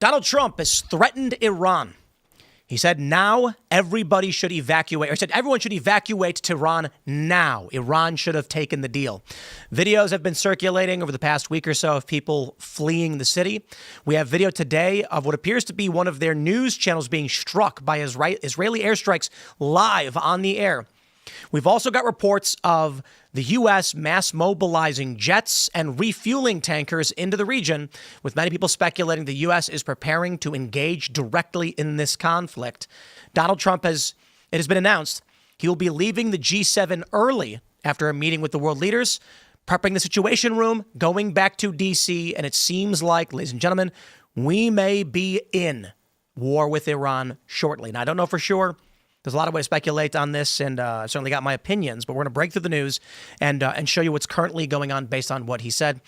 Donald Trump has threatened Iran. He said now everybody should evacuate, or said everyone should evacuate Tehran now. Iran should have taken the deal. Videos have been circulating over the past week or so of people fleeing the city. We have video today of what appears to be one of their news channels being struck by Israeli airstrikes live on the air. We've also got reports of the U.S. mass mobilizing jets and refueling tankers into the region, with many people speculating the U.S. is preparing to engage directly in this conflict. Donald Trump it has been announced he will be leaving the G7 early after a meeting with the world leaders, prepping the Situation Room, going back to D.C., and it seems like, ladies and gentlemen, we may be in war with Iran shortly. Now, I don't know for sure. There's a lot of ways to speculate on this, and I've certainly got my opinions, but we're going to break through the news and show you what's currently going on based on what he said.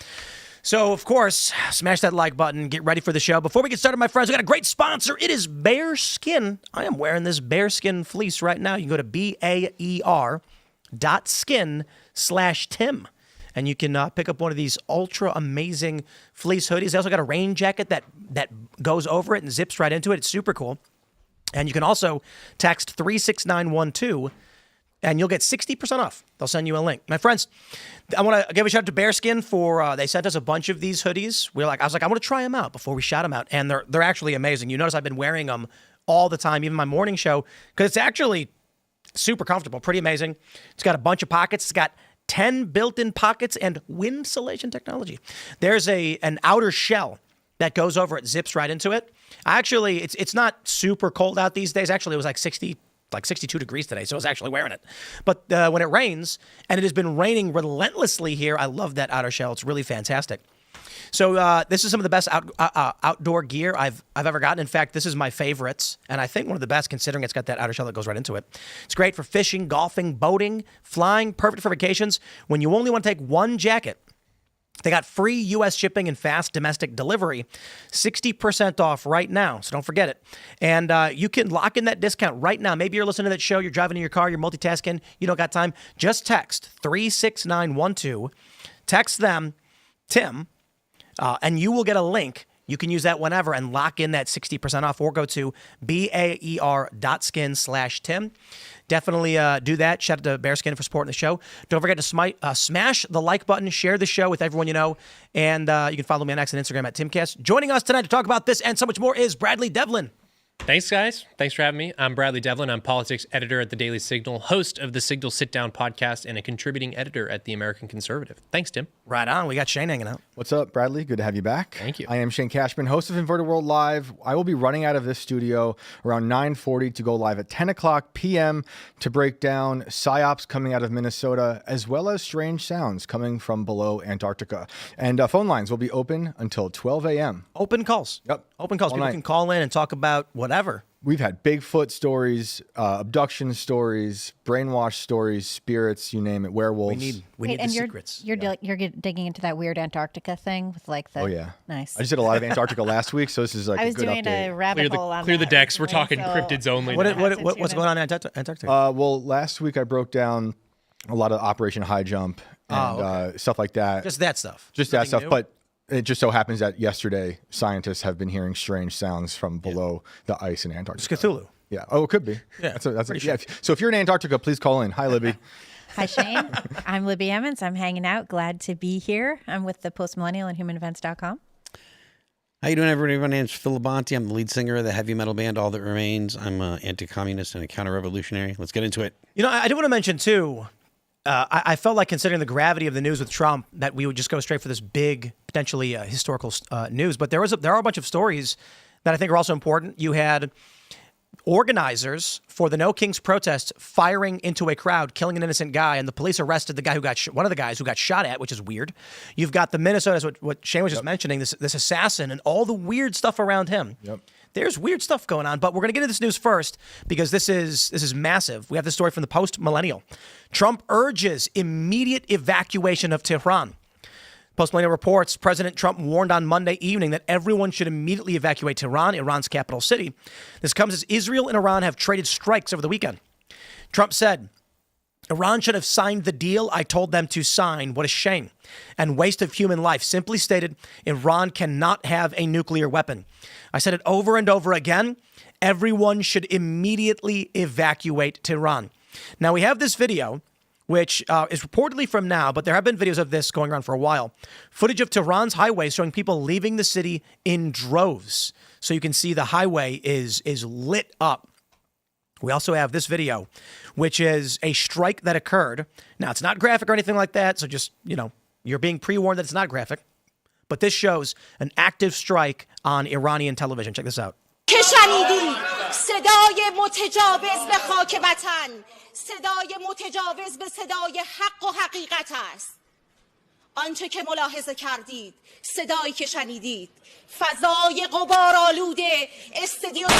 So, of course, smash that like button. Get ready for the show. Before we get started, my friends, we got a great sponsor. It is Bearskin. I am wearing this Bearskin fleece right now. You can go to BAER.skin/Tim. And you can pick up one of these ultra amazing fleece hoodies. They also got a rain jacket that goes over it and zips right into it. It's super cool. And you can also text 36912, and you'll get 60% off. They'll send you a link. My friends, I want to give a shout out to Bearskin for, they sent us a bunch of these hoodies. I was like, I want to try them out before we shot them out. And they're actually amazing. You notice I've been wearing them all the time, even my morning show, because it's actually super comfortable, pretty amazing. It's got a bunch of pockets. It's got 10 built-in pockets and windsolation technology. There's an outer shell that goes over it, zips right into it. Actually, it's not super cold out these days. Actually, it was like 62 degrees today, so I was actually wearing it. But when it rains, and it has been raining relentlessly here, I love that outer shell. It's really fantastic. So this is some of the best outdoor gear I've ever gotten. In fact, this is my favorites, and I think one of the best considering it's got that outer shell that goes right into it. It's great for fishing, golfing, boating, flying, perfect for vacations. When you only want to take one jacket, they got free U.S. shipping and fast domestic delivery, 60% off right now, so don't forget it. And you can lock in that discount right now. Maybe you're listening to that show, you're driving in your car, you're multitasking, you don't got time. Just text 36912, text them, Tim, and you will get a link. You can use that whenever and lock in that 60% off, or go to BAER.skin/Tim. Definitely do that. Shout out to Bearskin for supporting the show. Don't forget to smash the like button, share the show with everyone you know, and you can follow me on X and Instagram at Timcast. Joining us tonight to talk about this and so much more is Bradley Devlin. Thanks, guys. Thanks for having me. I'm Bradley Devlin. I'm politics editor at the Daily Signal, host of the Signal Sit Down podcast, and a contributing editor at the American Conservative. Thanks, Tim. Right on. We got Shane hanging out. What's up, Bradley? Good to have you back. Thank you. I am Shane Cashman, host of Inverted World Live. I will be running out of this studio around 9:40 to go live at 10 o'clock p.m. to break down PSYOPs coming out of Minnesota, as well as strange sounds coming from below Antarctica. And phone lines will be open until 12 a.m. Open calls. Yep. Open calls. People can call in and talk about whatever. We've had Bigfoot stories, abduction stories, brainwash stories, spirits, you name it, werewolves. We need the secrets. You're digging into that weird Antarctica thing with like the... Oh, yeah. Nice. I just did a lot of Antarctica last week, so this is like I a was good doing update. a rabbit hole on Clear the that decks. We're recently, talking cryptids only. What's going on in Antarctica? Well, last week I broke down a lot of Operation High Jump and stuff like that. Just that stuff. Just that stuff, but it just so happens that yesterday scientists have been hearing strange sounds from below the ice in Antarctica. It's Cthulhu. Yeah. Oh, it could be. Yeah. Yeah. So if you're in Antarctica, please call in. Hi, Libby. Hi, Shane. I'm Libby Emmons. I'm hanging out. Glad to be here. I'm with the Postmillennial and HumanEvents.com. How you doing, everybody? My name's Phil Labonte. I'm the lead singer of the heavy metal band All That Remains. I'm an anti-communist and a counter-revolutionary. Let's get into it. You know, I do want to mention, too, I felt like, considering the gravity of the news with Trump, that we would just go straight for this big, potentially historical news. But there are a bunch of stories that I think are also important. You had organizers for the No Kings protests firing into a crowd, killing an innocent guy, and the police arrested the guy one of the guys who got shot at, which is weird. You've got the Minnesota, what Shane was just mentioning, this assassin and all the weird stuff around him. Yep. There's weird stuff going on, but we're going to get into this news first because this is massive. We have this story from the Post-Millennial. Trump urges immediate evacuation of Tehran. Post-Millennial reports President Trump warned on Monday evening that everyone should immediately evacuate Tehran, Iran's capital city. This comes as Israel and Iran have traded strikes over the weekend. Trump said, Iran should have signed the deal I told them to sign. What a shame and waste of human life. Simply stated, Iran cannot have a nuclear weapon. I said it over and over again. Everyone should immediately evacuate Tehran. Now, we have this video, which is reportedly from now, but there have been videos of this going around for a while. Footage of Tehran's highway showing people leaving the city in droves. So you can see the highway is lit up. We also have this video, which is a strike that occurred. Now, it's not graphic or anything like that, so just, you're being pre-warned that it's not graphic. But this shows an active strike on Iranian television. Check this out. صدای متجاوز به خاک وطن، صدای متجاوز به صدای حق و حقیقت است. آنچه که ملاحظه کردید، صدایی که شنیدید، فضای غبارآلود استادیوم.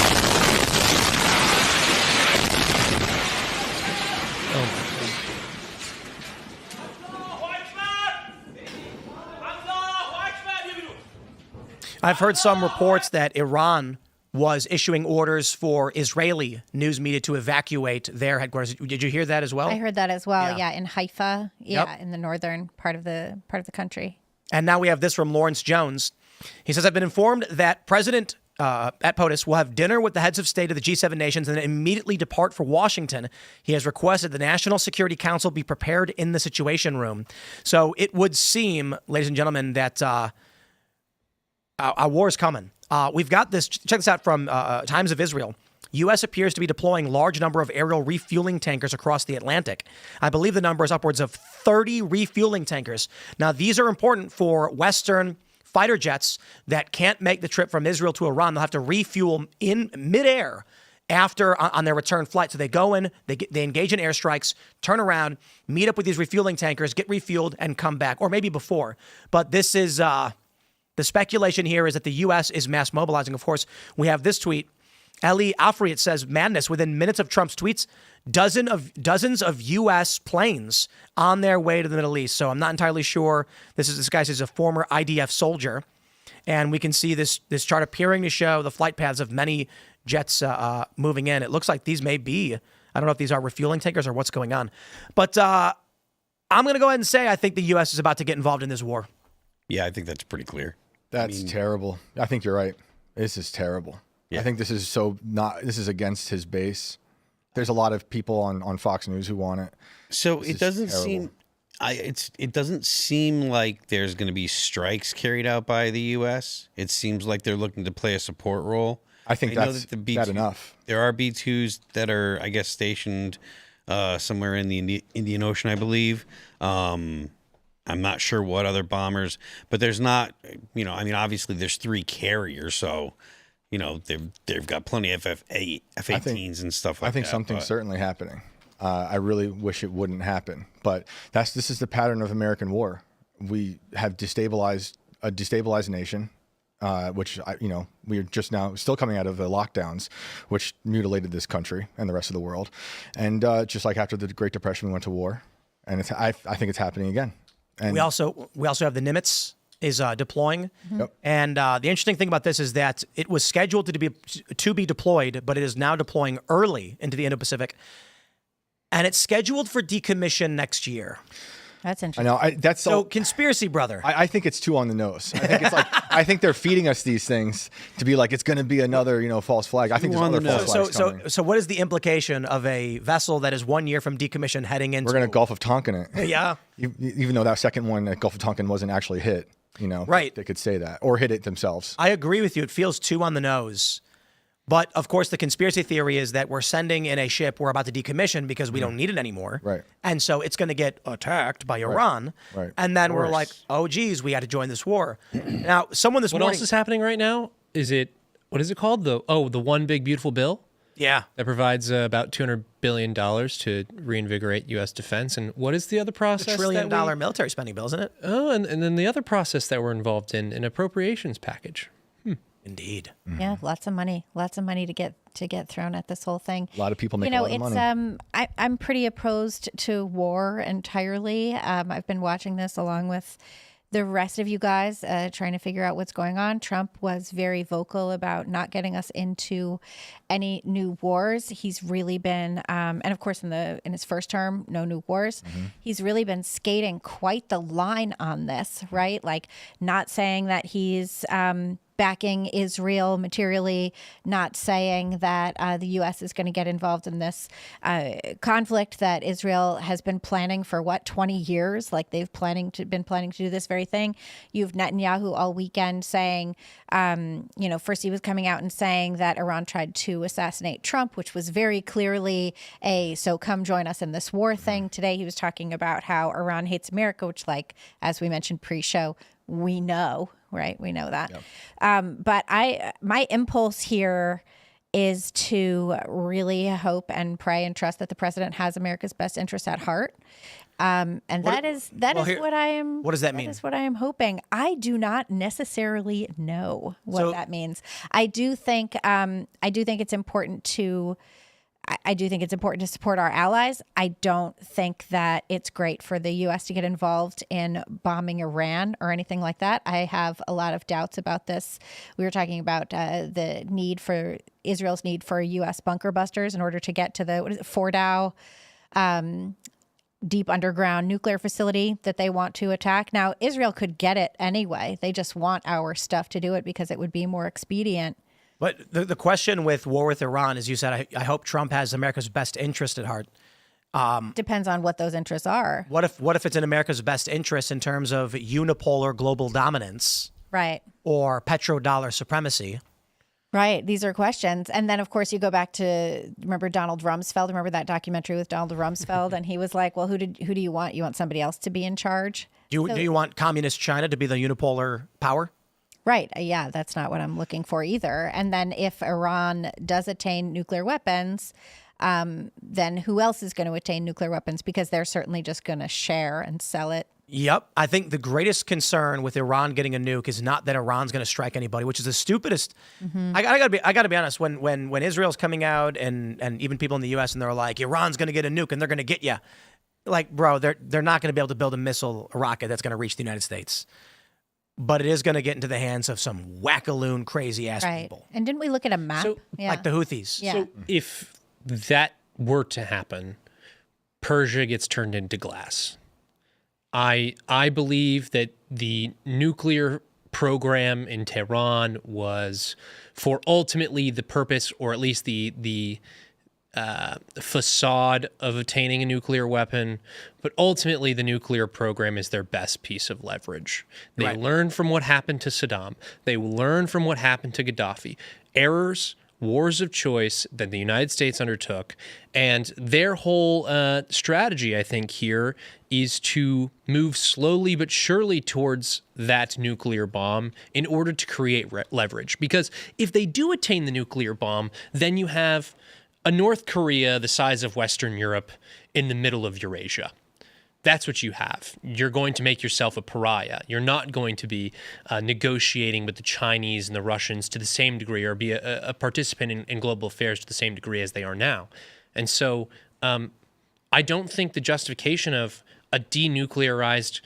I've heard some reports that Iran was issuing orders for Israeli news media to evacuate their headquarters. Did you hear that as well? I heard that as well. Yeah. Yeah, in Haifa. Yeah, in the northern part of the country. And now we have this from Lawrence Jones. He says, I've been informed that President at POTUS will have dinner with the heads of state of the G7 nations and then immediately depart for Washington. He has requested the National Security Council be prepared in the Situation Room. So it would seem, ladies and gentlemen, that our war is coming. We've got this. Check this out from Times of Israel. U.S. appears to be deploying large number of aerial refueling tankers across the Atlantic. I believe the number is upwards of 30 refueling tankers. Now, these are important for Western fighter jets that can't make the trip from Israel to Iran. They'll have to refuel in midair after on their return flight. So they go in, they engage in airstrikes, turn around, meet up with these refueling tankers, get refueled, and come back, or maybe before. But this is the speculation here is that the U.S. is mass mobilizing. Of course, we have this tweet. Eli Afriet says, madness. Within minutes of Trump's tweets, dozens of U.S. planes on their way to the Middle East. So I'm not entirely sure. This guy says a former IDF soldier. And we can see this chart appearing to show the flight paths of many jets moving in. It looks like these may be, I don't know if these are refueling tankers or what's going on. But I'm going to go ahead and say I think the U.S. is about to get involved in this war. Yeah, I think that's pretty clear. That's terrible. I think you're right. This is terrible. Yeah. I think this is against his base. There's a lot of people on Fox News who want it. So it doesn't seem like there's going to be strikes carried out by the U.S. It seems like they're looking to play a support role. I think that's bad enough. There are B-2s that are, I guess, stationed somewhere in the Indian Ocean, I believe. I'm not sure what other bombers, but there's not, obviously there's 3 carriers, so, they've got plenty of F-18s and stuff like that. I think something's certainly happening. I really wish it wouldn't happen, but this is the pattern of American war. We have destabilized a destabilized nation, which, we are just now still coming out of the lockdowns, which mutilated this country and the rest of the world. And just like after the Great Depression, we went to war, and I think it's happening again. And we also have the Nimitz is deploying. Yep. And the interesting thing about this is that it was scheduled to be deployed, but it is now deploying early into the Indo-Pacific. And it's scheduled for decommission next year. That's interesting. I know. That's so conspiracy, brother. I think it's too on the nose. I think it's like I think they're feeding us these things to be like it's going to be another false flag. I think there's other false flags coming. So what is the implication of a vessel that is 1 year from decommission heading into? We're going to Gulf of Tonkin it. Yeah. Even though that second one at Gulf of Tonkin wasn't actually hit, right? They could say that or hit it themselves. I agree with you. It feels too on the nose. But, of course, the conspiracy theory is that we're sending in a ship we're about to decommission because we don't need it anymore. Right. And so it's going to get attacked by Iran. Right. And then we're like, oh, geez, we had to join this war. Now, someone this morning... What else is happening right now? What is it called? The One Big Beautiful Bill? Yeah. That provides about $200 billion to reinvigorate U.S. defense. And what is the other process? $1 trillion military spending bill, isn't it? Oh, and then the other process that we're involved in, an appropriations package. Indeed. Yeah, lots of money to get thrown at this whole thing. A lot of people make a lot of money. I'm pretty opposed to war entirely. I've been watching this along with the rest of you guys trying to figure out what's going on. Trump was very vocal about not getting us into any new wars. He's really been, and of course in his first term, no new wars. He's really been skating quite the line on this, right? Like not saying that he's backing Israel materially, not saying that the U.S. is going to get involved in this conflict that Israel has been planning for 20 years. Like they've been planning to do this very thing. You have Netanyahu all weekend saying, first he was coming out and saying that Iran tried to assassinate Trump, which was very clearly so come join us in this war thing. Today he was talking about how Iran hates America, which, like, as we mentioned pre-show, we know, right? We know that. Yep. But my impulse here is to really hope and pray and trust that the president has America's best interest at heart. That is what I am. What does that mean? That is what I am hoping. I do not necessarily know what that means. I do think it's important to. I do think it's important to support our allies. I don't think that it's great for the U.S. to get involved in bombing Iran or anything like that. I have a lot of doubts about this. We were talking about the need for Israel's need for U.S. bunker busters in order to get to the Fordow deep underground nuclear facility that they want to attack. Now, Israel could get it anyway. They just want our stuff to do it because it would be more expedient. But the question with war with Iran, as you said, I hope Trump has America's best interest at heart. Depends on what those interests are. What if it's in America's best interest in terms of unipolar global dominance, right, or petrodollar supremacy? Right. These are questions. And then, of course, you go back to, remember Donald Rumsfeld? Remember that documentary with Donald Rumsfeld? And he was like, well, who do you want? You want somebody else to be in charge? Do you want communist China to be the unipolar power? Right. Yeah, that's not what I'm looking for either. And then if Iran does attain nuclear weapons, then who else is going to attain nuclear weapons? Because they're certainly just going to share and sell it. Yep. I think the greatest concern with Iran getting a nuke is not that Iran's going to strike anybody, which is the stupidest. Mm-hmm. I gotta be honest. When Israel's coming out and even people in the U.S. and they're like, Iran's going to get a nuke and they're going to get you. Like, bro, they're not going to be able to build a rocket that's going to reach the United States. But it is going to get into the hands of some wackaloon, crazy-ass people. And didn't we look at a map? Like the Houthis. Yeah. So if that were to happen, Persia gets turned into glass. I believe that the nuclear program in Tehran was for ultimately the purpose, or at least the facade of attaining a nuclear weapon, but ultimately the nuclear program is their best piece of leverage. They learned from what happened to Saddam. They learned from what happened to Gaddafi. Errors, wars of choice that the United States undertook, and their whole strategy, I think, here is to move slowly but surely towards that nuclear bomb in order to create leverage. Because if they do attain the nuclear bomb, then you have a North Korea the size of Western Europe in the middle of Eurasia. That's what you have. You're going to make yourself a pariah. You're not going to be negotiating with the Chinese and the Russians to the same degree, or be a participant in global affairs to the same degree as they are now. And so I don't think the justification of a denuclearized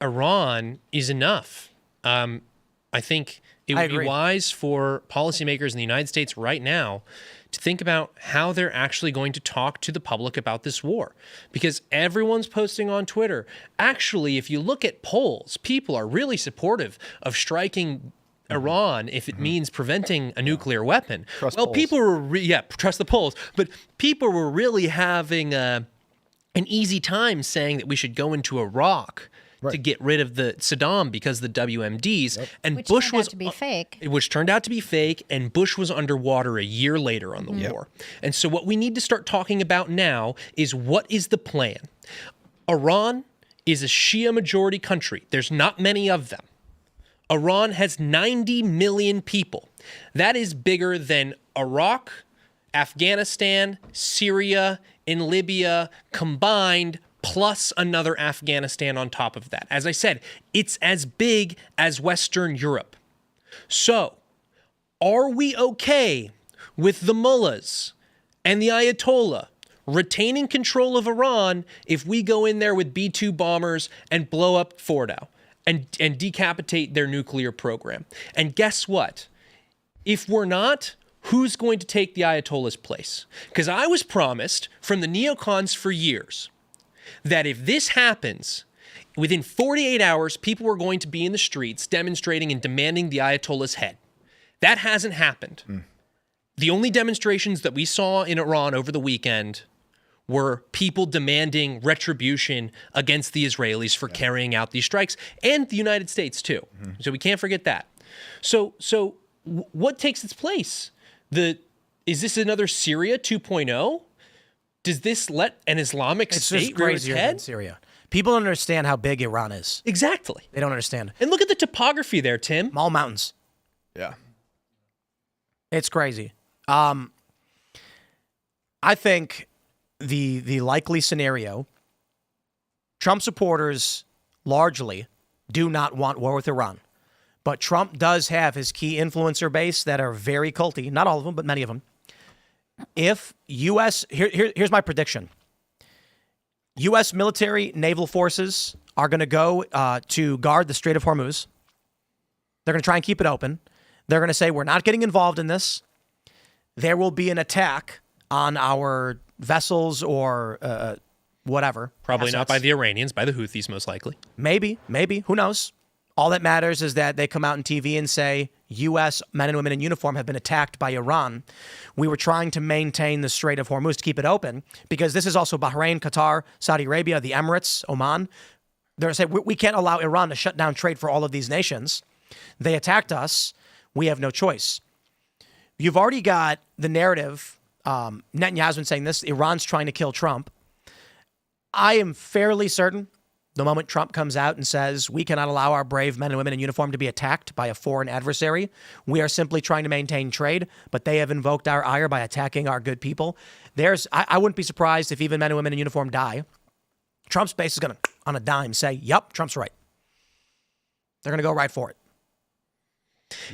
Iran is enough. I think it would be wise for policymakers in the United States right now to think about how they're actually going to talk to the public about this war. Because everyone's posting on Twitter. Actually, if you look at polls, people are really supportive of striking Iran if it means preventing a nuclear weapon. Trust polls. People were, trust the polls. But people were really having an easy time saying that we should go into Iraq to get rid of the Saddam because the WMDs, and which Bush turned was out to be fake. Which turned out to be fake, and Bush was underwater a year later on the war. And so what we need to start talking about now is, what is the plan? Iran is a Shia majority country. There's not many of them. Iran has 90 million people. That is bigger than Iraq, Afghanistan, Syria, and Libya combined, plus another Afghanistan on top of that. As I said, it's as big as Western Europe. So, are we okay with the mullahs and the Ayatollah retaining control of Iran if we go in there with B-2 bombers and blow up Fordow? and decapitate their nuclear program. And guess what? If we're not, who's going to take the Ayatollah's place? Because I was promised from the neocons for years that if this happens, within 48 hours, people were going to be in the streets demonstrating and demanding the Ayatollah's head. That hasn't happened. The only demonstrations that we saw in Iran over the weekend were people demanding retribution against the Israelis for carrying out these strikes, and the United States too. So we can't forget that. So what takes its place? Is this another Syria 2.0? Does this let an Islamic state rear its crazier head? than Syria. People don't understand how big Iran is. Exactly. They don't understand. And look at the topography there, Tim. All mountains. Yeah. It's crazy. I think the likely scenario, Trump supporters largely do not want war with Iran. But Trump does have his key influencer base that are very culty. Not all of them, but many of them. If U.S. Here's my prediction. U.S. military naval forces are going to go to guard the Strait of Hormuz. They're going to try and keep it open. They're going to say, we're not getting involved in this. There will be an attack on our vessels or whatever. Probably not assets. by the Iranians, by the Houthis most likely. Maybe. Who knows? All that matters is that they come out on TV and say, U.S. men and women in uniform have been attacked by Iran. We were trying to maintain the Strait of Hormuz to keep it open because this is also Bahrain, Qatar, Saudi Arabia, the Emirates, Oman. They're saying, we can't allow Iran to shut down trade for all of these nations. They attacked us. We have no choice. You've already got the narrative. Netanyahu's been saying this. Iran's trying to kill Trump. I am fairly certain the moment Trump comes out and says, we cannot allow our brave men and women in uniform to be attacked by a foreign adversary. We are simply trying to maintain trade, but they have invoked our ire by attacking our good people. I wouldn't be surprised if even men and women in uniform die. Trump's base is going to, on a dime, say, yep, Trump's right. They're going to go right for it.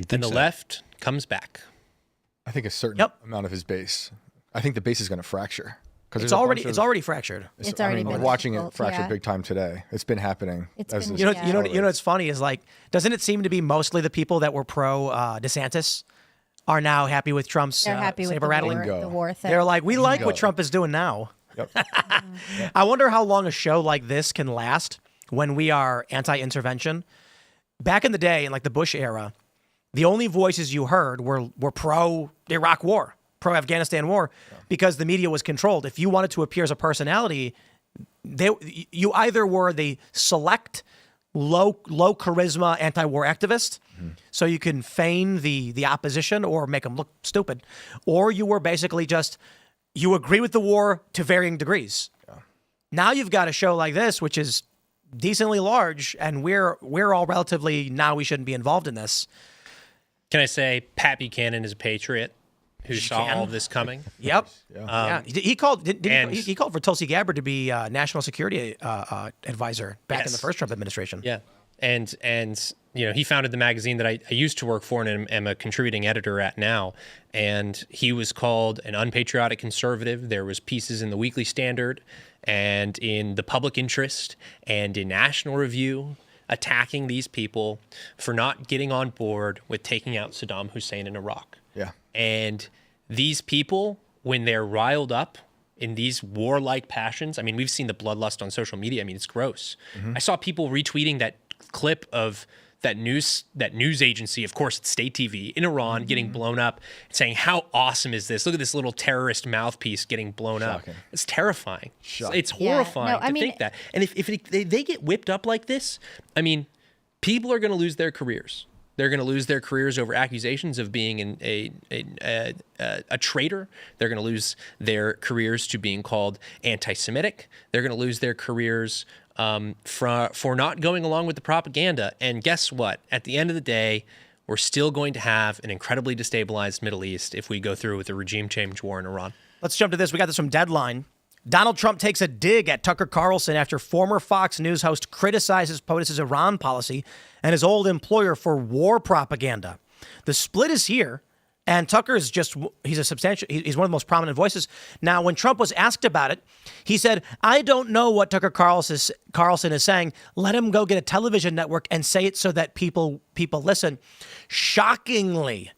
And the left comes back. I think a certain amount of his base. I think the base is going to fracture. It's already fractured. It's already been we're watching it difficult, fracture yeah. big time today. It's been happening. It's as been- this- You know what's funny is like, doesn't it seem to be mostly the people that were pro DeSantis are now happy with Trump's They're happy with saber the rattling? war, the war thing. They're like, we like what Trump is doing now. Yep. I wonder how long a show like this can last when we are anti-intervention. Back in the day, in like the Bush era, the only voices you heard were pro-Iraq war, pro-Afghanistan war, because the media was controlled. If you wanted to appear as a personality, you either were the select, low charisma anti-war activist, so you can feign the opposition or make them look stupid, or you were basically just, you agree with the war to varying degrees. Now you've got a show like this, which is decently large, and we're all relatively, now we shouldn't be involved in this. Can I say Pat Buchanan is a patriot who saw can. all of this coming? Yep. He called. He called for Tulsi Gabbard to be national security advisor back in the first Trump administration. Yeah, and you know, he founded the magazine that I used to work for and am a contributing editor at now. And he was called an unpatriotic conservative. There was pieces in the Weekly Standard and in the Public Interest and in National Review attacking these people for not getting on board with taking out Saddam Hussein in Iraq. Yeah. And these people, when they're riled up in these warlike passions, I mean, we've seen the bloodlust on social media. I mean, it's gross. I saw people retweeting that clip of that news agency, of course, it's state TV in Iran, getting blown up, saying, how awesome is this? Look at this little terrorist mouthpiece getting blown Shocking. up. It's terrifying. Shocking. It's horrifying to think that. And if they get whipped up like this, I mean, people are going to lose their careers. They're going to lose their careers over accusations of being a traitor. They're going to lose their careers to being called anti-Semitic. They're going to lose their careers for not going along with the propaganda. And guess what? At the end of the day, we're still going to have an incredibly destabilized Middle East if we go through with the regime change war in Iran. Let's jump to this. We got this from Deadline. Donald Trump takes a dig at Tucker Carlson after former Fox News host criticizes POTUS's Iran policy and his old employer for war propaganda. The split is here And Tucker is he's one of the most prominent voices. Now, when Trump was asked about it, he said, I don't know what Tucker Carlson is saying. Let him go get a television network and say it so that people listen. Shockingly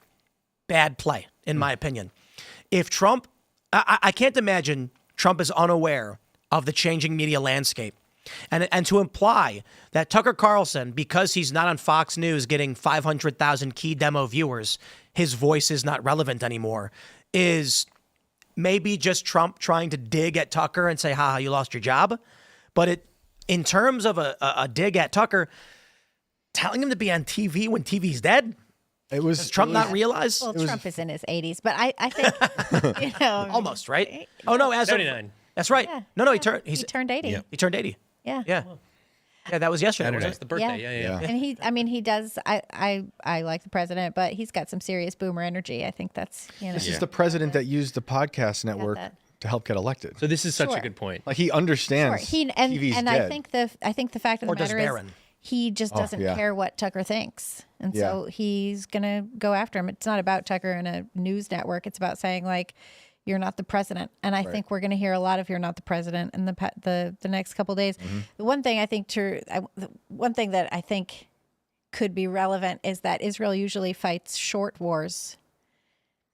bad play, in my opinion. If Trump, I can't imagine Trump is unaware of the changing media landscape. And to imply that Tucker Carlson, because he's not on Fox News getting 500,000 key demo viewers, his voice is not relevant anymore, is maybe just Trump trying to dig at Tucker and say, ha, you lost your job. But in terms of a dig at Tucker, telling him to be on TV when TV's dead, does Trump not realize? Well, Trump is in his 80s, but I think, almost, right? Oh, no, as 79. That's right. Yeah. No, he turned 80. Yep. He turned 80. Yeah. Yeah. Yeah, that was yesterday. Saturday. wasn't That's the birthday. Yeah. And he does. I like the president, but he's got some serious boomer energy. I think that's This is the president that used the podcast network that. to help get elected. So this is such a Sure. good point. Like he understands. TV's and dead. I think the fact of Or the does matter is Barron. he just doesn't yeah. care what Tucker thinks, and so he's gonna go after him. It's not about Tucker and a news network. It's about saying like, you're not the president. And I think we're going to hear a lot of "you're not the president" in the next couple of days. The one thing that I think could be relevant is that Israel usually fights short wars.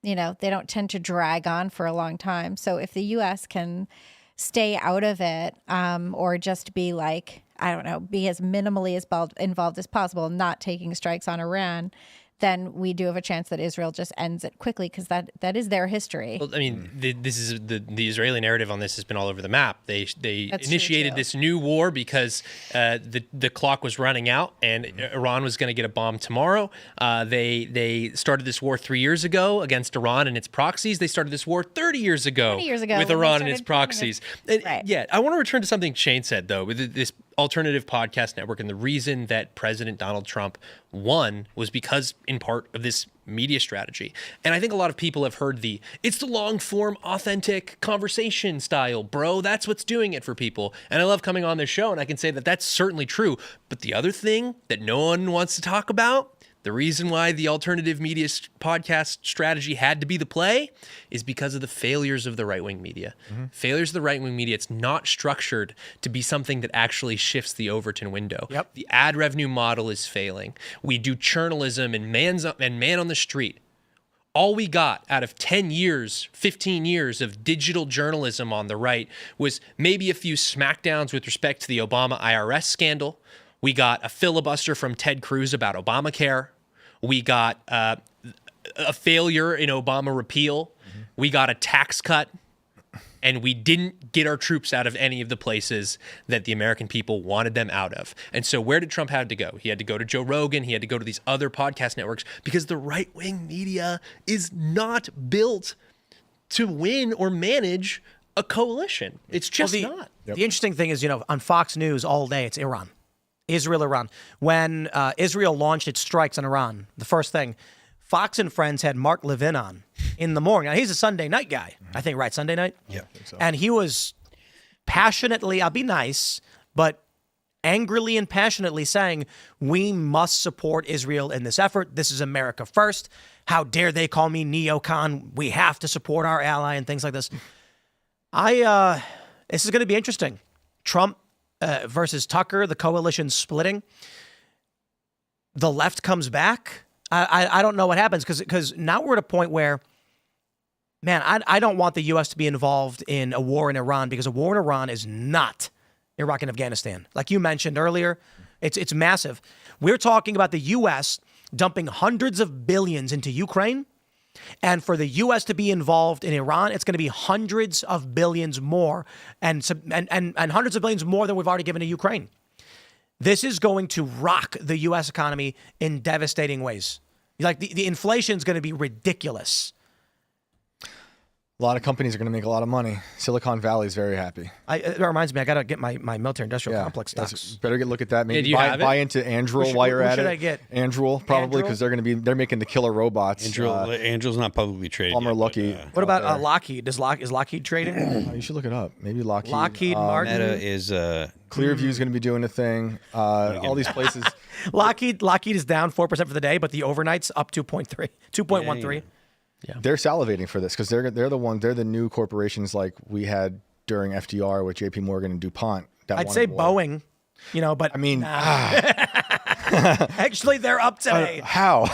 They don't tend to drag on for a long time. So if the U.S. can stay out of it, or just be like, I don't know, be as minimally involved as possible, not taking strikes on Iran, then we do have a chance that Israel just ends it quickly, because that is their history. Well, I mean, this is the Israeli narrative on this has been all over the map. They That's initiated true, too. this new war because the clock was running out and Iran was going to get a bomb tomorrow. They started this war 3 years ago against Iran and its proxies. They started this war 30 years ago, 20 years ago with when they Iran and its started planning proxies. it. Right. Yeah, I want to return to something Shane said, though, with this alternative podcast network, and the reason that President Donald Trump won was because, in part, of this media strategy. And I think a lot of people have heard it's the long form, authentic conversation style, bro. That's what's doing it for people. And I love coming on this show, and I can say that that's certainly true. But the other thing that no one wants to talk about, the reason why the alternative media podcast strategy had to be the play, is because of the failures of the right-wing media. Failures of the right-wing media. It's not structured to be something that actually shifts the Overton window. Yep. The ad revenue model is failing. We do journalism and man on the street. All we got out of 10 years, 15 years of digital journalism on the right was maybe a few smackdowns with respect to the Obama IRS scandal. We got a filibuster from Ted Cruz about Obamacare. We got a failure in Obama repeal. We got a tax cut. And we didn't get our troops out of any of the places that the American people wanted them out of. And so where did Trump have to go? He had to go to Joe Rogan. He had to go to these other podcast networks, because the right-wing media is not built to win or manage a coalition. It's just not. The interesting thing is, on Fox News all day, it's Iran. Israel, Iran. When Israel launched its strikes on Iran, the first thing, Fox and Friends had Mark Levin on in the morning. Now, he's a Sunday night guy, I think, right? Sunday night? Yeah. I think so. And he was passionately, I'll be nice, but angrily and passionately saying, we must support Israel in this effort. This is America first. How dare they call me neocon? We have to support our ally and things like this. This is going to be interesting. Trump versus Tucker, the coalition splitting. The left comes back. I don't know what happens, because now we're at a point where, man, I don't want the U.S. to be involved in a war in Iran, because a war in Iran is not Iraq and Afghanistan. Like you mentioned earlier, it's massive. We're talking about the U.S. dumping hundreds of billions into Ukraine, and for the U.S. to be involved in Iran, it's going to be hundreds of billions more, and hundreds of billions more than we've already given to Ukraine. This is going to rock the U.S. economy in devastating ways. Like the inflation is going to be ridiculous. A lot of companies are going to make a lot of money. Silicon Valley is very happy. It reminds me, I got to get my military industrial complex stocks. Better look at that. Maybe do you have it? buy into Anduril while you're who at should it. I get? Anduril, probably, Anduril? because they're making the killer robots. Angel's not publicly traded. Palmer yet, but, Luckey. What about out there. Lockheed? Is Lockheed trading? Oh, you should look it up. Maybe Lockheed. Lockheed Martin. Meta is Clearview is going to be doing a thing. All these places. Lockheed is down 4% for the day, but the overnight's up 2.13. they're salivating for this because they're the new corporations like we had during FDR with JP Morgan and DuPont. I'd say Boeing, but I mean, actually they're up today. how?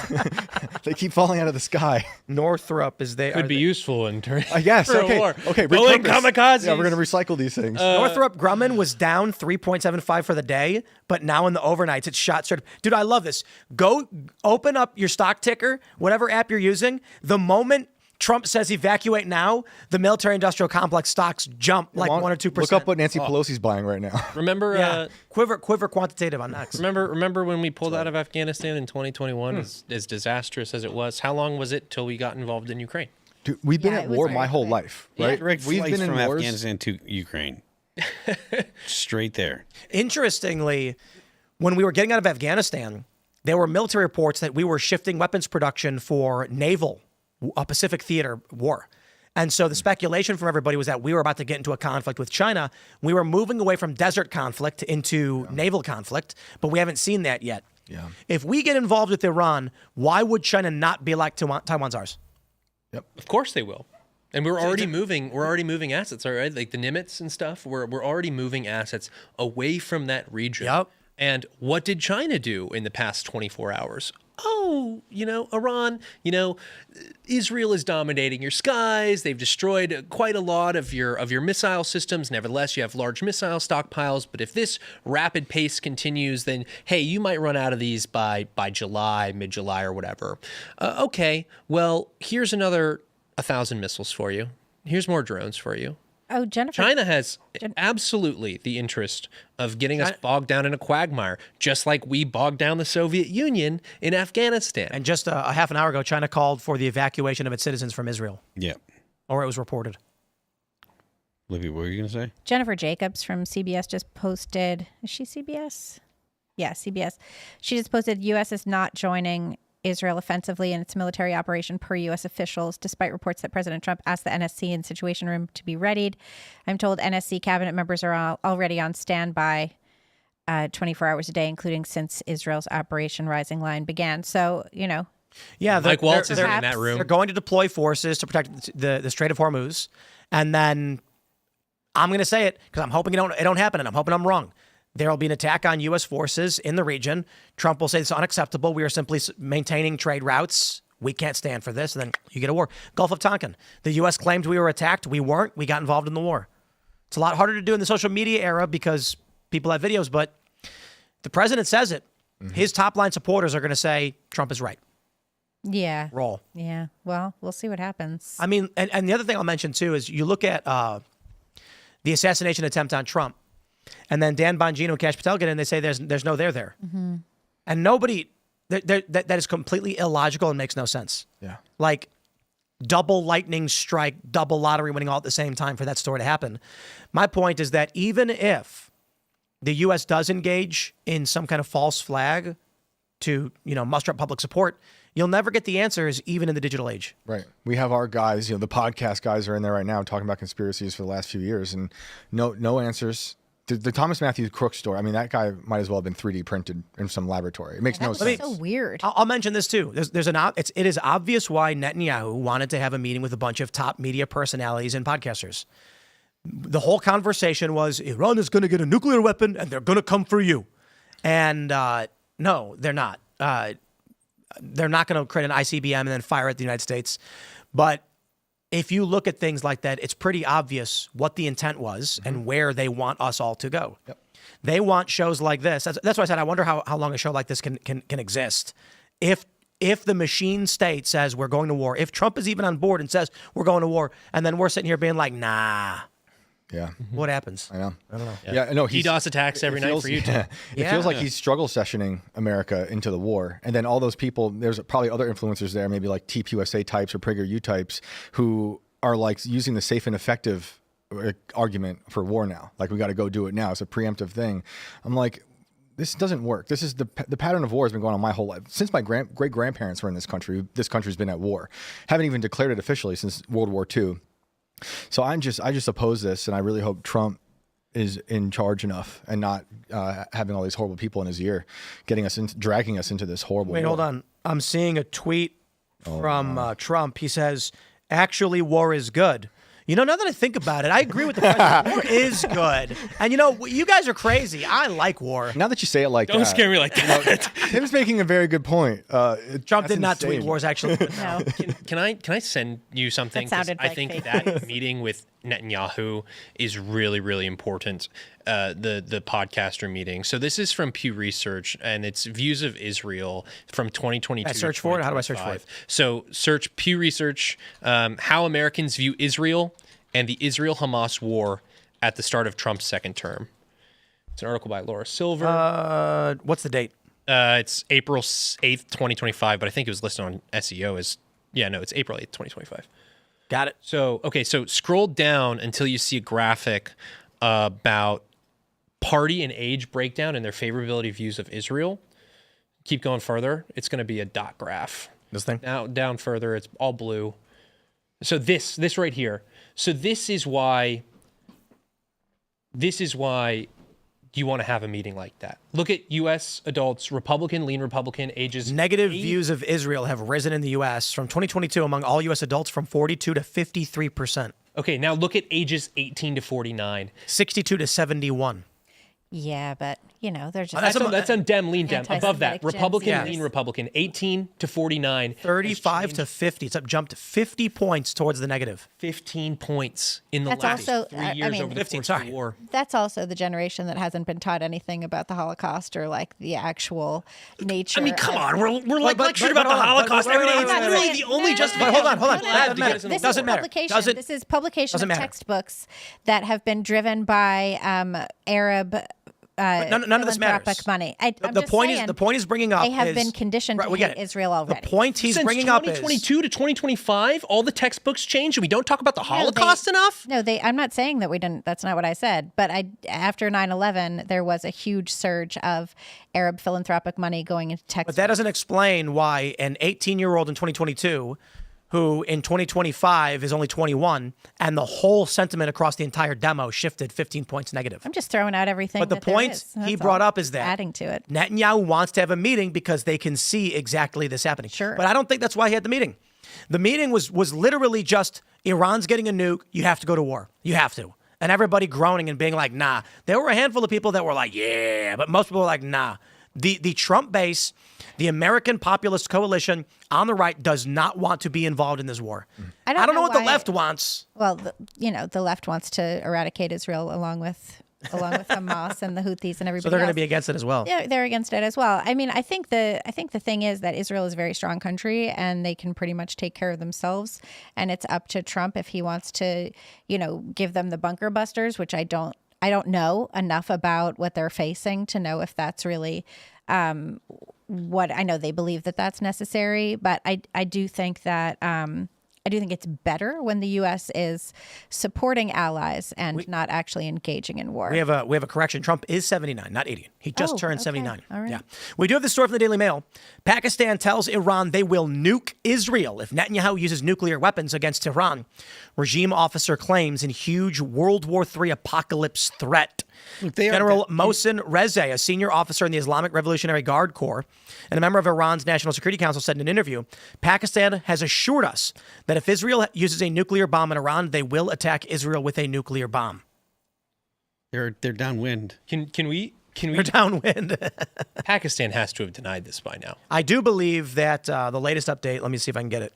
They keep falling out of the sky. Northrop is there. Could be useful in turn. Yes. for Okay. a war. Okay. Boeing repurpose. kamikazes. Yeah, we're gonna recycle these things. Northrop Grumman was down 3.75 for the day, but now in the overnights it's shot straight. Dude, I love this. Go open up your stock ticker, whatever app you're using. The moment Trump says evacuate now, the military-industrial complex stocks jump like 1 or 2%. Look up what Nancy Pelosi's buying right now. Remember, quiver quantitative on X. remember when we pulled out of Afghanistan in 2021, as disastrous as it was? How long was it till we got involved in Ukraine? Dude, we've been Yeah, at it was war very my whole quick. life, Yeah, right? direct We've flights been in from wars. Afghanistan to Ukraine. Straight there. Interestingly, when we were getting out of Afghanistan, there were military reports that we were shifting weapons production for naval, a Pacific theater war. And so the speculation from everybody was that we were about to get into a conflict with China. We were moving away from desert conflict into naval conflict, but we haven't seen that yet. Yeah. If we get involved with Iran, why would China not be like Taiwan's ours? Of course they will. And we're already moving assets, all right? Like the Nimitz and stuff. We're already moving assets away from that region. Yep. And what did China do in the past 24 hours? Oh, Iran, Israel is dominating your skies. They've destroyed quite a lot of your missile systems. Nevertheless, you have large missile stockpiles. But if this rapid pace continues, then, hey, you might run out of these by July, mid-July or whatever. Okay, well, here's another 1,000 missiles for you. Here's more drones for you. Oh, Jennifer. China has absolutely the interest of getting us bogged down in a quagmire, just like we bogged down the Soviet Union in Afghanistan. And just a half an hour ago, China called for the evacuation of its citizens from Israel, Yeah. or it was reported. Libby, what were you going to say? Jennifer Jacobs from CBS just posted. Is she CBS? Yeah, CBS. She just posted U.S. is not joining Israel offensively in its military operation per U.S. officials, despite reports that President Trump asked the NSC and Situation Room to be readied. I'm told NSC cabinet members are already on standby 24 hours a day, including since Israel's Operation Rising Line began. So, Yeah, Mike Waltz is in perhaps- that room. They're going to deploy forces to protect the Strait of Hormuz, and then I'm going to say it because I'm hoping it don't happen, and I'm hoping I'm wrong. There will be an attack on U.S. forces in the region. Trump will say it's unacceptable. We are simply maintaining trade routes. We can't stand for this. And then you get a war. Gulf of Tonkin. The U.S. claimed we were attacked. We weren't. We got involved in the war. It's a lot harder to do in the social media era because people have videos, but the president says it. His top line supporters are going to say Trump is right. Yeah. Roll. Yeah. Well, we'll see what happens. I mean, and the other thing I'll mention too is you look at the assassination attempt on Trump. And then Dan Bongino and Kash Patel get in, they say there's no there. Mm-hmm. And nobody, that is completely illogical and makes no sense. Yeah. Like double lightning strike, double lottery winning all at the same time for that story to happen. My point is that even if the U.S. does engage in some kind of false flag to, muster up public support, you'll never get the answers even in the digital age. Right. We have our guys, the podcast guys are in there right now talking about conspiracies for the last few years and no answers. The Thomas Matthews Crook story, I mean, that guy might as well have been 3D printed in some laboratory. It makes no sense. So weird. I'll mention this too. It is obvious why Netanyahu wanted to have a meeting with a bunch of top media personalities and podcasters. The whole conversation was Iran is going to get a nuclear weapon and they're going to come for you. And no, they're not. They're not going to create an ICBM and then fire at the United States. But if you look at things like that, it's pretty obvious what the intent was and where they want us all to go. Yep. They want shows like this. That's why I said I wonder how long a show like this can exist. If the machine state says we're going to war, if Trump is even on board and says we're going to war, and then we're sitting here being like, nah, Yeah. what happens? I know. I don't know. Yeah, no, DDoS attacks every night for you too. It feels like he's struggle sessioning America into the war. And then all those people, there's probably other influencers there, maybe like TPUSA types or PragerU types, who are like using the safe and effective argument for war now. Like, we got to go do it now. It's a preemptive thing. I'm like, this doesn't work. This is the pattern of war has been going on my whole life. Since my great grandparents were in this country's been at war. Haven't even declared it officially since World War II. So I just oppose this, and I really hope Trump is in charge enough and not having all these horrible people in his ear, dragging us into this horrible. Wait, war. hold on. I'm seeing a tweet from Trump. He says, actually, war is good. You know, now that I think about it, I agree with the president. War is good. And, you know, you guys are crazy. I like war. Now that you say it like Don't that, scare me like that. Tim's making a very good point. Trump did not tweet war is actually good. No. Can I send you something? That 'Cause sounded I like think fake that news. meeting with Netanyahu is really, really important. The podcaster meeting. So this is from Pew Research, and it's views of Israel from 2022. I search for it? How do I search for it? 2025. So search Pew Research, how Americans view Israel and the Israel-Hamas war at the start of Trump's second term. It's an article by Laura Silver. What's the date? It's April 8th, 2025, but I think it was listed on SEO as, it's April 8th, 2025. Got it. So scroll down until you see a graphic about party and age breakdown and their favorability views of Israel. Keep going further. It's going to be a dot graph. This thing? Now down further, it's all blue. So this right here. So this is why you want to have a meeting like that. Look at U.S. adults, lean Republican, ages Negative 8 views of Israel have risen in the U.S. from 2022 among all U.S. adults from 42 to 53%, Okay, now look at ages 18 to 49. 62 to 71. Yeah, but you know, they're just That's on Dem, lean Dem. Above that, Anti-Semitic Gen Republican, Zers. lean Republican, 18 to 49. 35 to 50. It's up, jumped 50 points towards the negative. 15 points in the That's last also- 3 I years mean- over the 15, course sorry. of the war. that's also the generation that hasn't been taught anything about the Holocaust or like the actual nature. I mean, come of- on, we're like but- lecturing but about the hold on, Holocaust but- every day. wait, It's wait, literally wait, the only But justification. hold on. This Doesn't is matter. publication. This is publication doesn't of matter. textbooks that have been driven by Arab. None of this matters. philanthropic money. I'm The just point saying, is, the point is bringing up. they have is- been conditioned Right, to we get hate it. Israel already. The point he's Since bringing up is 2022 to 2025, all the textbooks changed, and we don't talk about the Holocaust enough. No, I'm not saying that we didn't. That's not what I said. But after 9/11, there was a huge surge of Arab philanthropic money going into textbooks. But that doesn't explain why an 18-year-old in 2022, who in 2025 is only 21, and the whole sentiment across the entire demo shifted 15 points negative. I'm just throwing out everything. But the that there point is. he That's brought all. up is that adding to it. Netanyahu wants to have a meeting because they can see exactly this happening. Sure. But I don't think that's why he had the meeting. The meeting was literally just Iran's getting a nuke. You have to go to war. You have to. And everybody groaning and being like, nah. There were a handful of people that were like, yeah. But most people were like, nah. The Trump base, the American populist coalition on the right does not want to be involved in this war. I I don't know what the why- left wants. Well, the left wants to eradicate Israel along with Hamas and the Houthis and everybody. So they're going to else. be against it as well. Yeah, they're against it as well. I mean, I think the thing is that Israel is a very strong country and they can pretty much take care of themselves. And it's up to Trump if he wants to, give them the bunker busters, which I don't know enough about what they're facing to know if that's really what I know. They believe that that's necessary, but I do think that. I do think it's better when the U.S. is supporting allies and not actually engaging in war. We have a correction. Trump is 79, not 80. He just turned okay. 79. All right. Yeah. We do have this story from the Daily Mail. Pakistan tells Iran they will nuke Israel if Netanyahu uses nuclear weapons against Tehran. Regime officer claims in huge World War III apocalypse threat. General Mohsen Reza, a senior officer in the Islamic Revolutionary Guard Corps and a member of Iran's National Security Council, said in an interview, Pakistan has assured us that if Israel uses a nuclear bomb in Iran, they will attack Israel with a nuclear bomb. They're downwind. Can we? They're downwind. Pakistan has to have denied this by now. I do believe that the latest update, let me see if I can get it.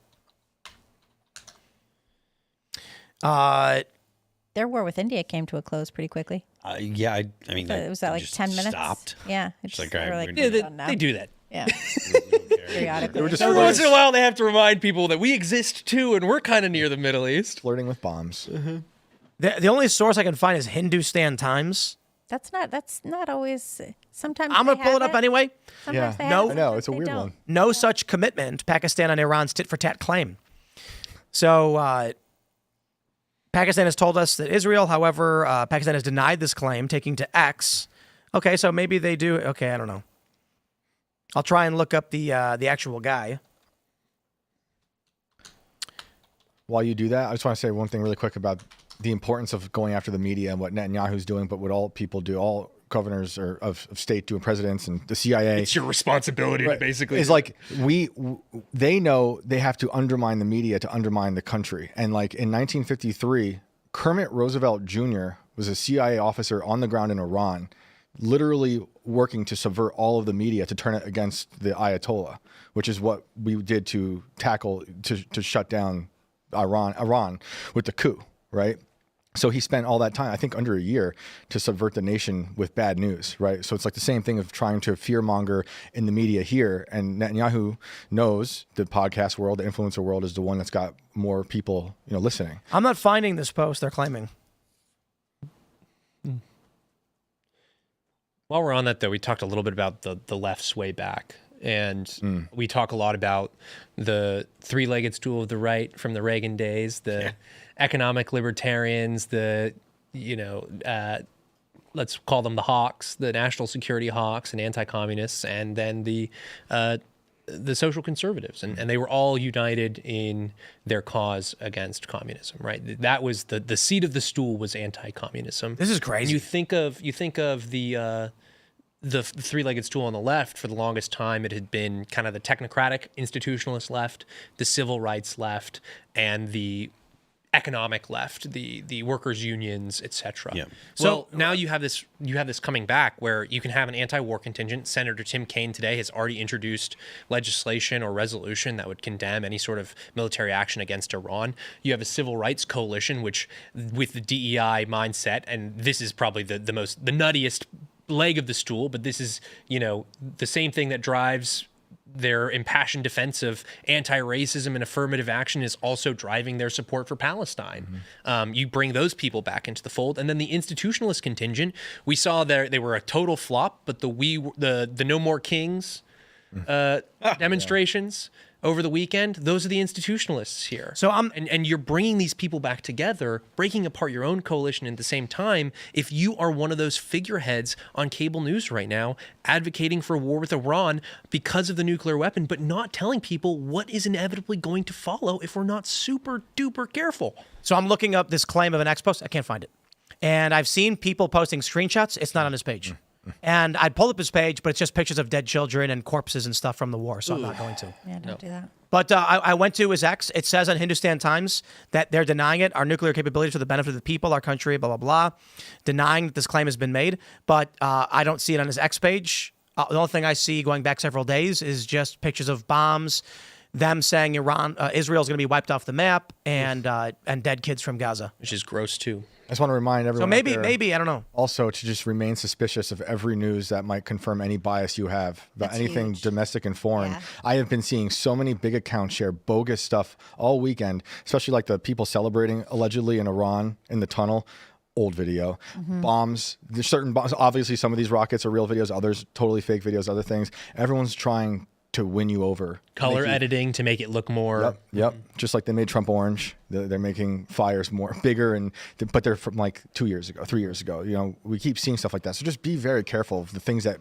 Their war with India came to a close pretty quickly. Yeah, I mean, So it was that like just 10 minutes? Stopped. Yeah. It's Just, like, they were all right, like, we're Yeah, "We're done now." they do that. Yeah. Periodically. were just Every flirting, once in a while, they have to remind people that we exist too, and we're kind of near the Middle East. flirting with bombs. The only source I can find is Hindustan Times. That's not always. Sometimes I'm going to they pull it have up anyway. Sometimes they No. have it, I know, sometimes it's a they weird don't. one. No such commitment, Pakistan on Iran's tit-for-tat claim. So Pakistan has told us that Israel, however, Pakistan has denied this claim, taking to X. Okay, so maybe they do. Okay, I don't know. I'll try and look up the actual guy. While you do that, I just want to say one thing really quick about the importance of going after the media and what Netanyahu's doing, but what all people do, all governors or of state doing presidents and the CIA. It's your responsibility to basically. It's like they know they have to undermine the media to undermine the country. And like in 1953, Kermit Roosevelt Jr. was a CIA officer on the ground in Iran, literally working to subvert all of the media to turn it against the Ayatollah, which is what we did to tackle to shut down Iran with the coup, right? So he spent all that time, I think under a year, to subvert the nation with bad news, right? So it's like the same thing of trying to fearmonger in the media here. And Netanyahu knows the podcast world, the influencer world is the one that's got more people, listening. I'm not finding this post they're claiming. While we're on that, though, we talked a little bit about the left's way back. And we talk a lot about the three-legged stool of the right from the Reagan days, the economic libertarians, the, let's call them the hawks, the national security hawks and anti-communists, and then the social conservatives. And they were all united in their cause against communism, right? That was the seat of the stool was anti-communism. This is crazy. You think of the three-legged stool on the left. For the longest time, it had been kind of the technocratic institutionalist left, the civil rights left, and the economic left, the workers' unions, etc. Yeah. So now you have this coming back where you can have an anti-war contingent. Senator Tim Kaine today has already introduced legislation or resolution that would condemn any sort of military action against Iran. You have a civil rights coalition, which with the DEI mindset, and this is probably the nuttiest leg of the stool, but this is, the same thing that drives their impassioned defense of anti-racism and affirmative action is also driving their support for Palestine. You bring those people back into the fold, and then the institutionalist contingent, we saw they were a total flop, but the No More Kings demonstrations over the weekend, those are the institutionalists here. So and you're bringing these people back together, breaking apart your own coalition at the same time. If you are one of those figureheads on cable news right now, advocating for war with Iran because of the nuclear weapon, but not telling people what is inevitably going to follow if we're not super duper careful. So I'm looking up this claim of an X post. I can't find it. And I've seen people posting screenshots. It's not on his page. And I'd pull up his page, but it's just pictures of dead children and corpses and stuff from the war, so I'm not going to. Yeah, don't do that. But I went to his X. It says on Hindustan Times that they're denying it. Our nuclear capabilities for the benefit of the people, our country, blah, blah, blah. Denying that this claim has been made. But I don't see it on his X page. The only thing I see going back several days is just pictures of bombs, them saying Israel's going to be wiped off the map, and dead kids from Gaza. Which is gross, too. I just want to remind everyone. So maybe, I don't know. Also, to just remain suspicious of every news that might confirm any bias you have about That's anything huge. domestic and foreign. Yeah. I have been seeing so many big accounts share bogus stuff all weekend, especially like the people celebrating allegedly in Iran in the tunnel. Old video. Bombs. There's certain bombs. Obviously, some of these rockets are real videos, others totally fake videos, other things. Everyone's trying to win you over. Color editing to make it look more. Yep. Just like they made Trump orange, they're making fires more bigger, but they're from like 2 years ago, 3 years ago. We keep seeing stuff like that. So just be very careful of the things that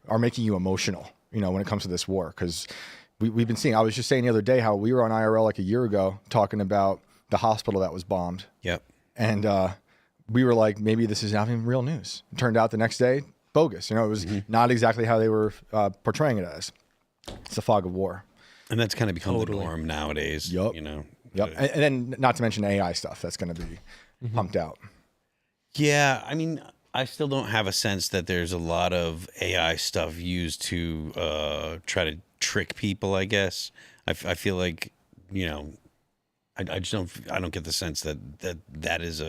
are making you emotional. When it comes to this war, because we've been seeing. I was just saying the other day how we were on IRL like a year ago talking about the hospital that was bombed. Yep. And we were like, maybe this is not even real news. It turned out the next day, bogus. It was not exactly how they were portraying it as. It's the fog of war. And that's kind of become the norm nowadays. Yep. Yep. And then not to mention AI stuff that's going to be pumped out. Yeah. I mean, I still don't have a sense that there's a lot of AI stuff used to try to trick people, I guess. I feel like, I just don't get the sense that is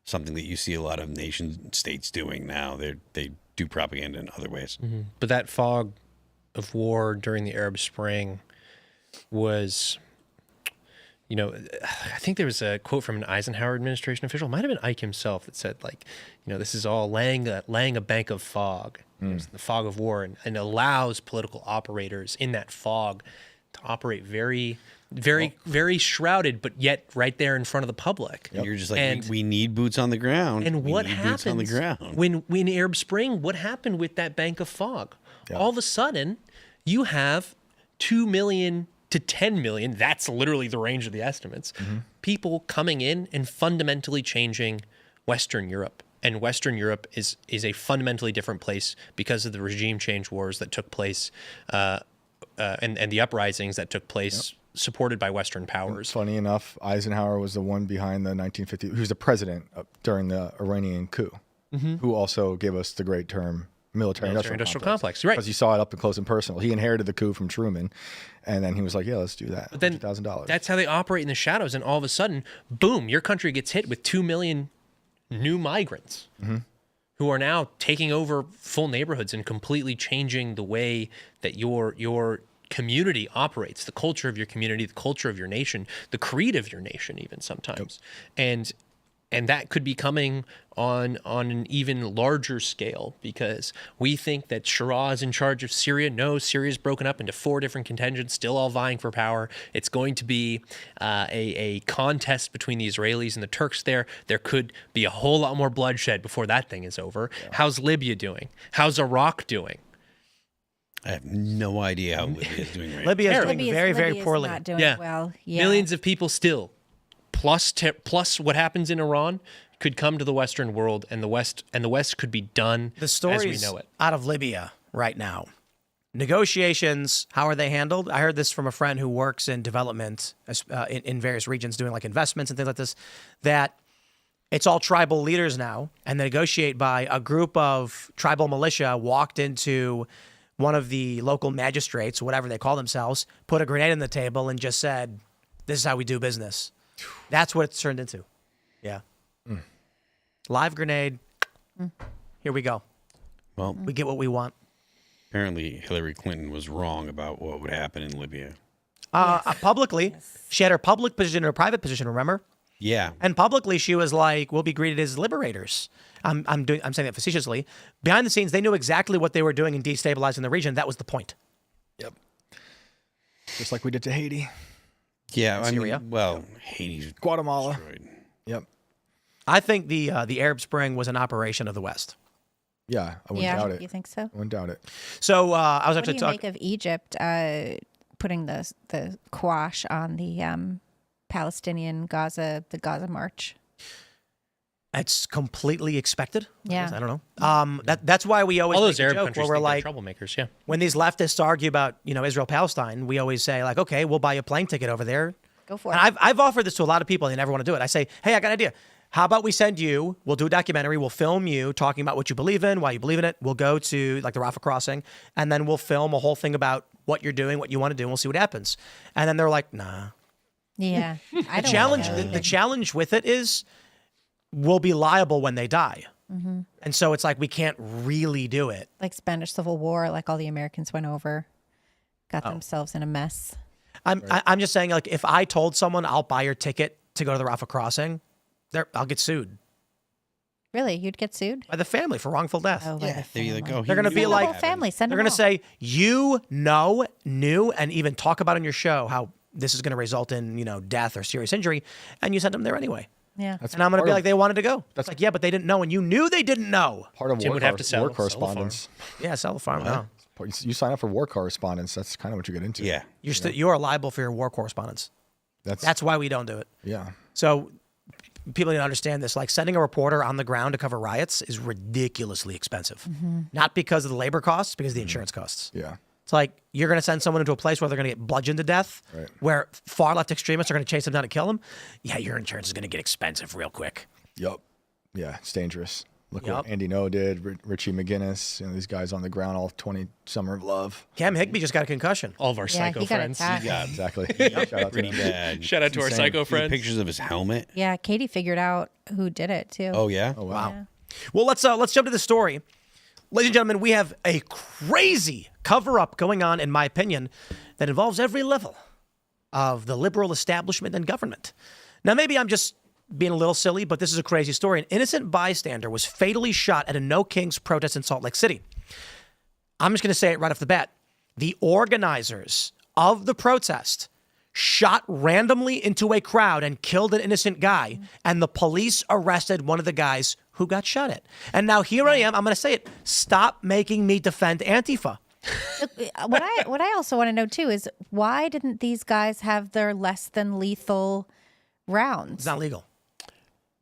something that you see a lot of nation states doing now. They do propaganda in other ways. But that fog of war during the Arab Spring was, I think there was a quote from an Eisenhower administration official, might have been Ike himself, that said this is all laying a bank of fog, the fog of war, and allows political operators in that fog to operate very, very, very shrouded, but yet right there in front of the public. And you're just like, we need boots on the ground. And what happens boots on the ground. when Arab Spring? What happened with that bank of fog? Yeah. All of a sudden, you have 2 million to 10 million. That's literally the range of the estimates. People coming in and fundamentally changing Western Europe and Western Europe is a fundamentally different place because of the regime change wars that took place, and the uprisings that took place, supported by Western powers. Funny enough, Eisenhower was the one behind the 1950. Who's the president during the Iranian coup, who also gave us the great term military-industrial complex. Right. Because you saw it up close and personal. He inherited the coup from Truman, and then he was like, "Yeah, let's do that." But then $1,000. that's how they operate in the shadows, and all of a sudden, boom! Your country gets hit with 2 million new migrants who are now taking over full neighborhoods and completely changing the way that your community operates, the culture of your community, the culture of your nation, the creed of your nation, even sometimes, and that could be coming on an even larger scale, because we think that Shura is in charge of Syria. No, Syria is broken up into 4 different contingents, still all vying for power. It's going to be a contest between the Israelis and the Turks there. There could be a whole lot more bloodshed before that thing is over. Yeah. How's Libya doing? How's Iraq doing? I have no idea how Libya is doing right Libya is doing Libya's- very, very Libya's poorly. not doing well. Yeah. Millions of people still, plus what happens in Iran, could come to the Western world, and the West could be done The as stories we know it. out of Libya right now. Negotiations, how are they handled? I heard this from a friend who works in development in various regions doing like investments and things like this, that it's all tribal leaders now, and they negotiate by a group of tribal militia walked into one of the local magistrates, whatever they call themselves, put a grenade on the table and just said, "This is how we do business." That's what it's turned into. Yeah. Live grenade. Here we go. Well, We get what we want. apparently Hillary Clinton was wrong about what would happen in Libya. Publicly, she had her public position and her private position, remember? Yeah. And publicly, she was like, "We'll be greeted as liberators." I'm saying that facetiously. Behind the scenes, they knew exactly what they were doing in destabilizing the region. That was the point. Yep. Just like we did to Haiti, Yeah. I Syria. mean, well, Haiti's Guatemala. destroyed. Yep. I think the Arab Spring was an operation of the West. Yeah, I wouldn't Yeah, doubt it. you think so? I wouldn't doubt it. So I was What do actually you talking. make of Egypt putting the quash on the Palestinian Gaza march? It's completely expected. Yeah. I don't know. That's why we always All make those a Arab joke countries where we're think they're like, troublemakers. Yeah. when these leftists argue about Israel Palestine, we always say like, okay, we'll buy you a plane ticket over there. Go for it. And I've offered this to a lot of people and they never want to do it. I say, hey, I got an idea. How about we send you, we'll do a documentary, we'll film you talking about what you believe in, why you believe in it. We'll go to like the Rafah crossing and then we'll film a whole thing about what you're doing, what you want to do, and we'll see what happens. And then they're like, nah. Yeah. I don't Challenge wanna- the challenge with it is we'll be liable when they die. And so it's like we can't really do it. like Spanish Civil War, like all the Americans went over, got themselves in a mess. I'm just saying, like, if I told someone I'll buy your ticket to go to the Rafah crossing, I'll get sued Really? You'd get sued? by the family for wrongful death. Oh, by the They're family. like, oh, They're gonna he be knew like- that the whole family. Send They're them going to say, knew, and even talk about on your show how this is going to result in, death or serious injury, and you sent them there anyway. Yeah. And I'm going to part be of- like, they wanted to go. That's like, yeah, but they didn't know, and you knew they didn't know. Part of Tim war, would have to sell war the correspondence. Yeah, sell the farm. No. You sign up for war correspondence. That's kind of what you get into. Yeah. You are liable for your war correspondence. That's Why we don't do it. yeah. So people need to understand this. Like sending a reporter on the ground to cover riots is ridiculously expensive. Not because of the labor costs, because of the insurance costs. Yeah. It's like you're going to send someone into a place where they're going to get bludgeoned to death, Right. where far left extremists are going to chase them down and kill them. Yeah, your insurance is going to get expensive real quick. Yup. Yeah. It's dangerous. Look Yup. what Andy No did. Richie McGinnis. These guys on the ground all 20 Summer of Love. Cam Higby just got a concussion. All of our Yeah, psycho he got friends. attacked. Yeah. Exactly. Shout out to Pretty them. bad. Shout out to our insane. psycho See the friends. pictures of his helmet. Yeah. Katie figured out who did it too. Oh yeah. Oh wow. Yeah. Well, let's jump to the story. Ladies and gentlemen, we have a crazy cover-up going on, in my opinion, that involves every level of the liberal establishment and government. Now, maybe I'm just being a little silly, but this is a crazy story. An innocent bystander was fatally shot at a No Kings protest in Salt Lake City. I'm just going to say it right off the bat. The organizers of the protest shot randomly into a crowd and killed an innocent guy, and the police arrested one of the guys who got shot at. And now here I am. I'm going to say it. Stop making me defend Antifa. What I also want to know too is why didn't these guys have their less than lethal rounds? It's not legal.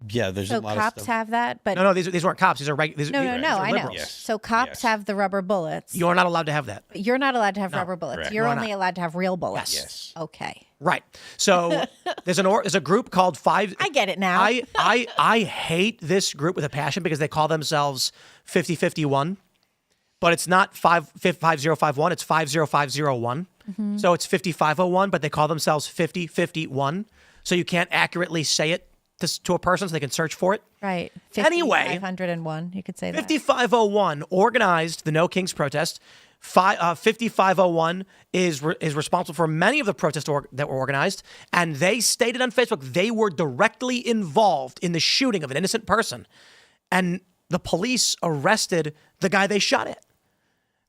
Yeah, there's So a lot cops of stuff. have that, but No, these weren't cops. These are these no, these are I know. liberals. Yes. So cops Yes. have the rubber bullets. You're not allowed to have that. You're not allowed to have rubber bullets. correct. You're You're only not. allowed to have real bullets. Yes. Okay. Right. So there's a group called Five. I get it now. I hate this group with a passion because they call themselves 5051, but it's not 5051. It's 50501. So it's 5501, but they call themselves 5051. So you can't accurately say it to a person, so they can search for it. Right. Anyway, 501. You could say that. 5501 organized the No Kings protest. 5501 is responsible for many of the protests that were organized, and they stated on Facebook they were directly involved in the shooting of an innocent person, and the police arrested the guy they shot at.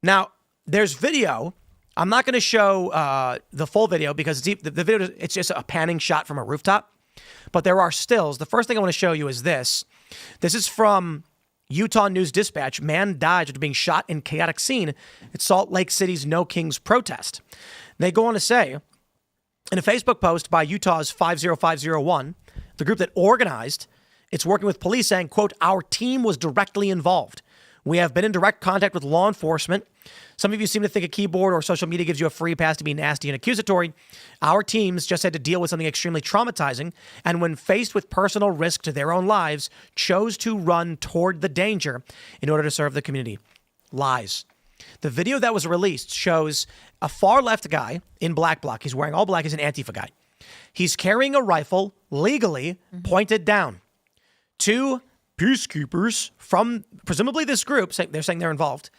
Now, there's video. I'm not going to show the full video because the video it's just a panning shot from a rooftop, but there are stills. The first thing I want to show you is this. This is from Utah News Dispatch. Man dies after being shot in chaotic scene at Salt Lake City's No Kings protest. They go on to say, in a Facebook post by Utah's 50501, the group that organized, it's working with police saying, quote, our team was directly involved. We have been in direct contact with law enforcement. Some of you seem to think a keyboard or social media gives you a free pass to be nasty and accusatory. Our teams just had to deal with something extremely traumatizing, and when faced with personal risk to their own lives, chose to run toward the danger in order to serve the community. Lies. The video that was released shows a far left guy in black bloc. He's wearing all black. He's an Antifa guy. He's carrying a rifle legally pointed down. Two peacekeepers from presumably this group, they're saying they're involved,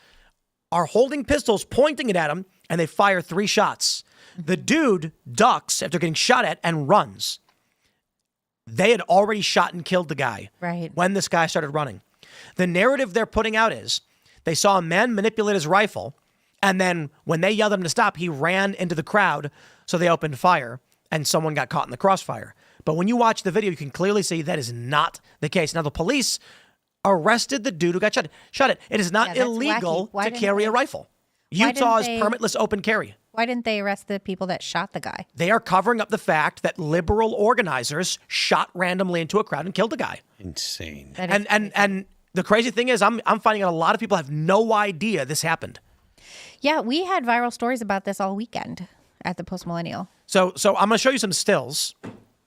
are holding pistols, pointing it at him, and they fire 3 shots. The dude ducks after getting shot at and runs. They had already shot and killed the guy when this guy started running. The narrative they're putting out is they saw a man manipulate his rifle, and then when they yelled at him to stop, he ran into the crowd, so they opened fire, and someone got caught in the crossfire. But when you watch the video, you can clearly see that is not the case. Now, the police arrested the dude who got shot at. It is not illegal to carry a rifle. Utah's permitless open carry. Why didn't they arrest the people that shot the guy? They are covering up the fact that liberal organizers shot randomly into a crowd and killed a guy. Insane. And the crazy thing is, I'm finding out a lot of people have no idea this happened. Yeah, we had viral stories about this all weekend at the Post Millennial. So I'm going to show you some stills,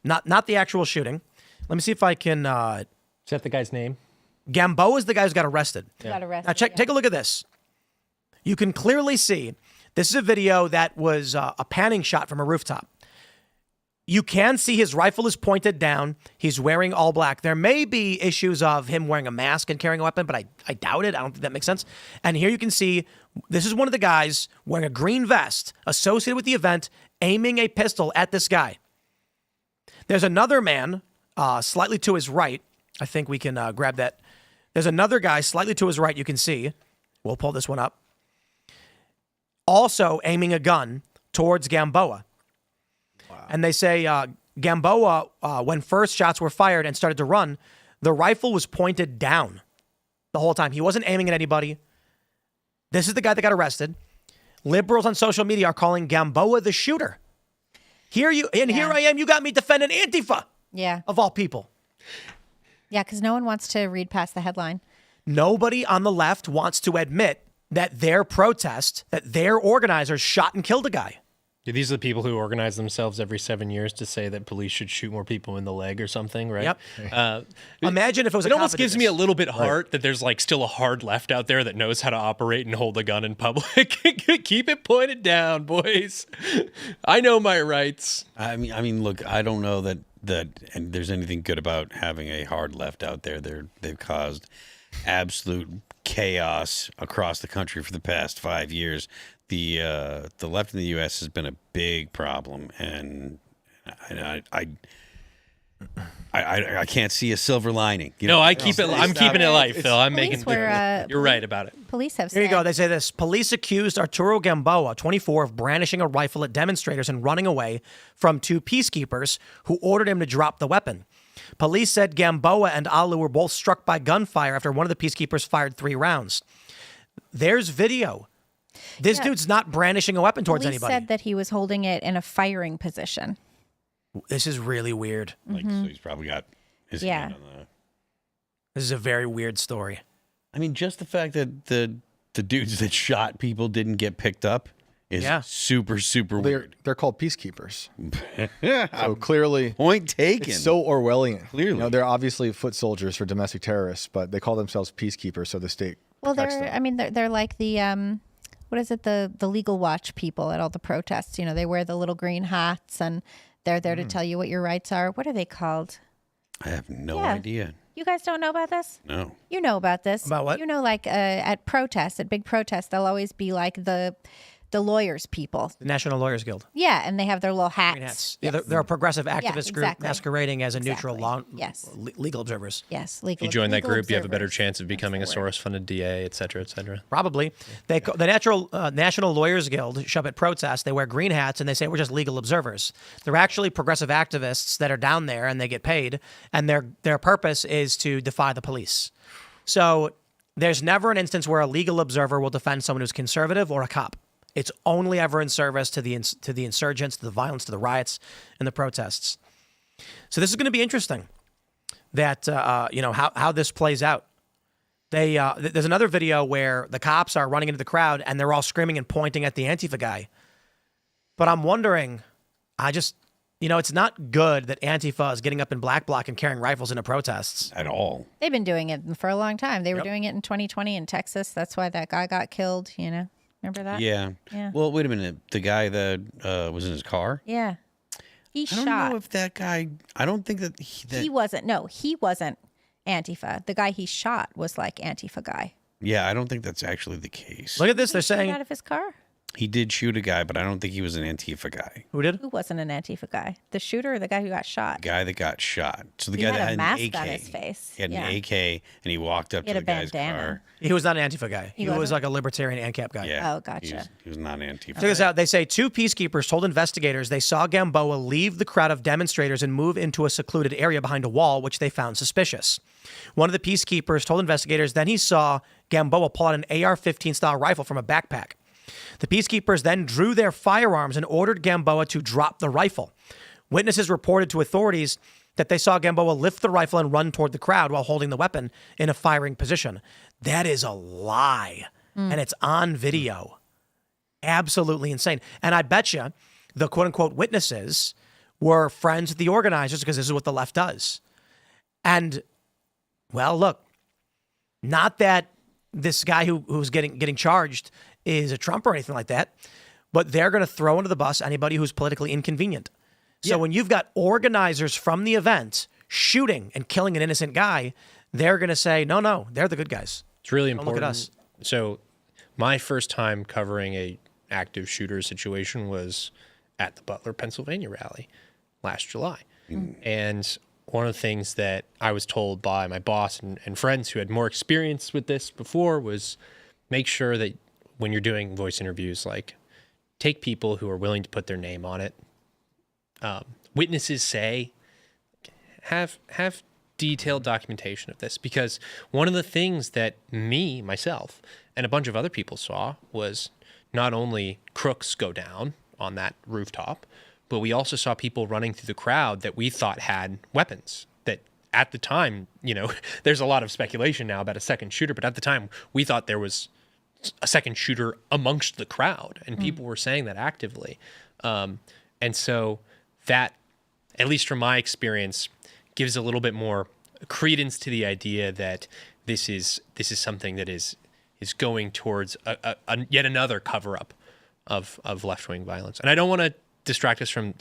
not the actual shooting. Let me see if I can. Is that the guy's name? Gamboa is the guy who got arrested. Got arrested. Now take a look at this. You can clearly see this is a video that was a panning shot from a rooftop. You can see his rifle is pointed down. He's wearing all black. There may be issues of him wearing a mask and carrying a weapon, but I doubt it. I don't think that makes sense. And here you can see this is one of the guys wearing a green vest associated with the event, aiming a pistol at this guy. There's another man slightly to his right. I think we can grab that. There's another guy slightly to his right you can see. We'll pull this one up. Also aiming a gun towards Gamboa. Wow. And they say Gamboa, when first shots were fired and started to run, the rifle was pointed down the whole time. He wasn't aiming at anybody. This is the guy that got arrested. Liberals on social media are calling Gamboa the shooter. Here I am. You got me defending Antifa. Yeah. Of all people. Yeah, because no one wants to read past the headline. Nobody on the left wants to admit that their protest, that their organizers shot and killed a guy. Yeah, these are the people who organize themselves every 7 years to say that police should shoot more people in the leg or something, right? Yep. Imagine if it was It almost gives me a little bit heart that there's like still a hard left out there that knows how to operate and hold a gun in public. Keep it pointed down, boys. I know my rights. I mean, look, I don't know that and there's anything good about having a hard left out there. They've caused absolute chaos across the country for the past 5 years. The left in the U.S. has been a big problem, and I can't see a silver lining. I'm keeping it light, Phil. I'm making. You're right about it. Police have said. Here you go. They say this. Police accused Arturo Gamboa, 24, of brandishing a rifle at demonstrators and running away from 2 peacekeepers who ordered him to drop the weapon. Police said Gamboa and Alu were both struck by gunfire after one of the peacekeepers fired 3 rounds. There's video. This dude's not brandishing a weapon towards anybody. Police said that he was holding it in a firing position. This is really weird. So he's probably got his Yeah. hand on the. This is a very weird story. I mean, just the fact that the dudes that shot people didn't get picked up is super, super weird. They're called peacekeepers. So clearly, Point taken. it's so Orwellian. Clearly. You know, they're obviously foot soldiers for domestic terrorists, but they call themselves peacekeepers, so the state Well, protects them. I mean, they're like the what is it? The legal watch people at all the protests. You know, they wear the little green hats and they're there to tell you what your rights are. What are they called? I have no Yeah. idea. You guys don't know about this? No. You know about this. About what? You know, like at protests, at big protests, they'll always be like the lawyers people. The National Lawyers Guild. Yeah, and they have their little hats. Green hats. Yes. Yeah, they're a progressive activist group exactly. masquerading as a neutral Exactly. Yes. legal observers. Yes, legal. You join that legal group, you have a better observers. chance of becoming a That's the word. Soros-funded DA, et cetera, et cetera. Probably. The National Lawyers Guild show up at protests. They wear green hats and they say we're just legal observers. They're actually progressive activists that are down there and they get paid. And their purpose is to defy the police. So there's never an instance where a legal observer will defend someone who's conservative or a cop. It's only ever in service to the insurgents, to the violence, to the riots, and the protests. So this is going to be interesting. That how this plays out. There's another video where the cops are running into the crowd and they're all screaming and pointing at the Antifa guy. But I'm wondering, it's not good that Antifa is getting up in black bloc and carrying rifles into protests. At all. They've been doing it for a long time. They were Yep. doing it in 2020 in Texas. That's why that guy got killed. You know, remember that? Yeah. Yeah. Well, wait a minute. The guy that was in his car? Yeah. He I don't shot. know if that guy. I don't think that He wasn't. No, he wasn't Antifa. The guy he shot was like Antifa guy. Yeah, I don't think that's actually the case. Look at this. They're He shot saying out of his car. He did shoot a guy, but I don't think he was an Antifa guy. who did? Who wasn't an Antifa guy? The shooter or the guy who got shot? The guy that got shot. So the He guy had that a had mask an AK. on his face. He had Yeah. an AK, and he walked up He to had the a guy's bandana. car. He was not an Antifa guy. He was wasn't? like a libertarian ANCAP guy. Yeah. Oh, gotcha. He was not Antifa. Check this out. They say 2 peacekeepers told investigators they saw Gamboa leave the crowd of demonstrators and move into a secluded area behind a wall, which they found suspicious. One of the peacekeepers told investigators then he saw Gamboa pull out an AR-15 style rifle from a backpack. The peacekeepers then drew their firearms and ordered Gamboa to drop the rifle. Witnesses reported to authorities that they saw Gamboa lift the rifle and run toward the crowd while holding the weapon in a firing position. That is a lie, and it's on video. Absolutely insane. And I bet you the quote-unquote witnesses were friends with the organizers because this is what the left does. And, well, look, not that this guy who's getting charged is a Trump or anything like that, but they're going to throw under the bus anybody who's politically inconvenient. So when you've got organizers from the event shooting and killing an innocent guy, they're going to say, no, they're the good guys. It's really Don't important. look at us. So my first time covering a active shooter situation was at the Butler, Pennsylvania rally last July. And one of the things that I was told by my boss and friends who had more experience with this before was make sure that when you're doing voice interviews, like take people who are willing to put their name on it. Witnesses say, have detailed documentation of this, because one of the things that myself, and a bunch of other people saw was not only crooks go down on that rooftop, but we also saw people running through the crowd that we thought had weapons. That at the time, there's a lot of speculation now about a second shooter, but at the time we thought there was a second shooter amongst the crowd, and people were saying that actively. And so that, at least from my experience, gives a little bit more credence to the idea that this is something that is going towards a yet another cover-up of left-wing violence. And I don't want to distract us from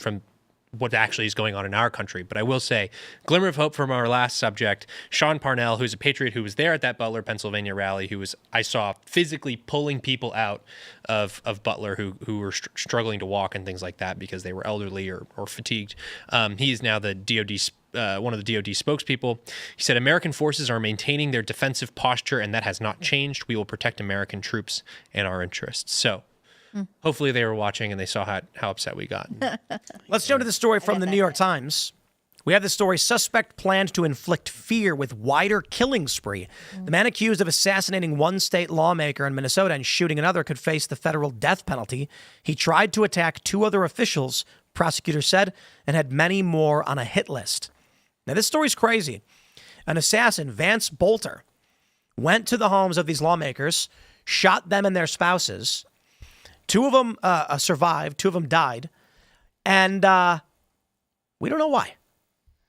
what actually is going on in our country, but I will say, glimmer of hope from our last subject, Sean Parnell, who's a patriot who was there at that Butler, Pennsylvania rally, I saw physically pulling people out of Butler who were struggling to walk and things like that because they were elderly or fatigued. He is now the one of the DoD spokespeople. He said, American forces are maintaining their defensive posture, and that has not changed. We will protect American troops and our interests. So hopefully they were watching and they saw how upset we got. Let's jump to the story from the New York Times. We have the story, suspect planned to inflict fear with wider killing spree. The man accused of assassinating one state lawmaker in Minnesota and shooting another could face the federal death penalty. He tried to attack 2 other officials, prosecutors said, and had many more on a hit list. Now, this story's crazy. An assassin, Vance Bolter, went to the homes of these lawmakers, shot them and their spouses. 2 of them survived. 2 of them died. And we don't know why.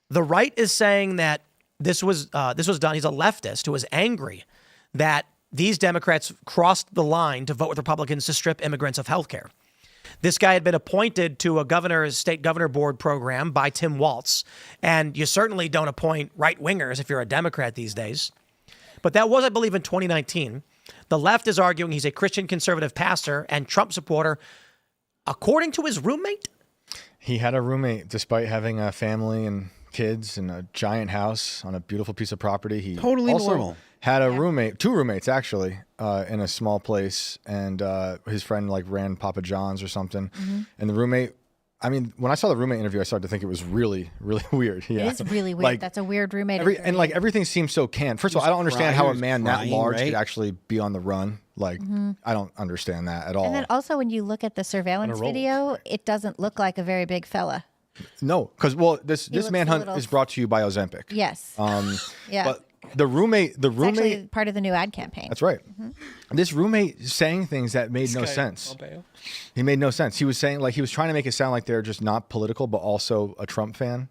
The right is saying that this was done. He's a leftist who was angry that these Democrats crossed the line to vote with Republicans to strip immigrants of health care. This guy had been appointed to a state governor board program by Tim Walz. And you certainly don't appoint right-wingers if you're a Democrat these days. But that was, I believe, in 2019. The left is arguing he's a Christian conservative pastor and Trump supporter, according to his roommate. He had a roommate, despite having a family and kids and a giant house on a beautiful piece of property. He Totally also normal. had a roommate, 2 roommates actually, in a small place, and his friend like ran Papa John's or something. And the roommate, I mean, when I saw the roommate interview, I started to think it was really, really weird. Yeah. It is really weird. Like, That's a weird roommate. and like everything seems so canned. First of all, I don't understand how a crying, man that crying, large right? could actually be on the run. Like, I don't understand that at all. And then also when you look at the surveillance video, it doesn't look like a very big fella. No, because this looks a manhunt little- is brought to you by Ozempic. Yes. Yeah. But the roommate, it's actually part of the new ad campaign. that's right. This roommate saying things that made no sense. He made no sense. He was saying, like, he was trying to make it sound like they're just not political, but also a Trump fan.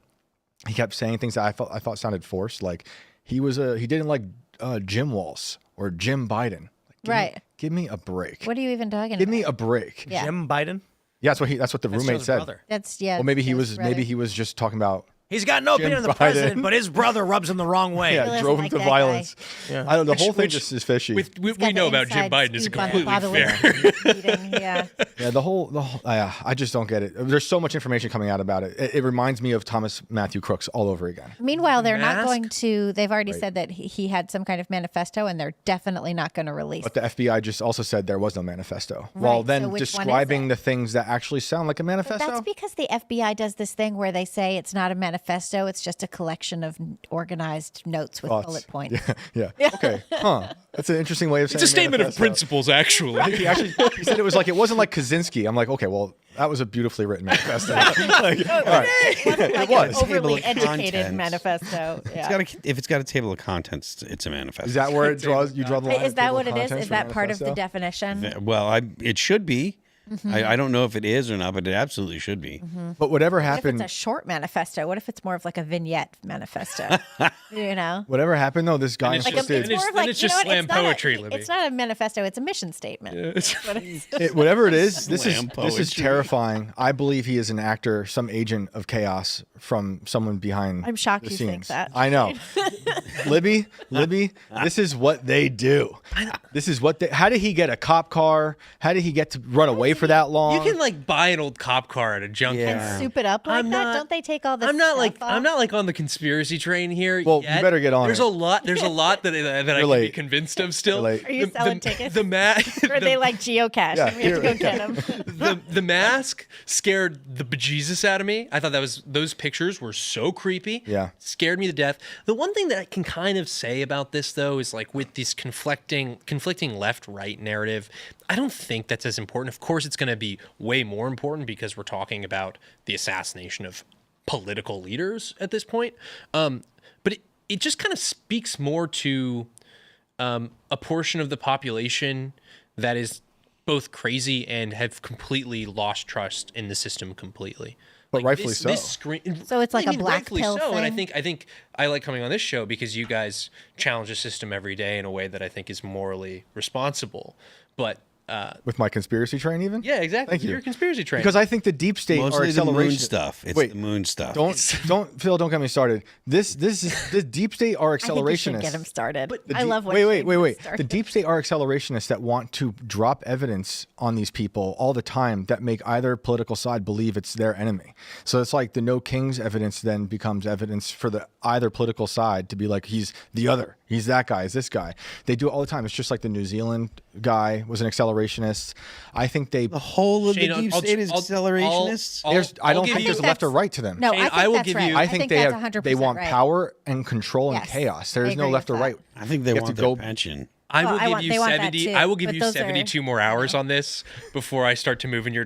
He kept saying things that I thought sounded forced. Like he didn't like Jim Walz or Jim Biden. Like, give me a break. What are you even talking Give about? me a break. Yeah. Jim Biden. Yeah, that's what the roommate Joe's said. brother. That's, yeah. Well, maybe he his was brother. just talking about. He's got no opinion on the Biden. president, but his brother rubs him the wrong way. Yeah, doesn't drove him like to that violence. Yeah. I don't know. The whole thing which- just is fishy. We got know the about Jim inside Biden is scoop on completely bodily fair. eating, yeah. Yeah, the whole I just don't get it. There's so much information coming out about it. It reminds me of Thomas Matthew Crooks all over again. Meanwhile, they're not Mask? going to, they've already said that he had some kind of manifesto and they're definitely not going to release But the FBI just also said there was no manifesto. While Right, then so which one is describing it? the things that actually sound like a manifesto. That's because the FBI does this thing where they say it's not a manifesto, it's just a collection of organized notes with Thoughts. bullet points. Yeah. Okay. Huh. That's an interesting way of saying It's a statement of manifesto. principles, actually. He said it was like it wasn't like Kaczynski. I'm like, okay, well, that was a beautifully written manifesto. Like, all right. Like was. an overly Table of educated contents. manifesto. Yeah. If it's got a table of contents, it's a manifesto. Is that where it draws? You draw the line. Is at that table what of it is? contents Is for that part of the manifesto? definition? Well, it should be. I don't know if it is or not, but it absolutely should be. But whatever What if happened, it's a short manifesto? What if it's more of like a vignette manifesto? You know? whatever happened though, this guy it's Like just- insisted. it's- more of then like, it's you know just what? slam It's not poetry, a, Libby. it's not a manifesto, it's a mission statement. But it's- Whatever it is, this is Slam this is poetry. terrifying. I believe he is an actor, some agent of chaos from someone behind. I'm shocked the you scenes. think that. I know, Libby, this is what they do. This is what they. How did he get a cop car? How did he get to run away for that long? You can like buy an old cop car at a junkyard. and soup it up like I'm that? not- Don't they take all this I'm not stuff like off? I'm not like on the conspiracy train here. Well, you yet. better get on There's it. a lot. There's a lot that I can be late. convinced of still. You're late. Are you selling tickets? The Or are they like geocache? Yeah, and we have to go here. get them. the mask scared the bejesus out of me. I thought those pictures were so creepy. Yeah. Scared me to death. The one thing that I can kind of say about this though is like with this conflicting left-right narrative, I don't think that's as important. Of course it's going to be way more important because we're talking about the assassination of political leaders at this point. But it just kind of speaks more to a portion of the population that is both crazy and have completely lost trust in the system completely. But rightfully so. So it's like a black rightfully pill so. And I thing? think I like coming on this show because you guys challenge the system every day in a way that I think is morally responsible. But with my conspiracy train, even. yeah, exactly. Thank you. You're a conspiracy train. Because I think the deep state are Mostly the moon acceleration stuff. It's Wait, the moon stuff. Don't Phil. Don't get me started. This is the deep state are I think you should accelerationists. get him started. The I deep- love when wait. Shane gets The started. deep state are accelerationists that want to drop evidence on these people all the time that make either political side believe it's their enemy. So it's like the no kings evidence then becomes evidence for the either political side to be like he's the other, he's that guy, he's this guy. They do it all the time. It's just like the New Zealand guy was an accelerationist. I think they. The whole of Shane, the deep I'll- state is I'll- accelerationists. I'll- There's, I I'll don't give think you- there's a left or right to them. No, Shane, I think I will that's give right. you- I think they that's have 100% they want right. power and control and Yes, chaos. I There is no agree left or with right. that. I think they You have want to their go- pension. I will Well, give you they want that 70. too, I will give but you those are- 72 more hours on this before I start to move in your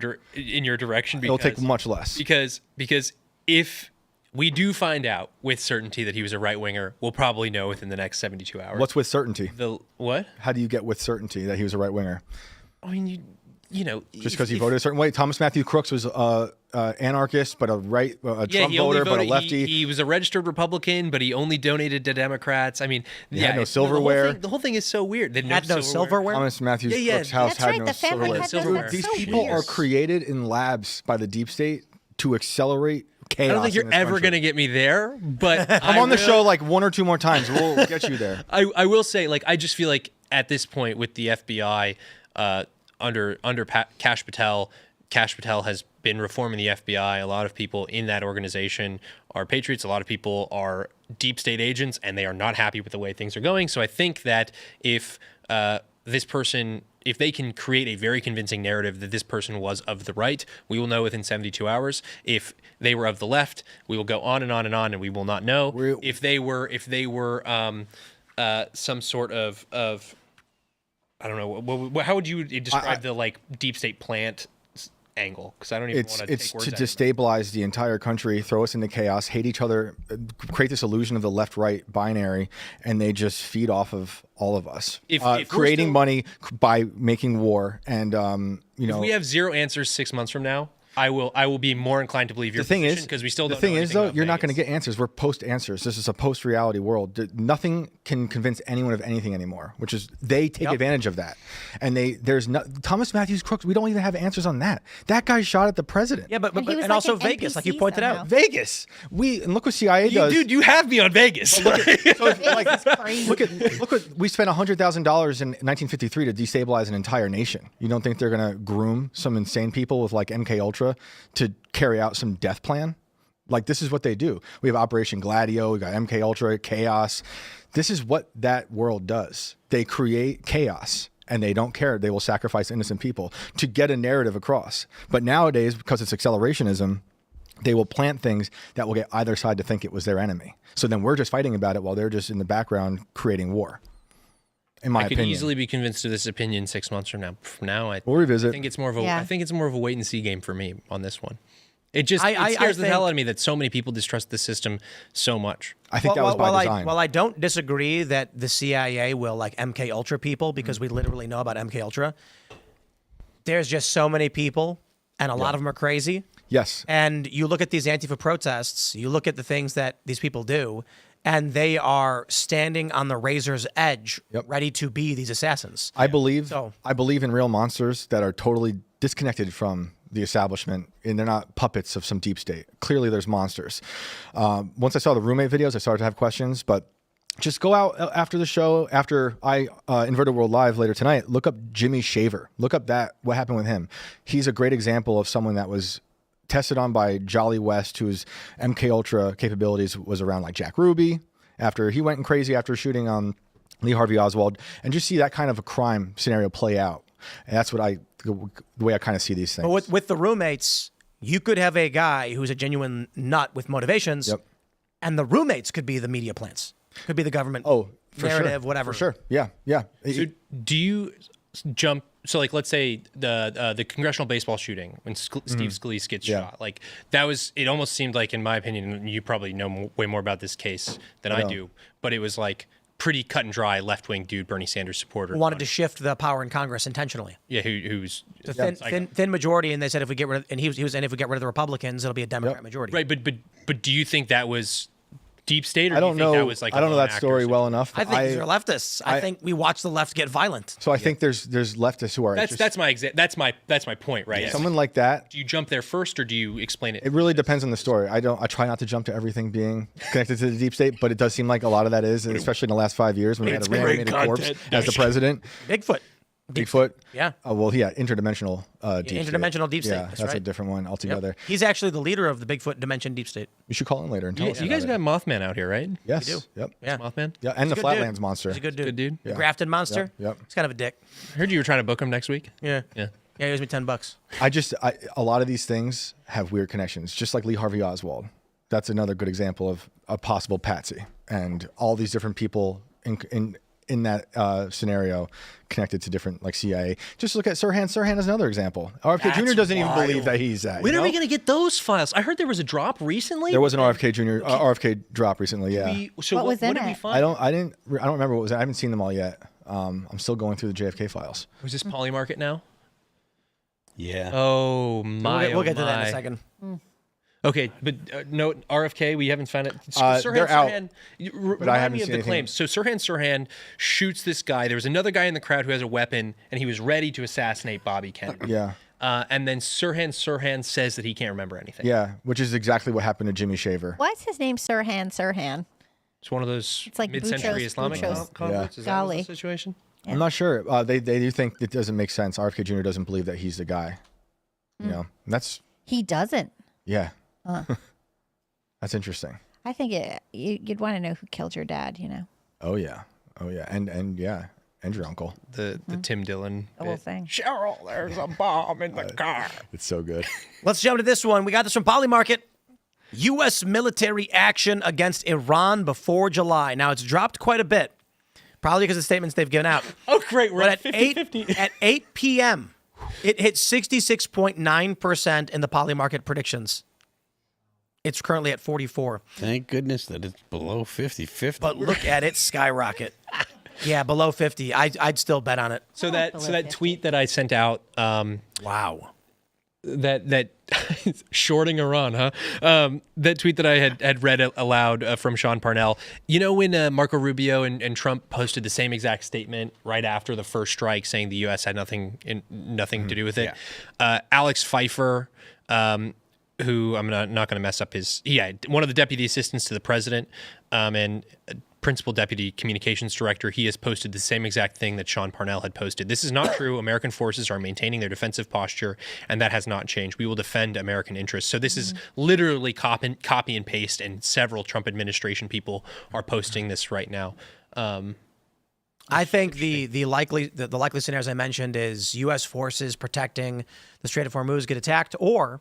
direction. It'll Because, take much less. because if we do find out with certainty that he was a right winger, we'll probably know within the next 72 hours. What's with certainty? the what? How do you get with certainty that he was a right winger? I mean, you know, Just because he voted a certain way. Thomas Matthew Crooks was anarchist, but a Trump voter, but a lefty. He was a registered Republican, but he only donated to Democrats. I mean, had no it's- silverware. The whole thing is so weird. They Had no silverware. Thomas Matthew Yeah, Crooks' house That's had right. no The family silverware. had silverware. That's These so people weird. are created in labs by the deep state to accelerate chaos. I don't think in you're this ever country. going to get me there, but I'm on the show like 1 or 2 more times. We'll get you there. I will say, like, I just feel like at this point with the FBI under Kash Patel has been reforming the FBI. A lot of people in that organization are patriots. A lot of people are deep state agents, and they are not happy with the way things are going. So I think that if this person, if they can create a very convincing narrative that this person was of the right, we will know within 72 hours. If they were of the left, we will go on and on and on, and we will not know. If they were some sort of I don't know. How would you describe the like deep state plant angle? Because I don't even want to take It's words to out of your destabilize the entire country, throw us into chaos, hate each other, create this illusion of the left-right binary, and they just feed off of all of us. If we're creating still- money by making war, and If we have zero answers 6 months from now, I will be more inclined to believe your the thing position is, because we still the don't thing know is anything though, about you're not going to Vegas. get answers. We're post answers. This is a post reality world. Nothing can convince anyone of anything anymore. Which is they take advantage of that, and there's no Thomas Matthews Crooks. We don't even have answers on that. That guy shot at the president. Yeah, but And he was and like also an Vegas, like you NPC pointed somehow. out. Vegas. And look what CIA does. Dude, you have me on Vegas. So if, like, crazy. look what we spent $100,000 in 1953 to destabilize an entire nation. You don't think they're gonna groom some insane people with like MK Ultra to carry out some death plan? Like, this is what they do. We have Operation Gladio. We got MK Ultra, chaos. This is what that world does. They create chaos. And they don't care. They will sacrifice innocent people to get a narrative across. But nowadays, because it's accelerationism, they will plant things that will get either side to think it was their enemy. So then we're just fighting about it while they're just in the background creating war. In my I could opinion. easily be convinced of this opinion 6 months from now. From now, We'll revisit. I think it's more of a Yeah. I think it's more of a wait and see game for me on this one. It just I it scares the hell think- out of me that so many people distrust the system so much. I think that was by design. While I don't disagree that the CIA will like MK Ultra people because we literally know about MK Ultra, there's just so many people, and a lot of them are crazy. Yes. And you look at these Antifa protests, you look at the things that these people do, and they are standing on the razor's edge, ready to be these assassins. I believe So- I believe in real monsters that are totally disconnected from the establishment, and they're not puppets of some deep state. Clearly, there's monsters. Once I saw the roommate videos, I started to have questions, but just go out after the show, after I Inverted World Live later tonight, look up Jimmy Shaver. Look up what happened with him. He's a great example of someone that was tested on by Jolly West, whose MK Ultra capabilities was around like Jack Ruby, after he went crazy after shooting Lee Harvey Oswald, and just see that kind of a crime scenario play out. And that's what the way I kind of see these things. But with the roommates, you could have a guy who's a genuine nut with motivations, and the roommates could be the media plants, could be the government for narrative, sure. whatever. For sure. Yeah. Yeah. So do you jump? So like, let's say the congressional baseball shooting when Steve Scalise gets shot, like that was. It almost seemed like, in my opinion, and you probably know way more about this case than I do, but it was like pretty cut and dry left-wing dude, Bernie Sanders supporter. Who wanted to shift the power in Congress intentionally. Yeah, who's The thin majority, and they said if we get rid of, and he was saying if we get rid of the Republicans, it'll be a Democrat majority. right. But do you think that was deep state, or I do don't you think know. that was like I don't know a lone that actor story well situation? enough. I think these are leftists. I think we watch the left get violent. So I think there's leftists who are That's my point, right? someone like that. Do you jump there first, or do you explain it? It really depends on the story. I try not to jump to everything being connected to the deep state, but it does seem like a lot of that is, and especially in the last 5 years when we had a reanimated corpse as the president. Bigfoot. Bigfoot. Yeah. Interdimensional deep interdimensional deep state. Yeah, That's that's a right. different one altogether. He's actually the leader of the Bigfoot dimension deep state. You should call in later and tell us. You guys about got it. Mothman out here, right? Yes. do. Yep. Yeah. Mothman. Yeah, and the He's a good Flatlands dude. monster. He's a good dude. Good dude. The grafted monster. Yep. He's kind of a dick. I heard you were trying to book him next week. Yeah. Yeah. Yeah, he owes me $10. A lot of these things have weird connections, just like Lee Harvey Oswald. That's another good example of a possible patsy, and all these different people in in that scenario connected to different like CIA. Just look at Sirhan. Sirhan is another example. RFK Jr. doesn't even believe that he's that. When are we going to get those files? I heard there was a drop recently. There was an RFK Jr. RFK drop recently. Yeah. What was in did we it? find? I don't remember what was. I haven't seen them all yet. I'm still going through the JFK files. Was this Polymarket now? Yeah. Oh my! We'll get to that in my. a second. Okay, but no RFK. We haven't found it. They're out, Remind I haven't me of seen the anything. claims. So Sirhan shoots this guy. There was another guy in the crowd who has a weapon, and he was ready to assassinate Bobby Kennedy. Yeah. And then Sirhan says that he can't remember anything. Yeah, which is exactly what happened to Jimmy Shaver. Why is his name Sirhan? It's one of those It's like mid-century Buchos, Islamic Buchos. conflicts. Is that Golly. the situation? I'm not sure. They do think it doesn't make sense. RFK Jr. doesn't believe that he's the guy. You know, and that's He doesn't. yeah. That's interesting. I think you'd want to know who killed your dad, you know, Oh yeah. And yeah, and your uncle. The Tim Dillon. the whole bit. thing. Cheryl, there's a bomb in the car. It's so good. Let's jump to this one. We got this from Polymarket. U.S. military action against Iran before July. Now, it's dropped quite a bit, probably because of statements they've given out. Oh, great. We're But at at 50-50. at 8 p.m., it hit 66.9% in the Polymarket predictions. It's currently at 44. Thank goodness that it's below 50-50. But look at it skyrocket. Yeah, below 50. I'd still bet on it. So that tweet that I sent out, Wow. that shorting Iran, huh? That tweet that I had read aloud from Sean Parnell. You know when Marco Rubio and Trump posted the same exact statement right after the first strike, saying the U.S. had nothing to do with it. Alex Pfeiffer, who I'm not going to mess up one of the deputy assistants to the president, and principal deputy communications director, he has posted the same exact thing that Sean Parnell had posted. This is not true. American forces are maintaining their defensive posture, and that has not changed. We will defend American interests. So this is literally copy and paste, and several Trump administration people are posting this right now. I think the likely scenarios I mentioned is U.S. forces protecting the Strait of Hormuz get attacked, or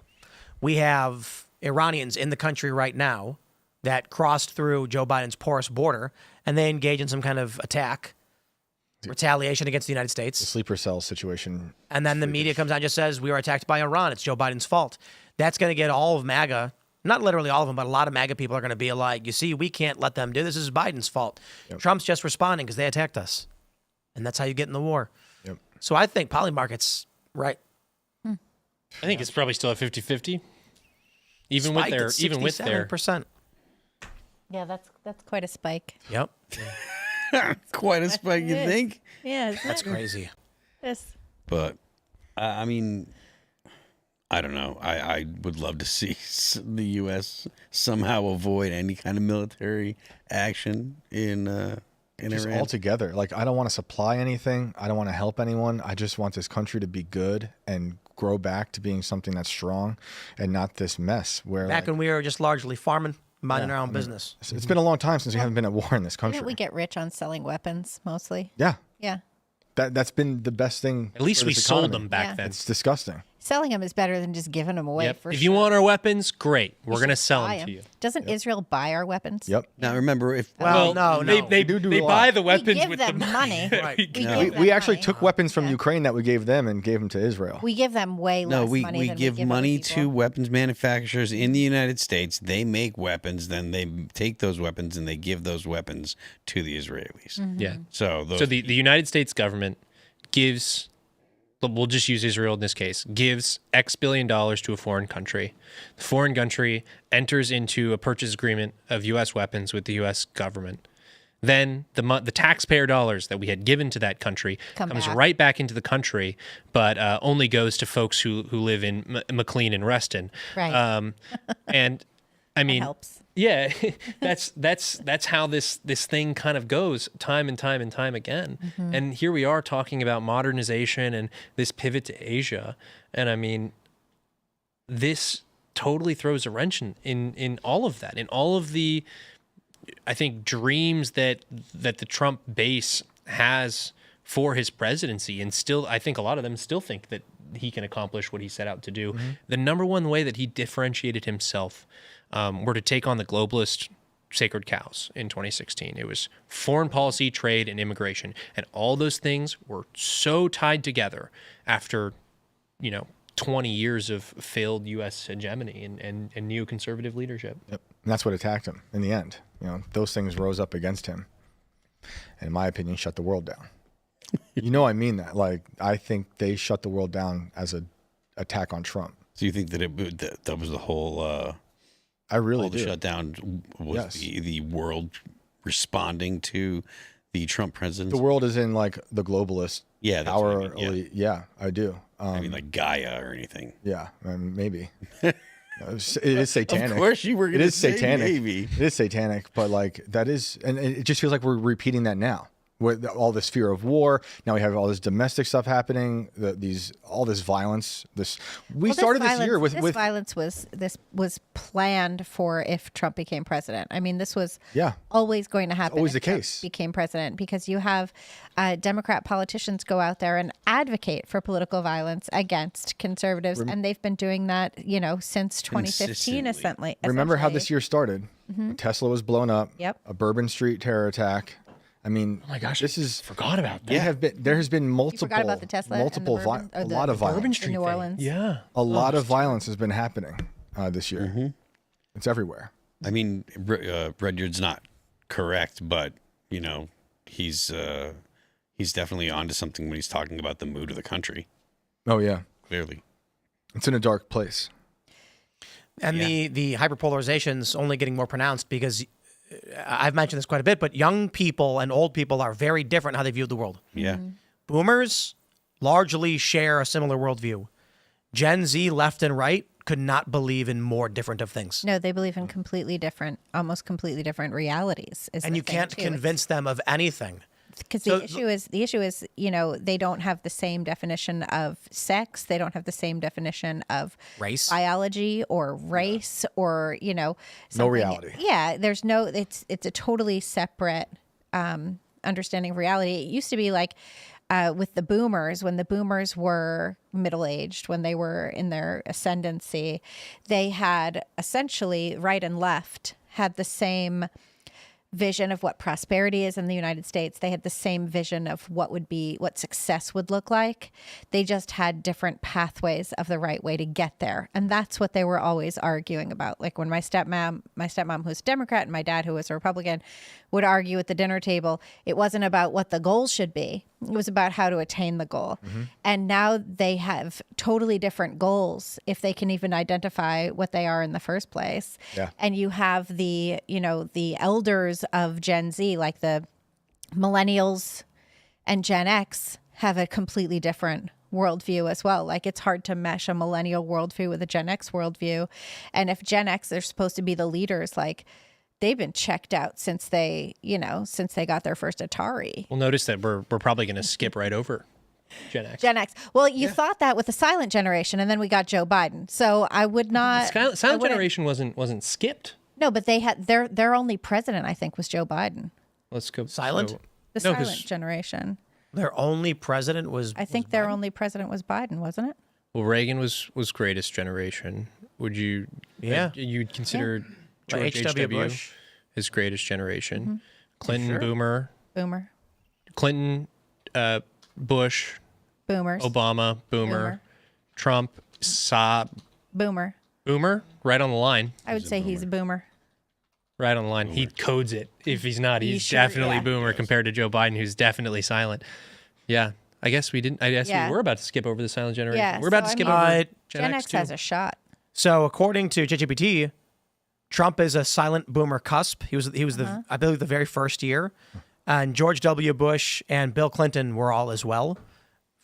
we have Iranians in the country right now that crossed through Joe Biden's porous border, and they engage in some kind of attack, retaliation against the United The States. sleeper cell situation. And then the media comes out and just says, we were attacked by Iran. It's Joe Biden's fault. That's going to get all of MAGA, not literally all of them, but a lot of MAGA people are going to be like, you see, we can't let them do this. This is Biden's fault. Yep. Trump's just responding because they attacked us. And that's how you get in the war. Yep. So I think Polymarket's right. I think it's probably still at 50-50. Even with their 67%. Yeah, that's quite a spike. Yep. Quite a spike, you It is. think? Yeah, That's crazy. Yes. But I mean, I don't know. I would love to see the U.S. somehow avoid any kind of military action in Just Iran. altogether. Like, I don't want to supply anything. I don't want to help anyone. I just want this country to be good and grow back to being something that's strong and not this mess where Back like, when we were just largely farming, minding our own business. it's been a long time since we haven't been at war in this country. Didn't we get rich on selling weapons mostly? Yeah. Yeah. That's been the best thing. At least for we this sold economy. them back Yeah. then. It's disgusting. Selling them is better than just giving them away. Yep. For If sure. you want our weapons, great. We're going to sell Buy them to 'em. you. Doesn't Israel buy our weapons? Yep. Now remember, if Well, no. They do they a buy lot. the weapons we give with them the money. Right. We, give We them actually money. took weapons from Ukraine that we gave them and gave them to Israel. We give them way no, less we money than give we give money other to people. weapons manufacturers in the United States. They make weapons, then they take those weapons and they give those weapons to the Israelis. Yeah. So those So the United States government gives, we'll just use Israel in this case, gives X billion dollars to a foreign country. The foreign country enters into a purchase agreement of U.S. weapons with the U.S. government. Then the taxpayer dollars that we had given to that country comes back. right back into the country, but only goes to folks who live in McLean and Reston. Right. And I mean, helps. yeah, that's how this thing kind of goes time and time and time again. And here we are talking about modernization and this pivot to Asia. And I mean, this totally throws a wrench in all of that, in all of the, I think, dreams that the Trump base has for his presidency. And still, I think a lot of them still think that he can accomplish what he set out to do. The number one way that he differentiated himself were to take on the globalist sacred cows in 2016. It was foreign policy, trade, and immigration. And all those things were so tied together after, 20 years of failed U.S. hegemony and neoconservative leadership. Yep. And that's what attacked him in the end. Those things rose up against him. And in my opinion, shut the world down. I mean that. Like, I think they shut the world down as an attack on Trump. So you think that that was the whole... I really the do. shutdown was Yes. the world responding to the Trump presidency? The world is in like the globalist Yeah, that's what I power mean, yeah. elite. Yeah, I do. I mean, like Gaia or anything. Yeah, maybe. It is satanic. Of course you were It going to is say satanic. maybe. It is satanic, but like that is, and it just feels like we're repeating that now. With all this fear of war, now we have all this domestic stuff happening. All this violence. We started this year with violence was planned for if Trump became president. I mean, this was Yeah. always going to happen. always if the Trump case. became president, because you have Democrat politicians go out there and advocate for political violence against conservatives, and they've been doing that, since 2015. Consistently. Remember how essentially. this year started? Tesla was blown up. Yep. A Bourbon Street terror attack. I mean, Oh my gosh, this is forgot about that. there has been You multiple forgot about the Tesla, and the multiple Bourbon, or a the- lot of violence. Bourbon in Street New thing. Orleans. Yeah. A lot of violence has been happening this year. It's everywhere. I mean, Rudyard's not correct, but, he's definitely onto something when he's talking about the mood of the country, Oh yeah, clearly. it's in a dark place. And the hyperpolarization's only getting more pronounced because I've mentioned this quite a bit, but young people and old people are very different in how they view the world. Yeah. Boomers largely share a similar worldview. Gen Z, left and right, could not believe in more different of things. No, they believe in almost completely different realities. And you can't convince them of anything. Because the issue is, they don't have the same definition of sex. They don't have the same definition of Race. biology or race or, No something. reality. Yeah, there's no. It's a totally separate understanding of reality. It used to be like with the boomers, when the boomers were middle-aged, when they were in their ascendancy, they had essentially right and left had the same vision of what prosperity is in the United States. They had the same vision of what success would look like. They just had different pathways of the right way to get there. And that's what they were always arguing about. Like when my stepmom who's a Democrat and my dad who was a Republican would argue at the dinner table, it wasn't about what the goals should be. It was about how to attain the goal. And now they have totally different goals if they can even identify what they are in the first place. Yeah. And you have the elders of Gen Z, like the millennials and Gen X, have a completely different worldview as well. Like it's hard to mesh a millennial worldview with a Gen X worldview. And if Gen X, they're supposed to be the leaders, like they've been checked out since they got their first Atari. Well, notice that we're probably going to skip right over Gen X. Gen X. Well, you thought that with the silent generation, and then we got Joe Biden. So I would not. Silent generation wasn't skipped. No, but they had their only president, I think, was Joe Biden. Let's go Silent? The No, 'cause- silent generation. Their only president was. I think their only president was Biden, wasn't it? Well, Reagan was greatest generation. Would you? Yeah. You'd consider George H.W. H.W. Bush. his greatest generation. Mm-hmm. Clinton, Sure? Boomer. Boomer. Clinton, Bush, Boomers. Obama, Boomer. Trump, Saab, Boomer. Boomer. Right on the line. I would say he's a boomer. Right on the line. He codes it. If he's not, he's sure- definitely yeah. Boomer compared to Joe Biden, who's definitely silent. Yeah. I guess we didn't. I guess Yeah. we were about to skip over the silent generation. Yeah, We're about so to skip I mean- over Gen X too. has a shot. So according to ChatGPT, Trump is a silent boomer cusp. He was the I believe the very first year, and George W. Bush and Bill Clinton were all as well.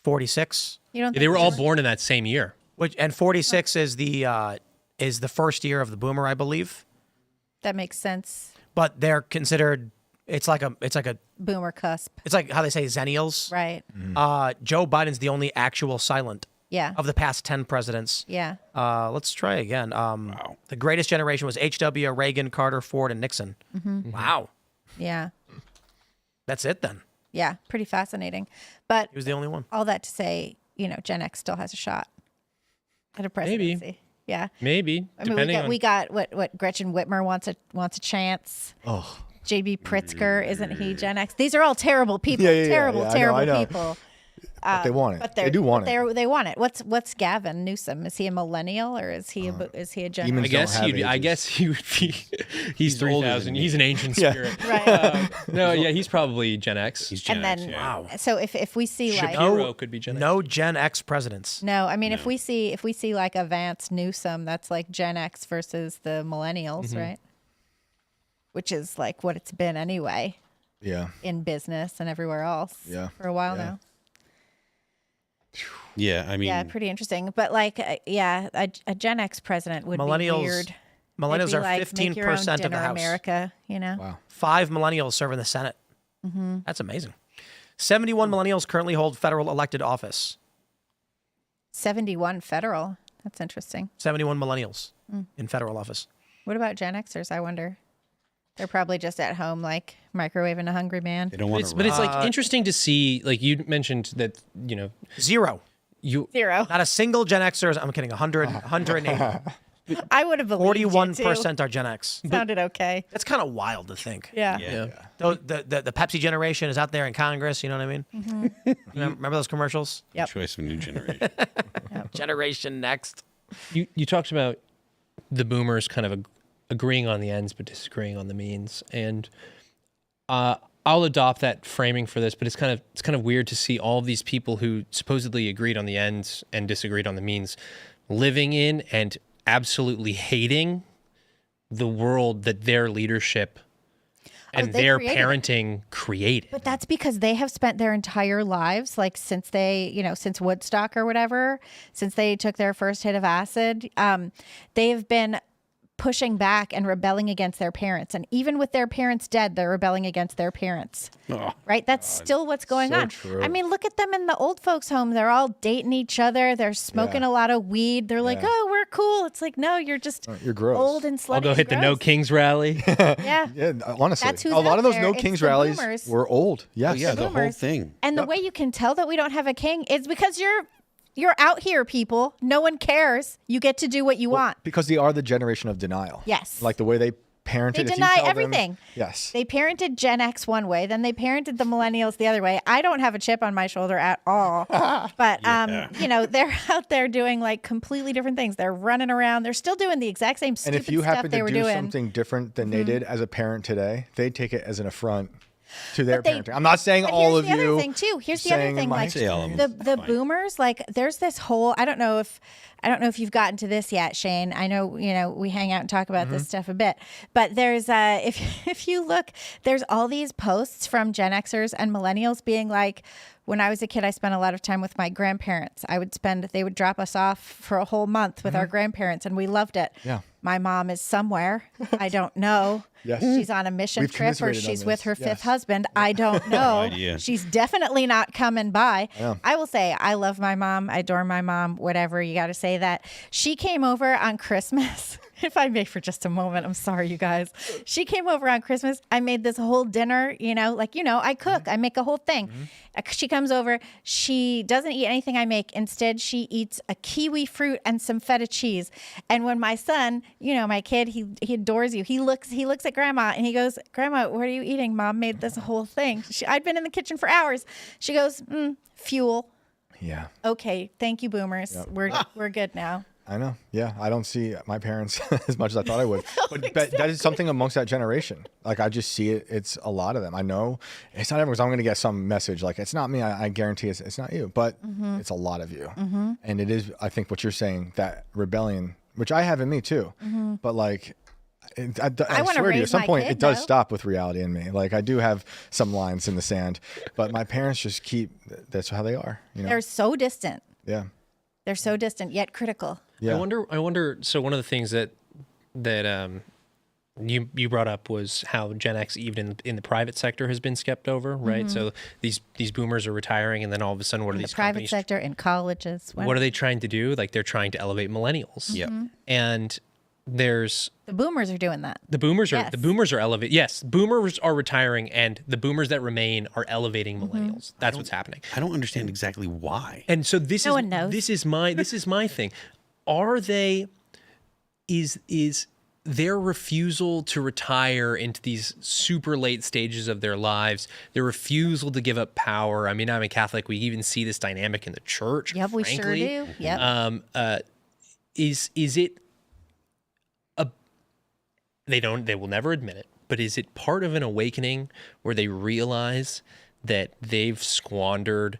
46, You don't. Yeah, they think were all George- born in that same year. and 46 is the first year of the boomer, I believe. That makes sense. But they're considered. It's like how Boomer cusp. they say Zennials. Right. Joe Biden's the only actual silent Yeah. of the past 10 presidents. Yeah. Let's try again. The greatest generation was H.W., Reagan, Carter, Ford, and Nixon. Wow. Yeah. That's it then. Yeah. Pretty fascinating. But He was the only one. all that to say, Gen X still has a shot at a presidency. Yeah. Maybe. I mean, we got what Gretchen Whitmer wants a chance. Oh. JB Pritzker, isn't he Gen X? These are all terrible people. Yeah, terrible I know. people. But they want it. But They do want it. They want it. What's Gavin Newsom? Is he a millennial or is he a Gen demons X? I guess he would be. He's 3,000. He's an ancient spirit. Right. No, yeah, he's probably Gen X. He's Gen And X, then yeah. so if we see like Shapiro could be Gen X. No Gen X presidents. no, I mean if we see like a Vance Newsom, that's like Gen X versus the millennials, right? Which is like what it's been anyway Yeah. in business and everywhere else for a while now. Yeah, I mean, Yeah, pretty interesting. But like, a Gen X president would Millennials- be weird. Millennials It'd be are like, 15% of the dinner House. America, you know. Wow. 5 millennials serve in the Senate. That's amazing. 71 millennials currently hold federal elected office. 71 federal. That's interesting. 71 millennials in federal office. What about Gen Xers? I wonder. They're probably just at home, like microwaving a hungry man. they don't want to. But it's like interesting to see. Like you mentioned that 0. Zero. Not a single Gen Xers. I'm kidding. 180. I would have believed 41% are Gen X. Sounded okay. That's kind of wild to think. Yeah. The Pepsi generation is out there in Congress. You know what I mean? Remember those commercials? Yep. choice of a new generation. Generation Next. you talked about the boomers kind of agreeing on the ends but disagreeing on the means, and I'll adopt that framing for this. But it's kind of weird to see all of these people who supposedly agreed on the ends and disagreed on the means living in and absolutely hating the world that their leadership and they their created. parenting created. But that's because they have spent their entire lives, like since since Woodstock or whatever, since they took their first hit of acid, they've been pushing back and rebelling against their parents. And even with their parents dead, they're rebelling against their parents. Oh, Right? That's still what's going so on. true. I mean, look at them in the old folks' home. They're all dating each other. They're smoking a lot of weed. They're like, oh, we're cool. It's like, no, you're just You're gross. old and slutty. I'll go and hit the No gross. Kings rally. Yeah. Yeah, honestly, That's who's a lot out of those there. No It's Kings the rallies boomers. were old. Yes. yeah, the whole boomers. thing. And the way you can tell that we don't have a king is because you're out here, people. No one cares. You get to do what you want. Because they are the generation of denial. Yes. Like the way they parented. They if you deny tell them- everything. yes. They parented Gen X one way, then they parented the millennials the other way. I don't have a chip on my shoulder at all. But they're out there doing like completely different things. They're running around. They're still doing the exact same And stupid if you stuff happen they to were do doing. something different than they did as a parent today, they take it as an affront to their they- parenting. I'm not saying But all here's of the you. other thing too. Here's the other saying thing. my Like Say all of the them. Fine. boomers, like there's this whole. I don't know if you've gotten to this yet, Shane. I know we hang out and talk about this stuff a bit, but there's if you look, there's all these posts from Gen Xers and millennials being like, when I was a kid, I spent a lot of time with my grandparents. They would drop us off for a whole month with our grandparents, and we loved it. Yeah. My mom is somewhere. I don't know. Yes. She's on a mission We've trip or commiserated on she's with this. her fifth Yes. husband. I don't know. idea. She's definitely not coming by. Yeah. I will say I love my mom. I adore my mom, whatever. You got to say that. She came over on Christmas. If I may for just a moment, I'm sorry, you guys. She came over on Christmas. I made this whole dinner, I cook. I make a whole thing. She comes over. She doesn't eat anything I make. Instead, she eats a kiwi fruit and some feta cheese. And when my son, my kid, he adores you. He looks at grandma and he goes, "Grandma, what are you eating? Mom made this whole thing." I'd been in the kitchen for hours. She goes, "Fuel." Yeah. Okay, thank you, boomers. We're good now. I know. Yeah, I don't see my parents as much as I thought I would. But that is something amongst that generation. Like I just see it. It's a lot of them. I know it's not everyone. 'Cause I'm going to get some message like it's not me. I guarantee it's not you. But it's a lot of you. And it is. I think what you're saying, that rebellion, which I have in me too. But like. I wanna swear to you, at raise some my point kid, it does though. stop with reality in me. Like I do have some lines in the sand, but my parents just keep. That's how they are. They're so distant. Yeah. They're so distant yet critical. Yeah. I wonder. So one of the things that you brought up was how Gen X, even in the private sector, has been skipped over, right? So these boomers are retiring, and then all of a sudden, what are The these private companies? sector, in colleges. What are they trying to do? Like they're trying to elevate millennials. Yep. And there's The boomers are doing that. the boomers are Yes. elevating. Yes, boomers are retiring, and the boomers that remain are elevating millennials. That's what's happening. I don't understand exactly why. And so this No is one knows. this is my thing. Are they is their refusal to retire into these super late stages of their lives, their refusal to give up power. I mean, I'm a Catholic. We even see this dynamic in the church. Yep, we sure frankly. do. Yep. Is it they will never admit it, but is it part of an awakening where they realize that they've squandered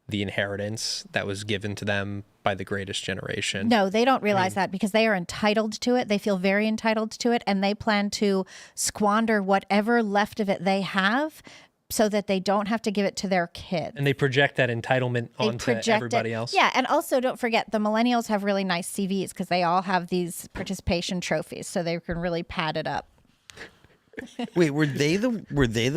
the inheritance that was given to them by the greatest generation? No, they don't realize that because they are entitled to it. They feel very entitled to it, and they plan to squander whatever left of it they have so that they don't have to give it to their kids. And they project that entitlement onto everybody else. Yeah, and also don't forget, the millennials have really nice CVs because they all have these participation trophies, so they can really pad it up. Wait, were they the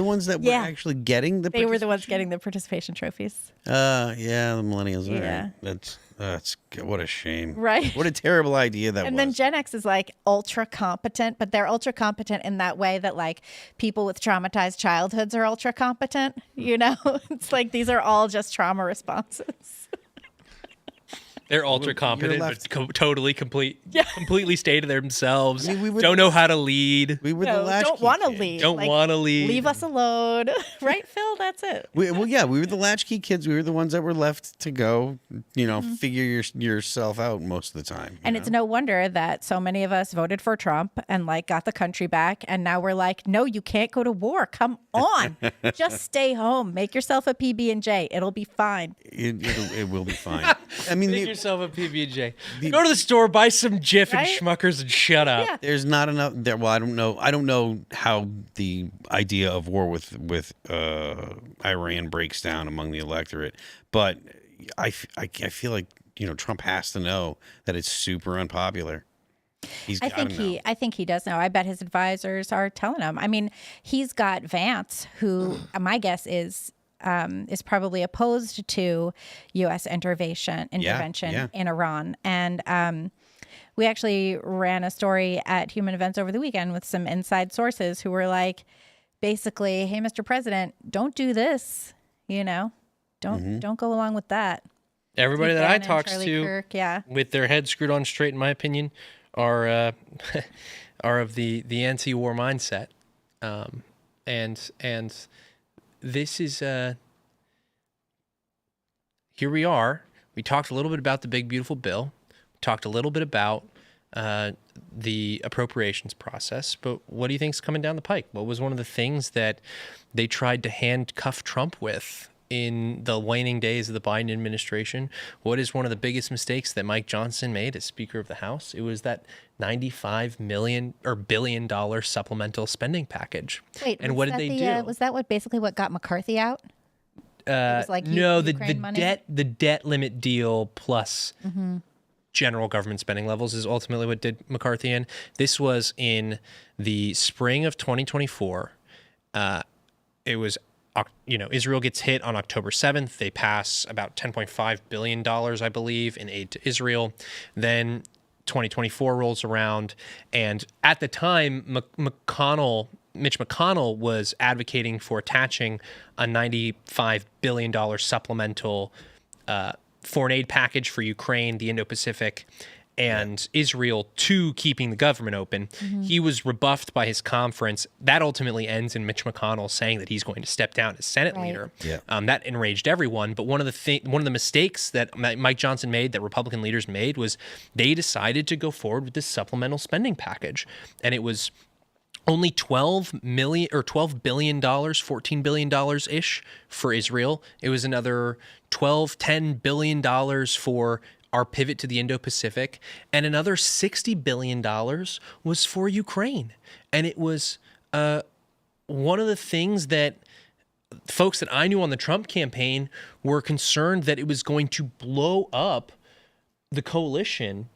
ones that were actually getting the? They were the ones getting the participation trophies. Yeah, the millennials. Yeah. Right. That's what a shame. Right. What a terrible idea that was. And then Gen X is like ultra competent, but they're ultra competent in that way that like people with traumatized childhoods are ultra competent. You know, it's like these are all just trauma responses. They're ultra competent, but completely stay to themselves. I mean, don't know how to lead. We were the latchkey don't want to kids. lead. Don't want to lead. Leave us alone, right, Phil? That's it. We were the latchkey kids. We were the ones that were left to go, figure yourself out most of the time. And it's no wonder that so many of us voted for Trump and like got the country back. And now we're like, no, you can't go to war. Come on. Just stay home. Make yourself a PB&J. It'll be fine. It will be fine. I mean, Make yourself a PB&J. Go to the store, buy some Jif Right? and Schmuckers, and shut up. Yeah. there's not enough there. Well, I don't know how the idea of war with Iran breaks down among the electorate, but I feel like Trump has to know that it's super unpopular. I think he does know. I bet his advisors are telling him. I mean, he's got Vance, who my guess is probably opposed to U.S. intervention yeah. in Iran. And we actually ran a story at Human Events over the weekend with some inside sources who were like, basically, hey, Mr. President, don't do this. Don't go along with that. Everybody that I talked Charlie to, Kirk, with their heads screwed on straight, in my opinion, are of the anti-war mindset, and this is here we are. We talked a little bit about the big beautiful bill. We talked a little bit about the appropriations process, but what do you think's coming down the pike? What was one of the things that they tried to handcuff Trump with in the waning days of the Biden administration? What is one of the biggest mistakes that Mike Johnson made as Speaker of the House? It was that $95 billion supplemental spending package. Wait, and what did they do? Was that basically what got McCarthy out? It was like no, the money? the debt limit deal plus general government spending levels is ultimately what did McCarthy in. This was in the spring of 2024. It was, Israel gets hit on October 7th. They pass about $10.5 billion, I believe, in aid to Israel. Then 2024 rolls around, and at the time, Mitch McConnell was advocating for attaching a $95 billion supplemental foreign aid package for Ukraine, the Indo-Pacific, and Israel to keeping the government open. He was rebuffed by his conference. That ultimately ends in Mitch McConnell saying that he's going to step down as Senate leader. Yeah. That enraged everyone. But one of the mistakes that Mike Johnson made, that Republican leaders made, was they decided to go forward with this supplemental spending package, and it was only $12 billion, $14 billion ish for Israel. It was another $10 billion for our pivot to the Indo-Pacific, and another $60 billion was for Ukraine. And it was one of the things that folks that I knew on the Trump campaign were concerned that it was going to blow up the coalition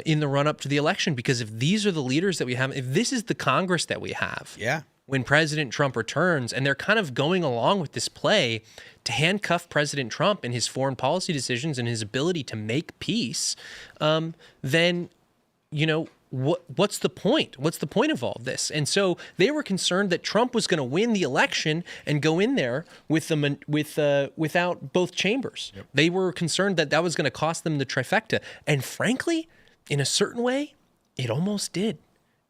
in the run-up to the election, because if these are the leaders that we have, if this is the Congress that we have, when President Trump returns, and they're kind of going along with this play to handcuff President Trump and his foreign policy decisions and his ability to make peace, then, what's the point? What's the point of all of this? And so they were concerned that Trump was going to win the election and go in there without both chambers. Yep. They were concerned that was going to cost them the trifecta. And frankly, in a certain way, It almost did.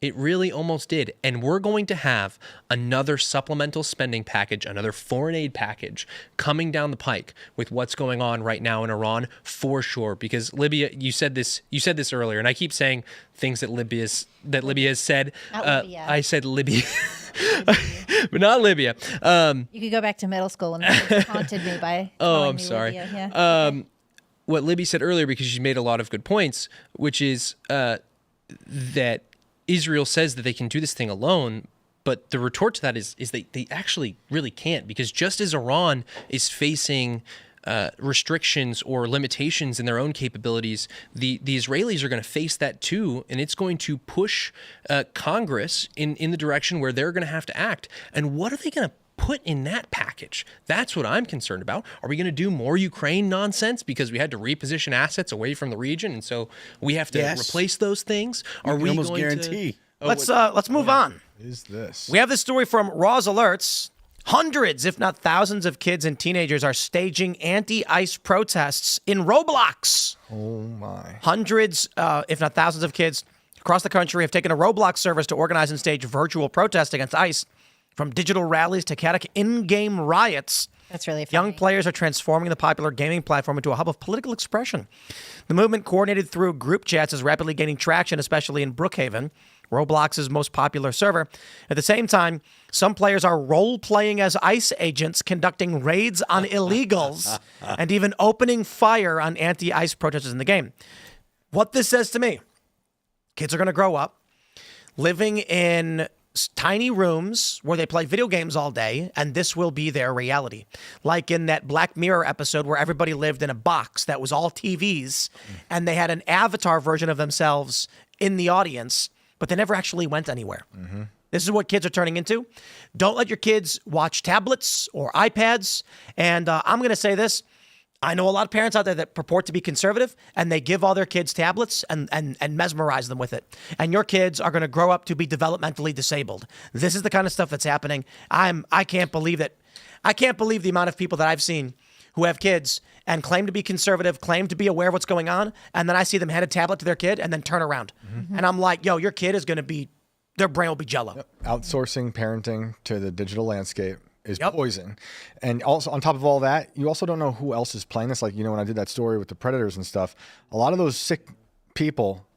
It really almost did. And we're going to have another supplemental spending package, another foreign aid package coming down the pike with what's going on right now in Iran for sure. Because Libya, you said this earlier, and I keep saying things that Libya has said. Not Libya. I said Libya. But not Libya. You could go back to middle school and it haunted me by calling I'm me sorry. Libya. Yeah. What Libby said earlier, because she made a lot of good points, which is that Israel says that they can do this thing alone, but the retort to that is they actually really can't, because just as Iran is facing restrictions or limitations in their own capabilities, the Israelis are going to face that too, and it's going to push Congress in the direction where they're going to have to act. And what are they going to put in that package? That's what I'm concerned about. Are we going to do more Ukraine nonsense because we had to reposition assets away from the region, and so we have to replace those things? Are we almost going guarantee? Let's move on. What is this? We have this story from Raw's Alerts. Hundreds, if not thousands, of kids and teenagers are staging anti-ICE protests in Roblox. Oh my. Hundreds, if not thousands, of kids across the country have taken a Roblox service to organize and stage virtual protests against ICE. From digital rallies to chaotic in-game riots, That's really funny. young players are transforming the popular gaming platform into a hub of political expression. The movement, coordinated through group chats, is rapidly gaining traction, especially in Brookhaven, Roblox's most popular server. At the same time, some players are role-playing as ICE agents, conducting raids on illegals, and even opening fire on anti-ICE protesters in the game. What this says to me, kids are going to grow up living in tiny rooms where they play video games all day, and this will be their reality. Like in that Black Mirror episode where everybody lived in a box that was all TVs, and they had an avatar version of themselves in the audience, but they never actually went anywhere. This is what kids are turning into. Don't let your kids watch tablets or iPads. And I'm going to say this. I know a lot of parents out there that purport to be conservative, and they give all their kids tablets and mesmerize them with it. And your kids are going to grow up to be developmentally disabled. This is the kind of stuff that's happening. I can't believe that. I can't believe the amount of people that I've seen who have kids and claim to be conservative, claim to be aware of what's going on, and then I see them hand a tablet to their kid and then turn around. And I'm like, yo, your kid is going to be, their brain will be jello. Yep. Outsourcing parenting to the digital landscape is poison. And also on top of all that, you also don't know who else is playing this. Like, when I did that story with the predators and stuff, a lot of those sick people,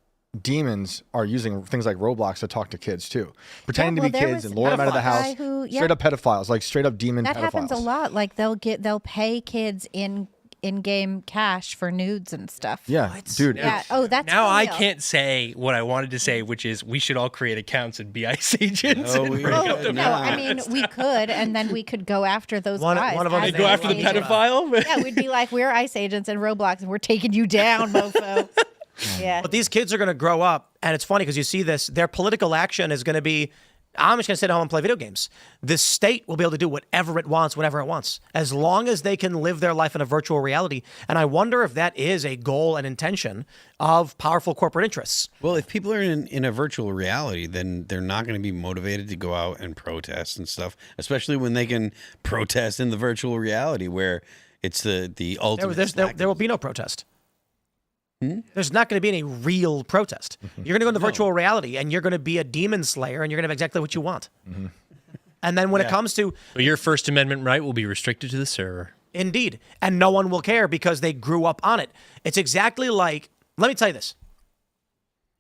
demons, are using things like Roblox to talk to kids too, pretending to be kids and lure them out of the house. Straight up pedophiles, like straight up demon pedophiles. That happens a lot. Like they'll pay kids in-game cash for nudes and stuff. Yeah, dude. Yeah. Oh, that's now I real. can't say what I wanted to say, which is we should all create accounts and be ICE agents. No, and we bring don't. up the- No, I mean, we could, and then we could go after those guys. one of them as is Go after the ICE agents. pedophile. Yeah, we'd be like, we're ICE agents in Roblox, and we're taking you down, mofo. Yeah. But these kids are going to grow up, and it's funny because you see this, their political action is going to be, I'm just going to sit at home and play video games. The state will be able to do whatever it wants, whenever it wants, as long as they can live their life in a virtual reality. And I wonder if that is a goal and intention of powerful corporate interests. Well, if people are in a virtual reality, then they're not going to be motivated to go out and protest and stuff, especially when they can protest in the virtual reality where it's the ultimate. There will be no protest. There's not going to be any real protest. You're going to go into virtual reality, and you're going to be a demon slayer, and you're going to have exactly what you want. And then when it comes to, But your First Amendment right will be restricted to the server. indeed, and no one will care because they grew up on it. It's exactly like, let me tell you this.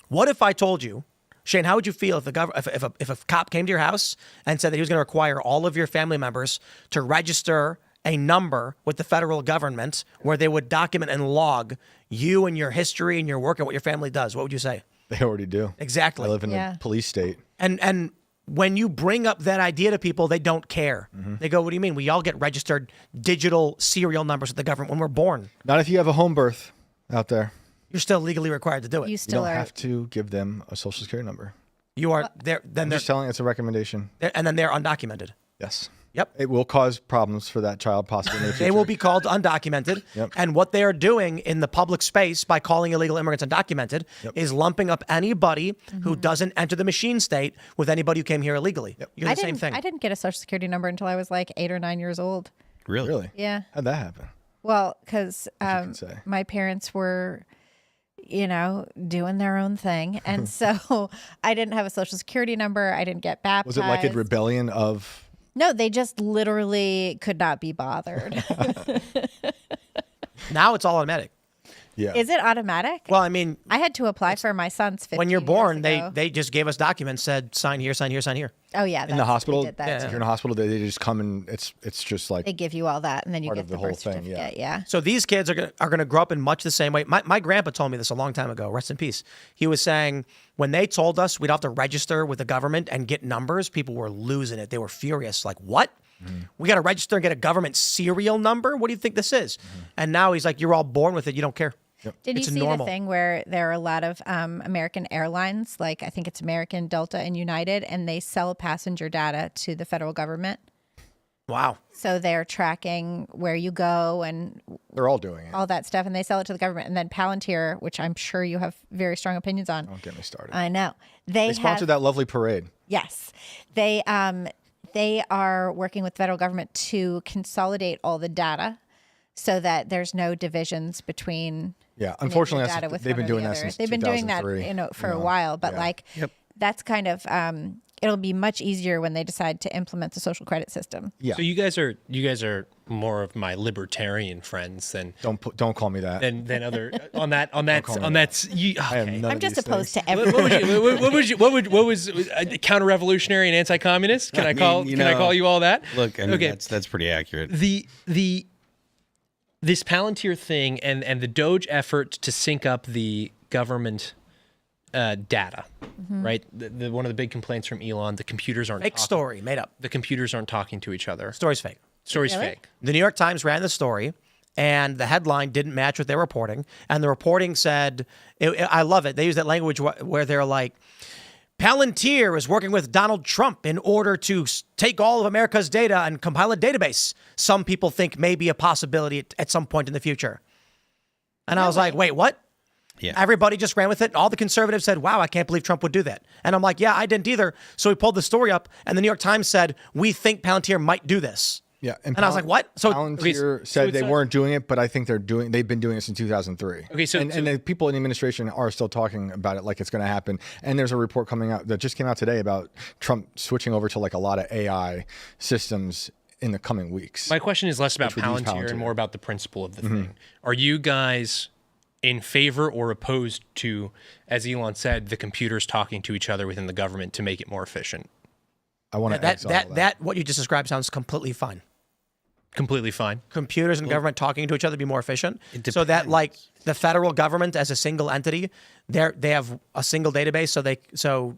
What if I told you, Shane, how would you feel if if a cop came to your house and said that he was going to require all of your family members to register a number with the federal government where they would document and log you and your history and your work and what your family does? What would you say? They already do. Exactly. I live in Yeah. a police state. And when you bring up that idea to people, they don't care. They go, what do you mean? We all get registered digital serial numbers with the government when we're born. Not if you have a home birth out there. You're still legally required to do it. You You still don't are. have to give them a social security number. You are there. Then I'm they're, just telling you, it's a recommendation. and then they're undocumented. Yes. Yep. It will cause problems for that child possibly in the future. They will be called undocumented. Yep. And what they are doing in the public space by calling illegal immigrants undocumented is lumping up anybody who doesn't enter the machine state with anybody who came here illegally. You're the same thing. I didn't get a social security number until I was like 8 or 9 years old. Really? Really? Yeah. How'd that happen? Well, because can say. my parents were doing their own thing. And so I didn't have a social security number. I didn't get baptized. Was it like a rebellion of? No, they just literally could not be bothered. Now it's all automatic. Yeah. Is it automatic? Well, I mean, I had to apply for my son's 15 when you're years born, ago. they just gave us documents, said sign here, sign here, sign here. Oh yeah, In the hospital, they did that if too. you're in a hospital, they just come and it's just like They give you all that, and then you part get of the the whole birth thing, yeah. certificate. Yeah. So these kids are gonna grow up in much the same way. My grandpa told me this a long time ago. Rest in peace. He was saying when they told us we'd have to register with the government and get numbers, people were losing it. They were furious. Like, what? We got to register and get a government serial number? What do you think this is? And now he's like, you're all born with it. You don't care. Did you It's see normal. the thing where there are a lot of American airlines, like I think it's American, Delta, and United, and they sell passenger data to the federal government? Wow. So they're tracking where you go and they're all doing it. all that stuff, and they sell it to the government. And then Palantir, which I'm sure you have very strong opinions on. Don't get me started. I know. They sponsored that lovely parade. Yes. They are working with the federal government to consolidate all the data so that there's no divisions between Yeah, unfortunately, data with they've one been or the doing that other. since They've been doing that 2003, for a while, but yeah. that's kind of it'll be much easier when they decide to implement the social credit system. Yeah. So you guys are more of my libertarian friends than Don't call me that. than other on that you, I am okay. none I'm of just these opposed things. to everything. What was counter-revolutionary and anti-communist? Can I call you all that? Look, I mean, Okay. that's pretty accurate. This Palantir thing and the Doge effort to sync up the government data, right? One of the big complaints from Elon, the computers aren't Fake story, made up. The computers aren't talking to each other. Story's fake. Story's Really? fake. The New York Times ran the story, and the headline didn't match what they were reporting. And the reporting said, I love it. They use that language where they're like, Palantir is working with Donald Trump in order to take all of America's data and compile a database. Some people think may be a possibility at some point in the future. And I was like, wait, what? Yeah. Everybody just ran with it. All the conservatives said, wow, I can't believe Trump would do that. And I'm like, yeah, I didn't either. So we pulled the story up, and the New York Times said, we think Palantir might do this. Yeah, And I was like, what? So Palantir said it's they not- weren't doing it, but I think they've been doing it since 2003. Okay, so- and the people in the administration are still talking about it like it's going to happen. And there's a report coming out that just came out today about Trump switching over to like a lot of AI systems in the coming weeks. My question is less about would use Palantir Palantir. and more about the principle of the thing. Are you guys in favor or opposed to, as Elon said, the computers talking to each other within the government to make it more efficient? I want to exile that. what you just described sounds completely fine. Completely fine. Computers and government talking to each other be more efficient. So that like the federal government as a single entity, they have a single database, so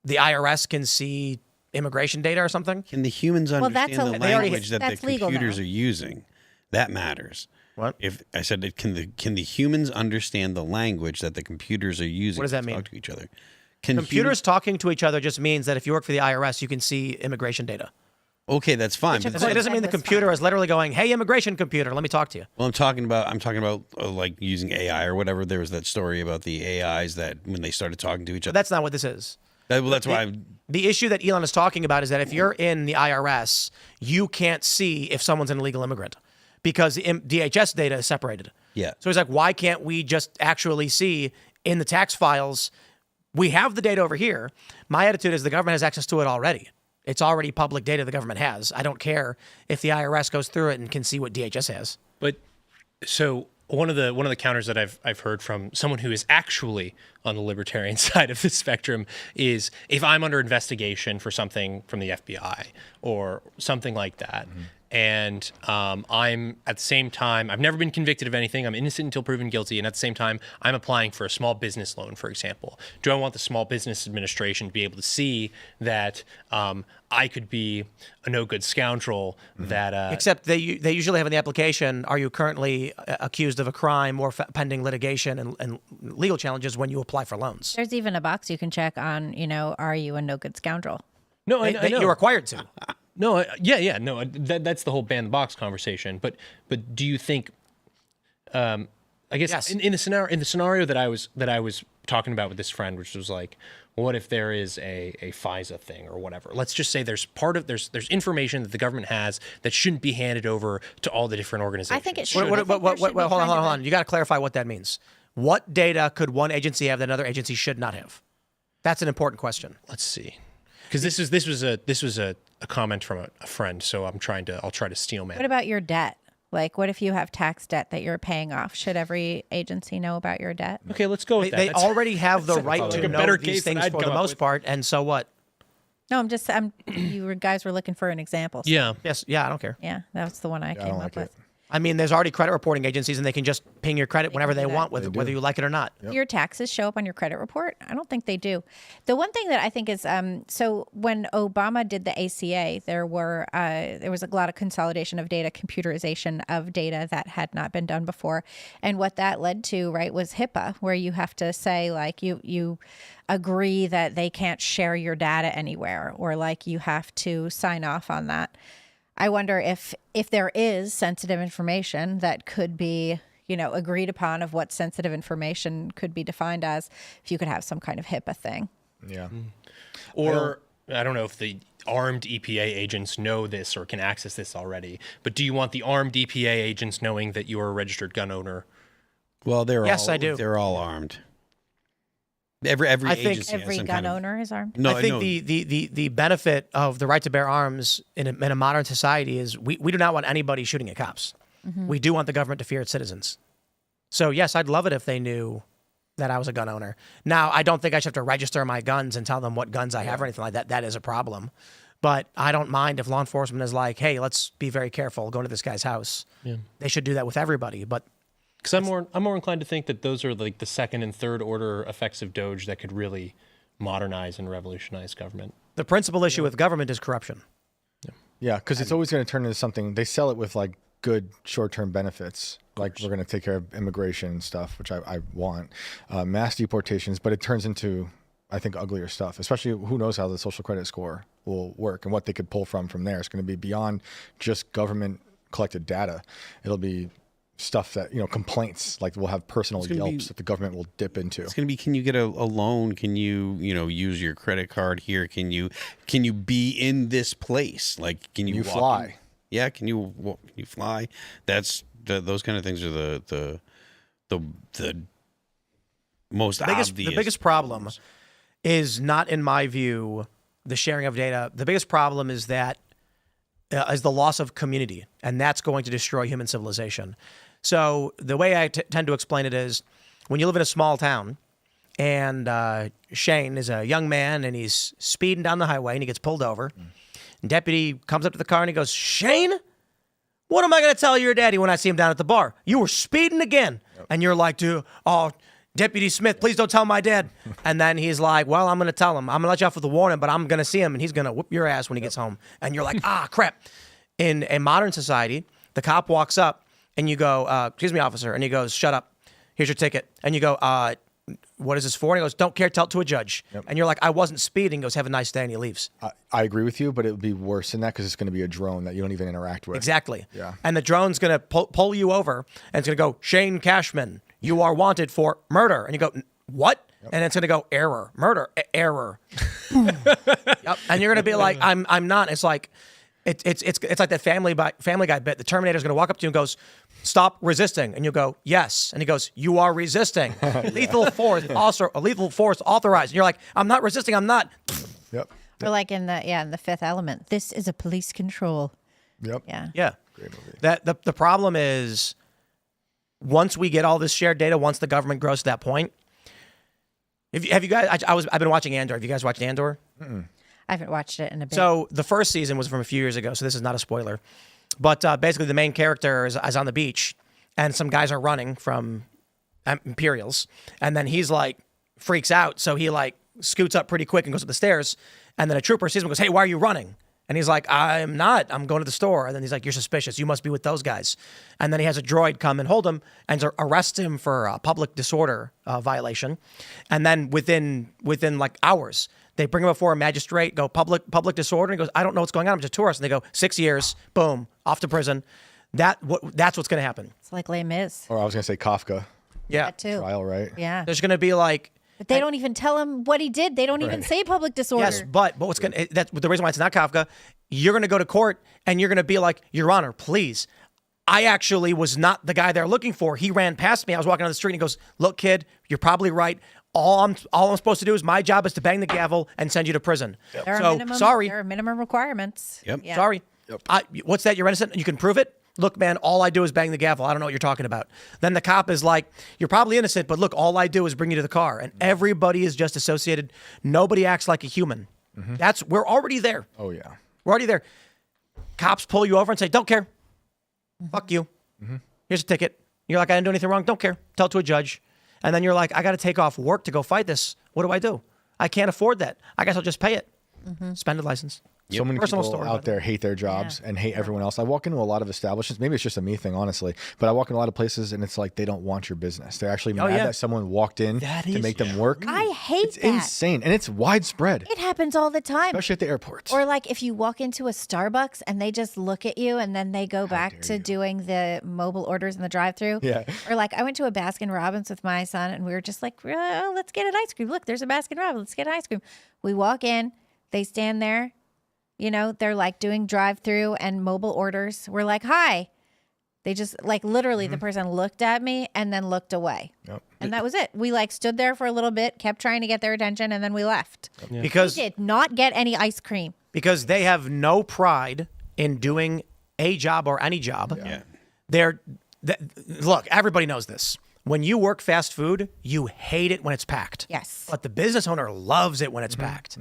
the IRS can see immigration data or something. Can the humans that's understand a- the they already- language that that's the legal computers now. are using? That matters. What? If I said it, can the humans understand the language that the computers are using? What does that to mean? Talk to each other. Can Computers talking to each other just means that if you work for the IRS, you can see immigration data. Okay, that's fine. Which But of It doesn't mean the That was computer fine. is literally going, "Hey, immigration computer, let me talk to you." well, I'm talking about like using AI or whatever. There was that story about the AIs that when they started talking to each other. That's not what this is. That's why. The issue that Elon is talking about is that if you're in the IRS, you can't see if someone's an illegal immigrant because the DHS data is separated. Yeah. So he's like, why can't we just actually see in the tax files? We have the data over here. My attitude is the government has access to it already. It's already public data the government has. I don't care if the IRS goes through it and can see what DHS has. But so one of the counters that I've heard from someone who is actually on the libertarian side of the spectrum is if I'm under investigation for something from the FBI or something like that, and I'm at the same time, I've never been convicted of anything. I'm innocent until proven guilty. And at the same time, I'm applying for a small business loan, for example. Do I want the Small Business Administration to be able to see that I could be a no good scoundrel that Except they usually have in the application, are you currently accused of a crime or pending litigation and legal challenges when you apply for loans? There's even a box you can check on, are you a no good scoundrel? no, I know. You're required to. No, no. That's the whole ban the box conversation. But do you think? I guess Yes. in the scenario that I was talking about with this friend, which was like, what if there is a FISA thing or whatever? Let's just say there's information that the government has that shouldn't be handed over to all the different organizations. I think it should. Hold on. You got to clarify what that means. What data could one agency have that another agency should not have? That's an important question. Let's see, because this was a comment from a friend, so I'll try to steel man. What about your debt? Like, what if you have tax debt that you're paying off? Should every agency know about your debt? Okay, let's go with that. They That's- already have the right like to a know better these case than things I'd for the come up most with. part. And so what? No, you guys were looking for an example. So, Yeah. Yes. Yeah, I don't care. yeah, that's the one I I came don't up like with. it. I mean, there's already credit reporting agencies, and they can just ping your credit whenever do they that. want, whether you like it or not. Your taxes show up on your credit report? I don't think they do. The one thing that I think is so when Obama did the ACA, there was a lot of consolidation of data, computerization of data that had not been done before, and what that led to, right, was HIPAA, where you have to say like you agree that they can't share your data anywhere, or like you have to sign off on that. I wonder if there is sensitive information that could be, agreed upon of what sensitive information could be defined as, if you could have some kind of HIPAA thing. Yeah. Or I don't know if the armed EPA agents know this or can access this already, but do you want the armed EPA agents knowing that you are a registered gun owner? Well, Yes, I do. They're all armed. Every I think agency has Every some gun kind of, owner is armed. No, I think no, the benefit of the right to bear arms in a modern society is we do not want anybody shooting at cops. We do want the government to fear its citizens. So yes, I'd love it if they knew that I was a gun owner. Now, I don't think I should have to register my guns and tell them what guns I have or anything like that. That is a problem. But I don't mind if law enforcement is like, hey, let's be very careful going to this guy's house. Yeah. They should do that with everybody. But Because I'm more inclined to think that those are like the second and third order effects of Doge that could really modernize and revolutionize government. the principal issue with government is corruption. Yeah, because it's always going to turn into something. They sell it with like good short-term benefits, like we're going to take care of immigration and stuff, which I want, mass deportations, but it turns into, I think, uglier stuff. Especially, who knows how the social credit score will work and what they could pull from there. It's going to be beyond just government collected data. It'll be stuff that, complaints, like we'll have personal Yelps that the government will dip into. It's going to be, can you get a loan? Can you, use your credit card here? Can you be in this place? Like, can you walk fly? in? Yeah. Can you fly? That's those kind of things are the most obvious. The biggest problem is not, in my view, the sharing of data. The biggest problem is that is the loss of community, and that's going to destroy human civilization. So the way I tend to explain it is, when you live in a small town, and Shane is a young man, and he's speeding down the highway, and he gets pulled over. And deputy comes up to the car, and he goes, "Shane, what am I going to tell your daddy when I see him down at the bar? You were speeding again." And you're like, "Oh, Deputy Smith, please don't tell my dad." And then he's like, "Well, I'm going to tell him. I'm going to let you off with a warning, but I'm going to see him, and he's going to whoop your ass when he gets home." And you're like, "Ah, crap." In a modern society, the cop walks up, and you go, "Excuse me, officer." And he goes, "Shut up. Here's your ticket." And you go, "What is this for?" And he goes, "Don't care, tell it to a judge." And you're like, "I wasn't speeding." He goes, "Have a nice day," and he leaves. I agree with you, but it would be worse than that because it's going to be a drone that you don't even interact with. Exactly. Yeah. And the drone's going to pull you over, and it's going to go, "Shane Cashman, you are wanted for murder." And you go, "What?" And it's going to go, "Error, murder, error." Yep. And you're going to be like, I'm not. It's like, it's like that Family Guy bit. The Terminator's going to walk up to you and goes, "Stop resisting." And you go, "Yes." And he goes, "You are resisting." Lethal force authorized. And you're like, "I'm not resisting. I'm not." Yep. Or like in the Fifth Element, this is a police control. Yep. Yeah. Yeah. Great movie. That the problem is, once we get all this shared data, once the government grows to that point. Have you guys? I've been watching Andor. Have you guys watched Andor? I haven't watched it in a bit. So the first season was from a few years ago, so this is not a spoiler. But basically, the main character is on the beach, and some guys are running from Imperials, and then he's like freaks out, so he like scoots up pretty quick and goes up the stairs, and then a trooper sees him and goes, "Hey, why are you running?" And he's like, "I'm not. I'm going to the store." And then he's like, "You're suspicious. You must be with those guys." And then he has a droid come and hold him and arrest him for a public disorder violation. And then within like hours, they bring him before a magistrate, go public disorder. And he goes, "I don't know what's going on. I'm just a tourist." And they go, 6 years, boom, off to prison. That's what's going to happen. it's like Les Mis. Or I was going to say Kafka Yeah. That too. trial, right? Yeah. There's going to be like, But they don't even tell him what he did. They don't even say public disorder. yes, but what's going that's the reason why it's not Kafka. You're going to go to court and you're going to be like, "Your Honor, please, I actually was not the guy they're looking for. He ran past me. I was walking down the street and he goes, look, kid, you're probably right. All I'm supposed to do is my job is to bang the gavel and send you to prison. There are So sorry. There are minimum requirements. Yep. Yeah. Sorry. What's that? You're innocent? You can prove it? Look, man, all I do is bang the gavel. I don't know what you're talking about. Then the cop is like, you're probably innocent, but look, all I do is bring you to the car. And everybody is just associated. Nobody acts like a human. We're already there. Oh, yeah. We're already there. Cops pull you over and say, don't care. Fuck you. Here's a ticket. You're like, I didn't do anything wrong. Don't care. Tell it to a judge. And then you're like, I got to take off work to go fight this. What do? I can't afford that. I guess I'll just pay it. Suspended license. So many Personal people story, out there hate their jobs and hate everyone else. I walk into a lot of establishments. Maybe it's just a me thing, honestly. But I walk in a lot of places and it's like they don't want your business. They're actually mad that someone walked in to make them work. I hate It's that. insane. And it's widespread, It happens all the time. especially at the airports. Or like if you walk into a Starbucks and they just look at you and then they go back to doing the mobile orders in the drive-thru. Yeah. Or like I went to a Baskin Robbins with my son and we were just like, oh, let's get an ice cream. Look, there's a Baskin Robbins. Let's get an ice cream. We walk in, they stand there. You know, they're like doing drive-through and mobile orders. We're like, hi. They just like literally the person looked at me and then looked away. Yep. And that was it. We like stood there for a little bit, kept trying to get their attention, and then we left. Because We did not get any ice cream. because they have no pride in doing a job or any job. Yeah. Look, everybody knows this. When you work fast food, you hate it when it's packed. Yes. But the business owner loves it when it's packed.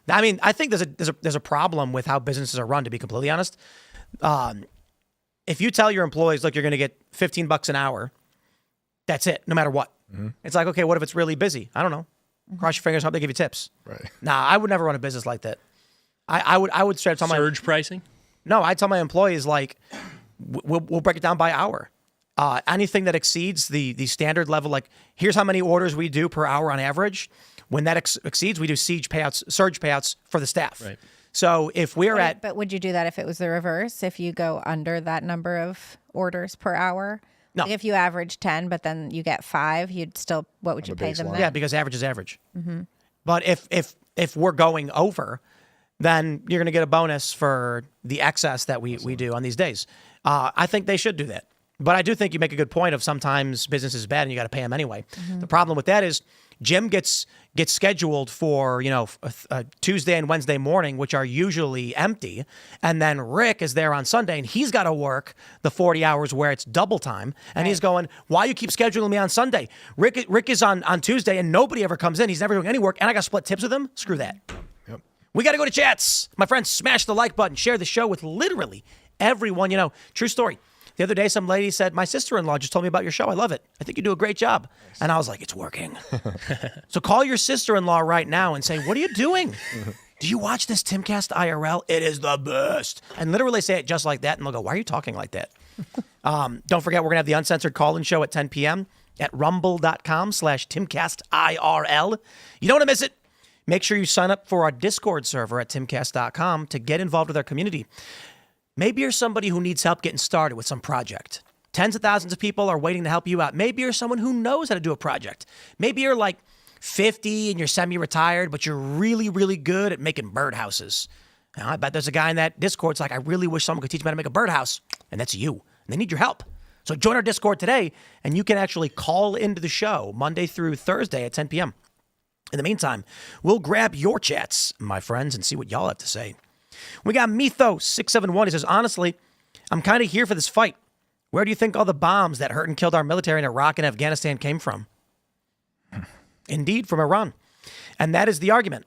I mean, I think there's a problem with how businesses are run, to be completely honest. If you tell your employees, look, you're going to get $15 an hour, that's it, no matter what. It's like, okay, what if it's really busy? I don't know. Cross your fingers, hope they give you tips. Right. Nah, I would never run a business like that. I would straight tell Surge pricing? No, I tell my employees, like, we'll break it down by hour. Anything that exceeds the standard level, like, here's how many orders we do per hour on average. When that exceeds, we do surge payouts for the staff. Right. So if we're at, But would you do that if it was the reverse? If you go under that number of orders per hour? No. Like if you average 10, but then you get 5, you'd still, what would you pay them baseline. then? yeah, because average is average. But if we're going over, then you're going to get a bonus for the excess that we do on these days. I think they should do that. But I do think you make a good point of sometimes business is bad and you got to pay them anyway. The problem with that is Jim gets scheduled for, a Tuesday and Wednesday morning, which are usually empty. And then Rick is there on Sunday and he's got to work the 40 hours where it's double time. And he's going, why you keep scheduling me on Sunday? Rick is on Tuesday and nobody ever comes in. He's never doing any work. And I got to split tips with him. Screw that. Yep. We got to go to chats. My friends, smash the like button. Share the show with literally everyone. True story. The other day, some lady said, my sister-in-law just told me about your show. I love it. I think you do a great job. And I was like, it's working. So call your sister-in-law right now and say, what are you doing? Do you watch this Timcast IRL? It is the best. And literally say it just like that. And they'll go, why are you talking like that? Don't forget, we're going to have the Uncensored Call-In Show at 10 p.m. at rumble.com/TimcastIRL. You don't want to miss it. Make sure you sign up for our Discord server at timcast.com to get involved with our community. Maybe you're somebody who needs help getting started with some project. Tens of thousands of people are waiting to help you out. Maybe you're someone who knows how to do a project. Maybe you're like 50 and you're semi-retired, but you're really, really good at making birdhouses. Now, I bet there's a guy in that Discord that's like, I really wish someone could teach me how to make a birdhouse. And that's you. And they need your help. So join our Discord today, and you can actually call into the show Monday through Thursday at 10 p.m. In the meantime, we'll grab your chats, my friends, and see what y'all have to say. We got Mythos671. He says, honestly, I'm kind of here for this fight. Where do you think all the bombs that hurt and killed our military in Iraq and Afghanistan came from? Indeed, from Iran. And that is the argument.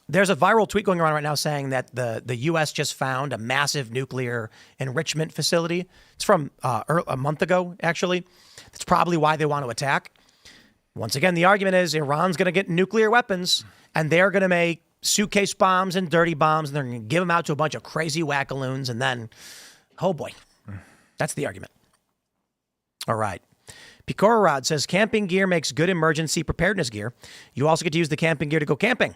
There's a viral tweet going around right now saying that the U.S. just found a massive nuclear enrichment facility. It's from a month ago, actually. That's probably why they want to attack. Once again, the argument is Iran's going to get nuclear weapons, and they're going to make suitcase bombs and dirty bombs, and they're going to give them out to a bunch of crazy wackaloons, and then, oh boy, that's the argument. All right. Picororod says, camping gear makes good emergency preparedness gear. You also get to use the camping gear to go camping.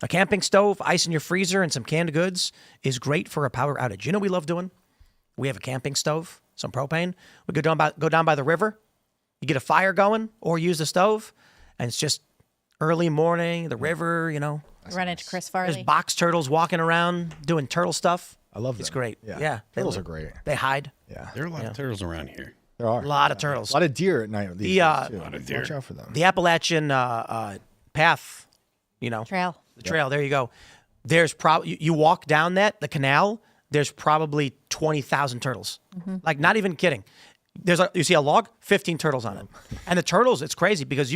A camping stove, ice in your freezer, and some canned goods is great for a power outage. You know what we love doing? We have a camping stove, some propane. We go down by the river. You get a fire going or use the stove, and it's just early morning, the river, Run into Chris Farley. There's box turtles walking around doing turtle stuff. I love them. It's great. Yeah. Yeah. Turtles are great. They hide. Yeah. There are a lot of turtles around here. There are. A lot of turtles. A lot of deer at night. These days, too. lot of deer. Watch out for them. The Appalachian path, Trail. the trail. There you go. There's probably you walk down the canal. There's probably 20,000 turtles. Like, not even kidding. You see a log, 15 turtles on it, and the turtles. It's crazy because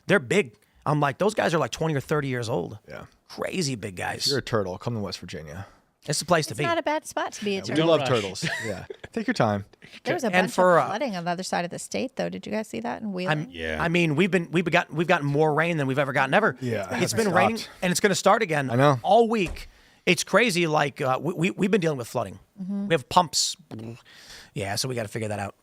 they're big. I'm like, those guys are like 20 or 30 years old. Yeah. Crazy big If guys. you're a turtle, come to West Virginia. It's the place to It's be. not a bad spot to be a We turtle. love rush. turtles. Yeah. Take your time. There was a And bunch for, of flooding on the other side of the state, though. Did you guys see that in Wheeling? Yeah. I mean, we've gotten more rain than we've ever gotten ever. Yeah, it It's hasn't been raining, stopped. and it's going to start again. I know. All week. It's crazy. Like we've been dealing with flooding. We have pumps. Yeah, so we got to figure that out.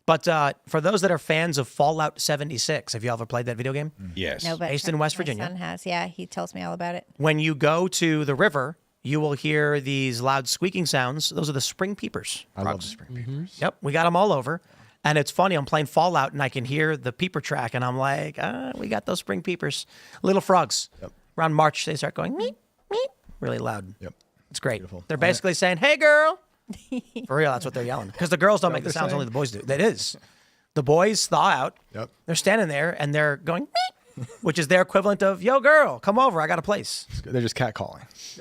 But for those that are fans of Fallout 76, have you ever played that video game? Yes. No, but Based in West my Virginia. son has. Yeah, he tells me all about it. When you go to the river, you will hear these loud squeaking sounds. Those are the spring peepers. I love the spring peepers. Yep, we got them all over. And it's funny, I'm playing Fallout and I can hear the peeper track, and I'm like, we got those spring peepers. Little frogs. Yep. Around March, they start going meep, meep, really loud. Yep. It's great. Beautiful. They're basically saying, hey, girl. For real, that's what they're yelling. Because the girls don't make the they're sounds, saying? only the boys do. That is. The boys thaw out. Yep. They're standing there, and they're going, meep, which is their equivalent of, yo, girl, come over. I got a place. They're just catcalling.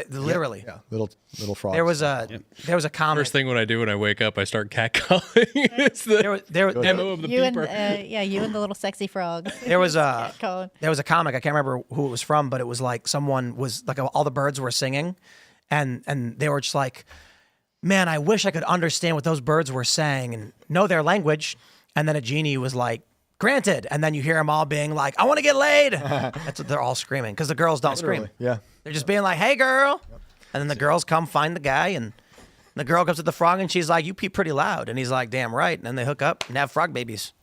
Literally. Yeah. Little frogs. There was a comment. First thing when I do when I wake up, I start catcalling. It's the There MO of the You and beeper. you and the little sexy frog. There was a Colin. there was a comic. I can't remember who it was from, but it was like someone was like all the birds were singing, and they were just like, man, I wish I could understand what those birds were saying and know their language. And then a genie was like, granted. And then you hear them all being like, I want to get laid. That's what they're all screaming because the girls don't scream. Yeah. They're just being like, hey, girl. And then the girls come find the guy, and the girl comes to the frog, and she's like, you peep pretty loud. And he's like, damn right. And then they hook up and have frog babies.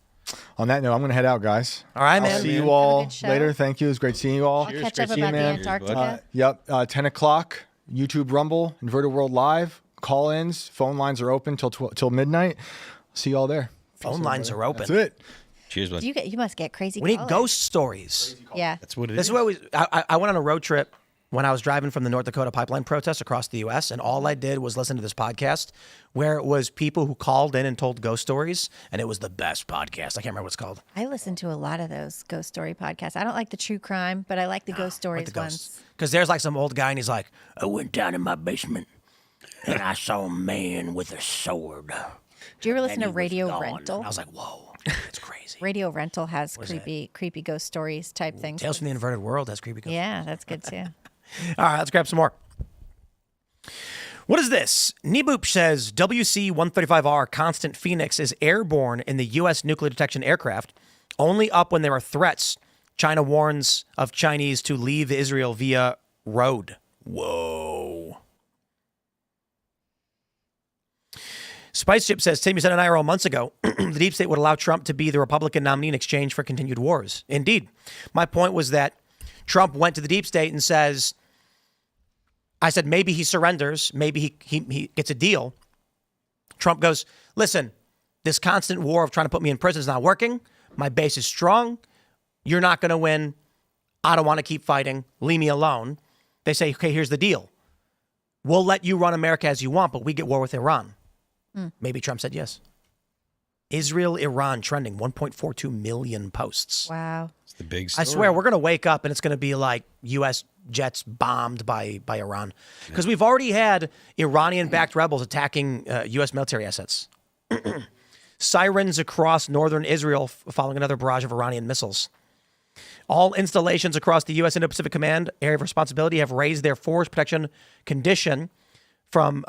On that note, I'm going to head out, guys. All right, I'll man. see you Have a all good show. later. Thank you. It was great seeing you all. I'll catch Great up seeing you, about the man. Antarctica. Yep. 10 o'clock, YouTube Rumble, Inverted World Live, call-ins, phone lines are open till midnight. See you all there. Phone lines are open. That's it. Cheers, bud. You must get crazy. We need callers. ghost stories. Yeah. That's what it This is. is what I went on a road trip when I was driving from the North Dakota pipeline protest across the U.S., and all I did was listen to this podcast where it was people who called in and told ghost stories, and it was the best podcast. I can't remember what it's called. I listen to a lot of those ghost story podcasts. I don't like the true crime, but I like the ghost stories ones. Because there's like some old guy, and he's like, I went down in my basement, and I saw a man with a sword. Do you ever listen and to he was Radio gone." Rental? And I was like, whoa, it's crazy. Radio Rental has creepy ghost stories type things. Tales from the Inverted World has creepy ghosts. Yeah, that's good too. All right, let's grab some more. What is this? Neboop says WC-135R Constant Phoenix is airborne in the U.S. nuclear detection aircraft, only up when there are threats. China warns of Chinese to leave Israel via road. Whoa. Spiceship says, Tim, you said on IRL months ago, the deep state would allow Trump to be the Republican nominee in exchange for continued wars. Indeed. My point was that Trump went to the deep state and says, I said, maybe he surrenders. Maybe he gets a deal. Trump goes, listen, this constant war of trying to put me in prison is not working. My base is strong. You're not going to win. I don't want to keep fighting. Leave me alone. They say, okay, here's the deal. We'll let you run America as you want, but we get war with Iran. Maybe Trump said yes. Israel, Iran trending 1.42 million posts. Wow. It's the big I story. swear we're going to wake up and it's going to be like U.S. jets bombed by Iran. Because we've already had Iranian-backed rebels attacking U.S. military assets. Sirens across northern Israel following another barrage of Iranian missiles. All installations across the U.S. Indo-Pacific Command area of responsibility have raised their force protection condition from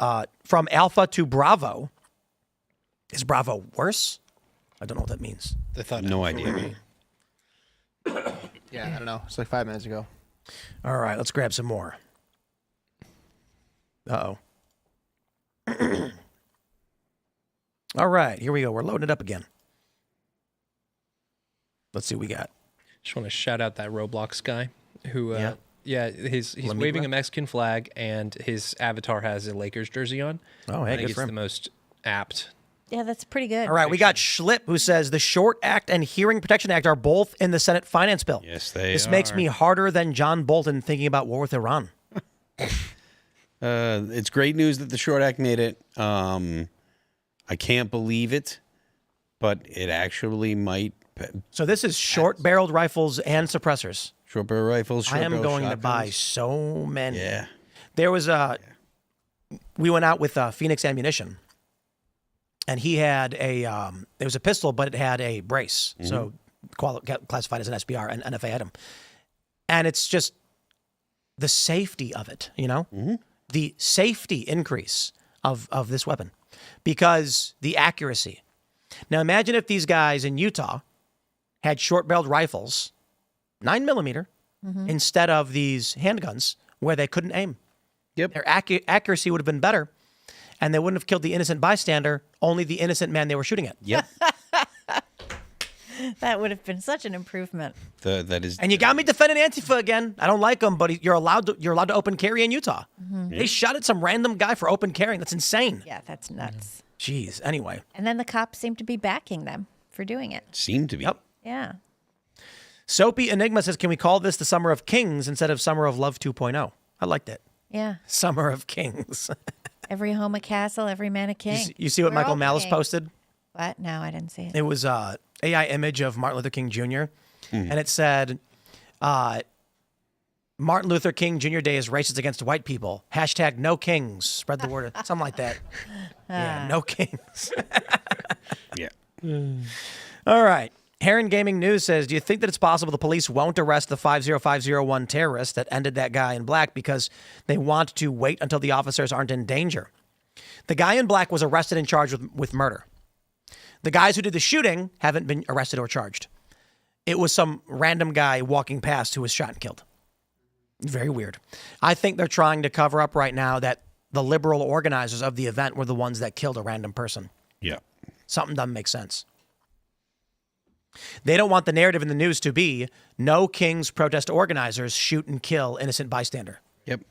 Alpha to Bravo. Is Bravo worse? I don't know what that means. I thought No idea. Yeah, I don't know. It's like 5 minutes ago. All right, let's grab some more. Uh-oh. All right, here we go. We're loading it up again. Let's see what we got. Just want to shout out that Roblox guy who, he's Lamigua? waving a Mexican flag and his avatar has a Lakers jersey on. Oh, hey, I think good it's for the him. most apt. Yeah, that's pretty good. All right, we got Schlip, who says the Short Act and Hearing Protection Act are both in the Senate Finance Bill. Yes, they This makes are. me harder than John Bolton thinking about war with Iran. It's great news that the Short Act made it. I I can't believe it, but it actually might. So this is short-barreled rifles and suppressors. Short barrel rifles. Short I am barrel going to shotguns. buy so many. Yeah. There was we went out with Phoenix Ammunition, and he had it was a pistol, but it had a brace, so classified as an SBR and NFA item. And it's just the safety of it, the safety increase of this weapon, because the accuracy. Now imagine if these guys in Utah had short-barreled rifles, 9mm, instead of these handguns where they couldn't aim. Yep. Their accuracy would have been better, and they wouldn't have killed the innocent bystander, only the innocent man they were shooting at. Yep. That would have been such an improvement. That is. And you got me defending Antifa again. I don't like them, but you're allowed to open carry in Utah. They shot at some random guy for open carrying. That's insane. Yeah, that's nuts. Jeez. Anyway. And then the cops seem to be backing them for doing it. Seem to be. Yep. Yeah. Soapy Enigma says, can we call this the Summer of Kings instead of Summer of Love 2.0? I liked it. Yeah. Summer of Kings. Every home a castle, every man a king. You see what We're Michael all Malice kings. posted? What? No, I didn't see it. It was AI image of Martin Luther King Jr. And it said, Martin Luther King Jr. Day is racist against white people. # no kings. Spread the word. Something like that. Yeah, no kings. Yeah. All right. Heron Gaming News says, do you think that it's possible the police won't arrest the 50501 terrorist that ended that guy in black because they want to wait until the officers aren't in danger? The guy in black was arrested and charged with murder. The guys who did the shooting haven't been arrested or charged. It was some random guy walking past who was shot and killed. Very weird. I think they're trying to cover up right now that the liberal organizers of the event were the ones that killed a random person. Yeah. Something doesn't make sense. They don't want the narrative in the news to be no King's protest organizers shoot and kill innocent bystander. Yep.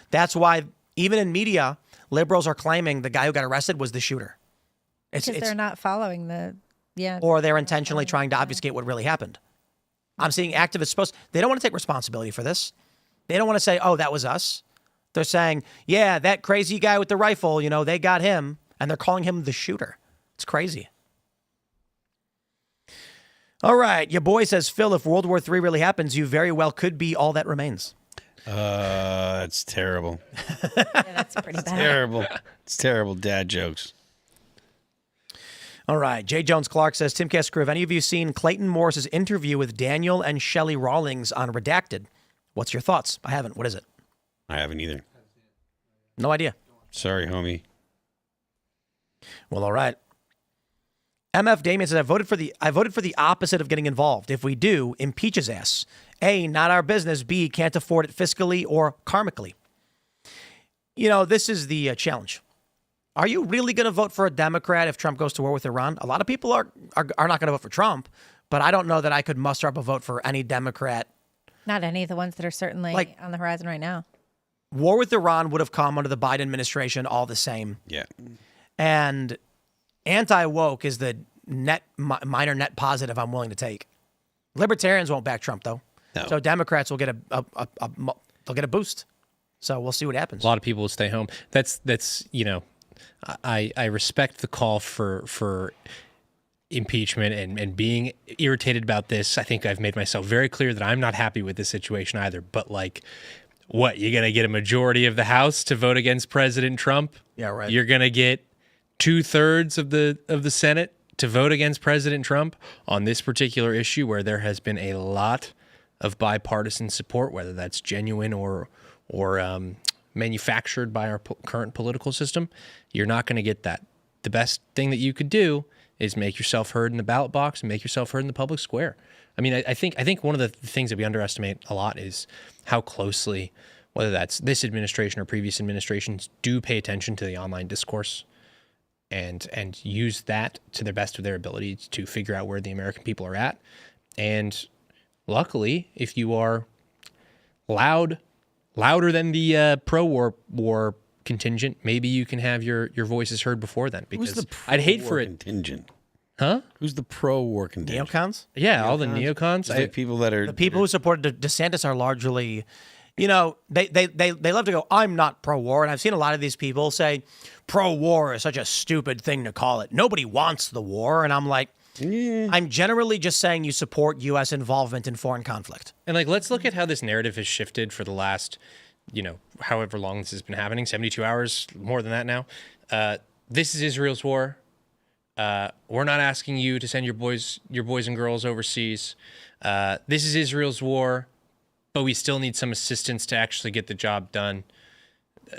That's why even in media, liberals are claiming the guy who got arrested was the shooter. Because they're not following Or they're intentionally trying to obfuscate what really happened. I'm seeing activists they don't want to take responsibility for this. They don't want to say, oh, that was us. They're saying, yeah, that crazy guy with the rifle, they got him, and they're calling him the shooter. It's crazy. All right. Your boy says, Phil, if World War III really happens, you very well could be all that remains. It's terrible. Yeah, that's pretty bad. Terrible. It's terrible dad jokes. All right. Jay Jones Clark says, Timcast crew, have any of you seen Clayton Morris's interview with Daniel and Shelley Rawlings on Redacted? What's your thoughts? I haven't. What is it? I haven't either. No idea. Sorry, homie. Well, all right. MF Damien says, I voted for the opposite of getting involved. If we do, impeach his ass. A, not our business. B, can't afford it fiscally or karmically. This is the challenge. Are you really going to vote for a Democrat if Trump goes to war with Iran? A lot of people are not going to vote for Trump, but I don't know that I could muster up a vote for any Democrat. Not any of the ones that are certainly on the horizon right now. War with Iran would have come under the Biden administration all the same. Yeah. And anti-woke is the minor net positive I'm willing to take. Libertarians won't back Trump, though. No. So Democrats will get they'll get a boost. So we'll see what happens. A lot of people will stay home. That's I respect the call for impeachment and being irritated about this. I think I've made myself very clear that I'm not happy with this situation either. But what, you're going to get a majority of the House to vote against President Trump? Yeah, right. You're going to get 2/3 of the Senate to vote against President Trump on this particular issue where there has been a lot of bipartisan support, whether that's genuine or manufactured by our current political system. You're not going to get that. The best thing that you could do is make yourself heard in the ballot box and make yourself heard in the public square. I mean, I think one of the things that we underestimate a lot is how closely, whether that's this administration or previous administrations, do pay attention to the online discourse and use that to the best of their ability to figure out where the American people are at. And luckily, if you are louder than the pro-war contingent, maybe you can have your voices heard before then. Because I'd hate for it. Contingent? Huh? Who's the pro-war contingent? Neocons? Yeah, all the neocons. The people that are The people who supported DeSantis are largely you know, they love to go, I'm not pro-war. And I've seen a lot of these people say pro-war is such a stupid thing to call it. Nobody wants the war. And I'm like, I'm generally just saying you support U.S. involvement in foreign conflict. And like, let's look at how this narrative has shifted for the last, however long this has been happening, 72 hours, more than that now. This is Israel's war. We're not asking you to send your boys and girls overseas. This is Israel's war, but we still need some assistance to actually get the job done.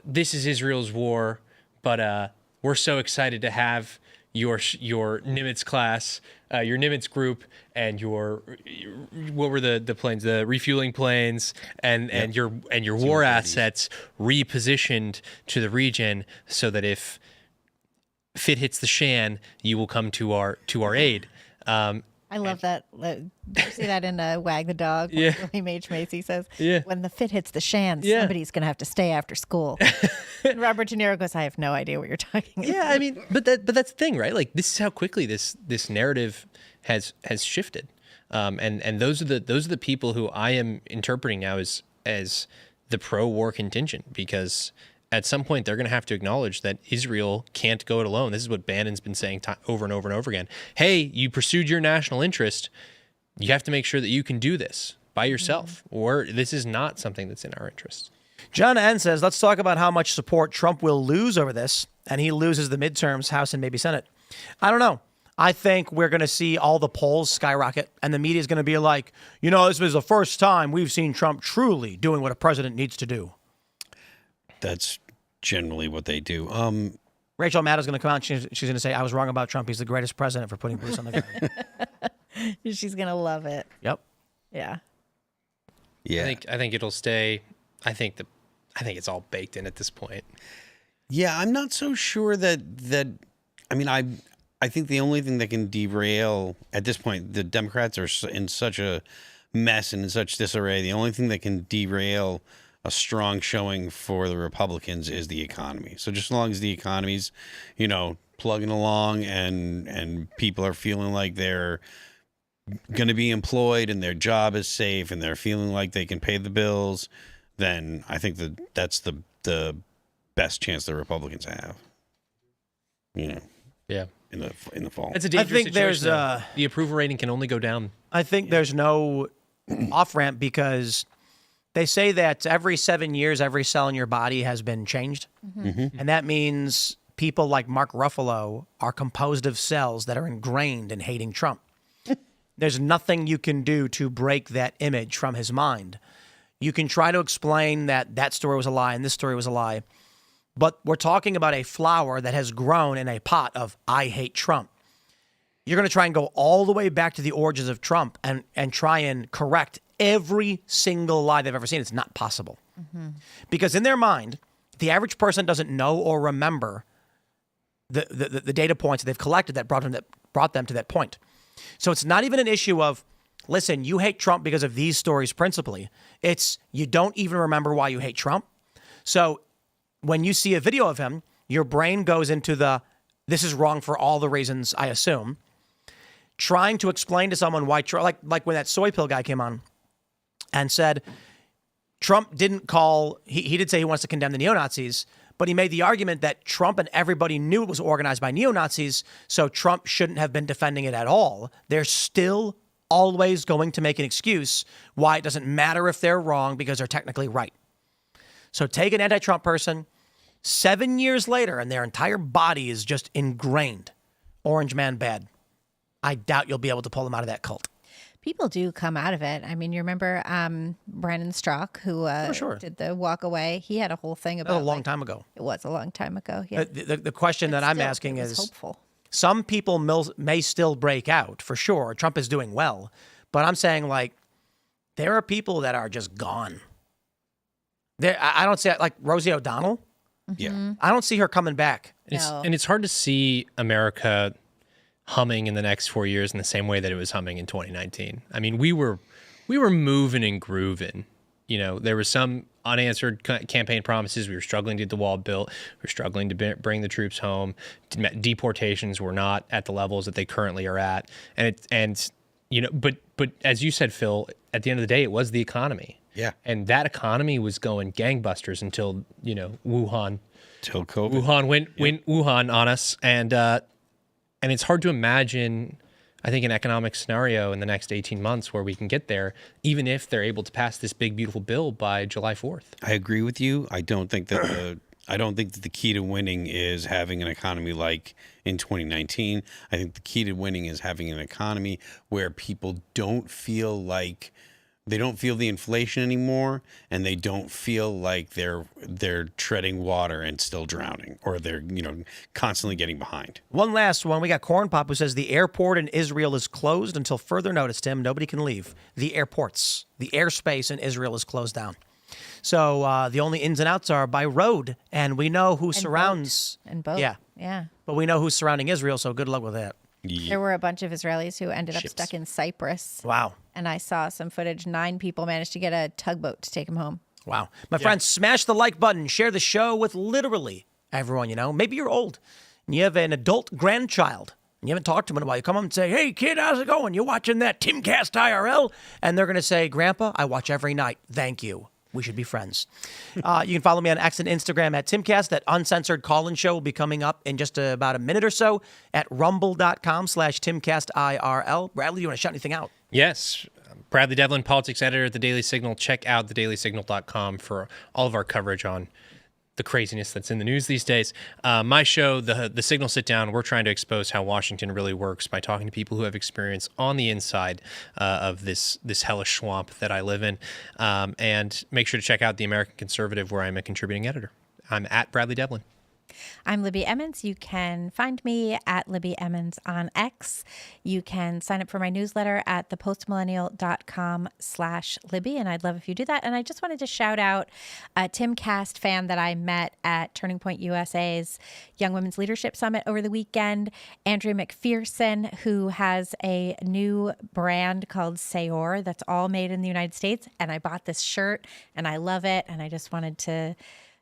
This is Israel's war, but we're so excited to have your Nimitz class, your Nimitz group, and what were the planes, the refueling planes, and your war assets repositioned to the region so that if it hits the shan, you will come to our aid. I love that. Do you see that in Wag the Dog? Yeah. William H. Macy says, Yeah. when the fit hits the shan, Yeah. somebody's going to have to stay after school. And Robert De Niro goes, I have no idea what you're talking about. Yeah, I mean, but that's the thing, right? Like, this is how quickly this narrative has shifted, and those are the people who I am interpreting now as the pro-war contingent, because at some point they're going to have to acknowledge that Israel can't go it alone. This is what Bannon's been saying over and over and over again. Hey, you pursued your national interest. You have to make sure that you can do this by yourself, or this is not something that's in our interest. John N. says, let's talk about how much support Trump will lose over this, and he loses the midterms, House and maybe Senate. I don't know. I think we're going to see all the polls skyrocket, and the media is going to be like, this was the first time we've seen Trump truly doing what a president needs to do. That's generally what they do. Rachel Maddow's going to come out and she's going to say, I was wrong about Trump. He's the greatest president for putting boots on the ground. She's going to love it. Yep. Yeah. Yeah. I think it'll stay. I think it's all baked in at this point. Yeah, I'm not so sure that I mean, I think the only thing that can derail at this point, the Democrats are in such a mess and in such disarray. The only thing that can derail a strong showing for the Republicans is the economy. So just as long as the economy's, plugging along and people are feeling like they're going to be employed and their job is safe and they're feeling like they can pay the bills, then I think that's the best chance the Republicans have. Yeah. In the fall. It's a dangerous I think there's situation. The approval rating can only go down. I think there's no off-ramp because they say that every 7 years, every cell in your body has been changed. Mm-hmm. And that means people like Mark Ruffalo are composed of cells that are ingrained in hating Trump. There's nothing you can do to break that image from his mind. You can try to explain that story was a lie and this story was a lie. But we're talking about a flower that has grown in a pot of I hate Trump. You're going to try and go all the way back to the origins of Trump and try and correct every single lie they've ever seen. It's not possible. Mm-hmm. Because in their mind, the average person doesn't know or remember the data points that they've collected that brought them to that point. So it's not even an issue of, listen, you hate Trump because of these stories principally. It's you don't even remember why you hate Trump. So when you see a video of him, your brain goes into this is wrong for all the reasons I assume. Trying to explain to someone why, like when that soy pill guy came on and said Trump didn't he did say he wants to condemn the neo-Nazis, but he made the argument that Trump and everybody knew it was organized by neo-Nazis, so Trump shouldn't have been defending it at all. They're still always going to make an excuse why it doesn't matter if they're wrong because they're technically right. So take an anti-Trump person, 7 years later, and their entire body is just ingrained. Orange man bad. I doubt you'll be able to pull them out of that cult. People do come out of it. I mean, you remember Brandon Strzok, who sure. did the walk away? He had a whole thing That about was a long time ago. It was a long time ago. Yeah. The question that I'm asking it was is, hopeful. some people may still break out, for sure. Trump is doing well. But I'm saying, there are people that are just gone. I don't see it, like Rosie O'Donnell. Yeah. I don't see her coming back. And it's hard to see America humming in the next 4 years in the same way that it was humming in 2019. I mean, we were moving and grooving. There was some unanswered campaign promises. We were struggling to get the wall built. We were struggling to bring the troops home. Deportations were not at the levels that they currently are at. But as you said, Phil, at the end of the day, it was the economy. Yeah. And that economy was going gangbusters until, Wuhan. Till COVID. Wuhan went Wuhan on us. And it's hard to imagine, I think, an economic scenario in the next 18 months where we can get there, even if they're able to pass this big, beautiful bill by July 4th. I agree with you. I don't think that the key to winning is having an economy like in 2019. I think the key to winning is having an economy where people don't feel like they don't feel the inflation anymore, and they don't feel like they're treading water and still drowning, or they're constantly getting behind. One last one. We got Corn Pop who says the airport in Israel is closed until further notice, Tim. Nobody can leave. The airports, the airspace in Israel is closed down. So the only ins and outs are by road, and we know who surrounds. And boat. Yeah. But we know who's surrounding Israel, so good luck with that. There were a bunch of Israelis who ended up Ships. stuck in Cyprus. Wow. And I saw some footage. 9 people managed to get a tugboat to take them home. Wow. My friends, smash the like button. Share the show with literally everyone you know. Maybe you're old and you have an adult grandchild and you haven't talked to them in a while. You come up and say, hey, kid, how's it going? You watching that Timcast IRL? And they're going to say, Grandpa, I watch every night. Thank you. We should be friends. You can follow me on X and Instagram at Timcast. That uncensored call-in show will be coming up in just about a minute or so at rumble.com/TimcastIRL. Bradley, you want to shout anything out? Yes. Bradley Devlin, politics editor at The Daily Signal. Check out thedailysignal.com for all of our coverage on the craziness that's in the news these days. My show, the Signal Sit Down, we're trying to expose how Washington really works by talking to people who have experience on the inside of this hellish swamp that I live in. And make sure to check out The American Conservative, where I'm a contributing editor. I'm at Bradley Devlin. I'm Libby Emmons. You can find me at Libby Emmons on X. You can sign up for my newsletter at thepostmillennial.com/Libby, and I'd love if you do that. And I just wanted to shout out a Timcast fan that I met at Turning Point USA's Young Women's Leadership Summit over the weekend, Andrea McPherson, who has a new brand called Sayor that's all made in the United States. And I bought this shirt, and I love it, and I just wanted to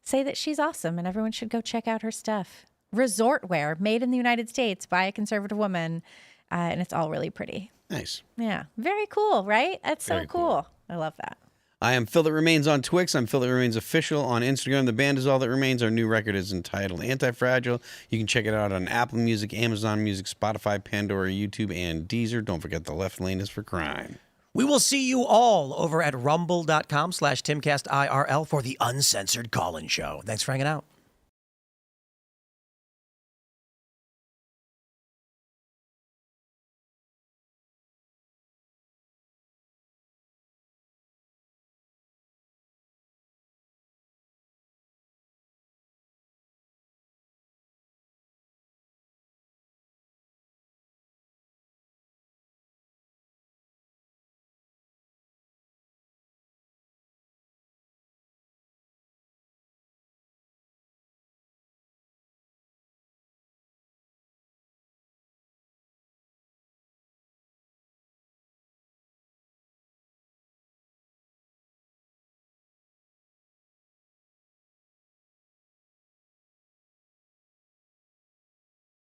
say that she's awesome and everyone should go check out her stuff. Resort wear made in the United States by a conservative woman, and it's all really pretty. Nice. Yeah, very cool, right? That's so Very cool. I love that. I am Phil That Remains on Twix. I'm Phil That Remains Official on Instagram. The band is All That Remains. Our new record is entitled Anti-Fragile. You can check it out on Apple Music, Amazon Music, Spotify, Pandora, YouTube, and Deezer. Don't forget The Left Lane is for Crime. We will see you all over at rumble.com/TimcastIRL for the uncensored call-in show. Thanks for hanging out.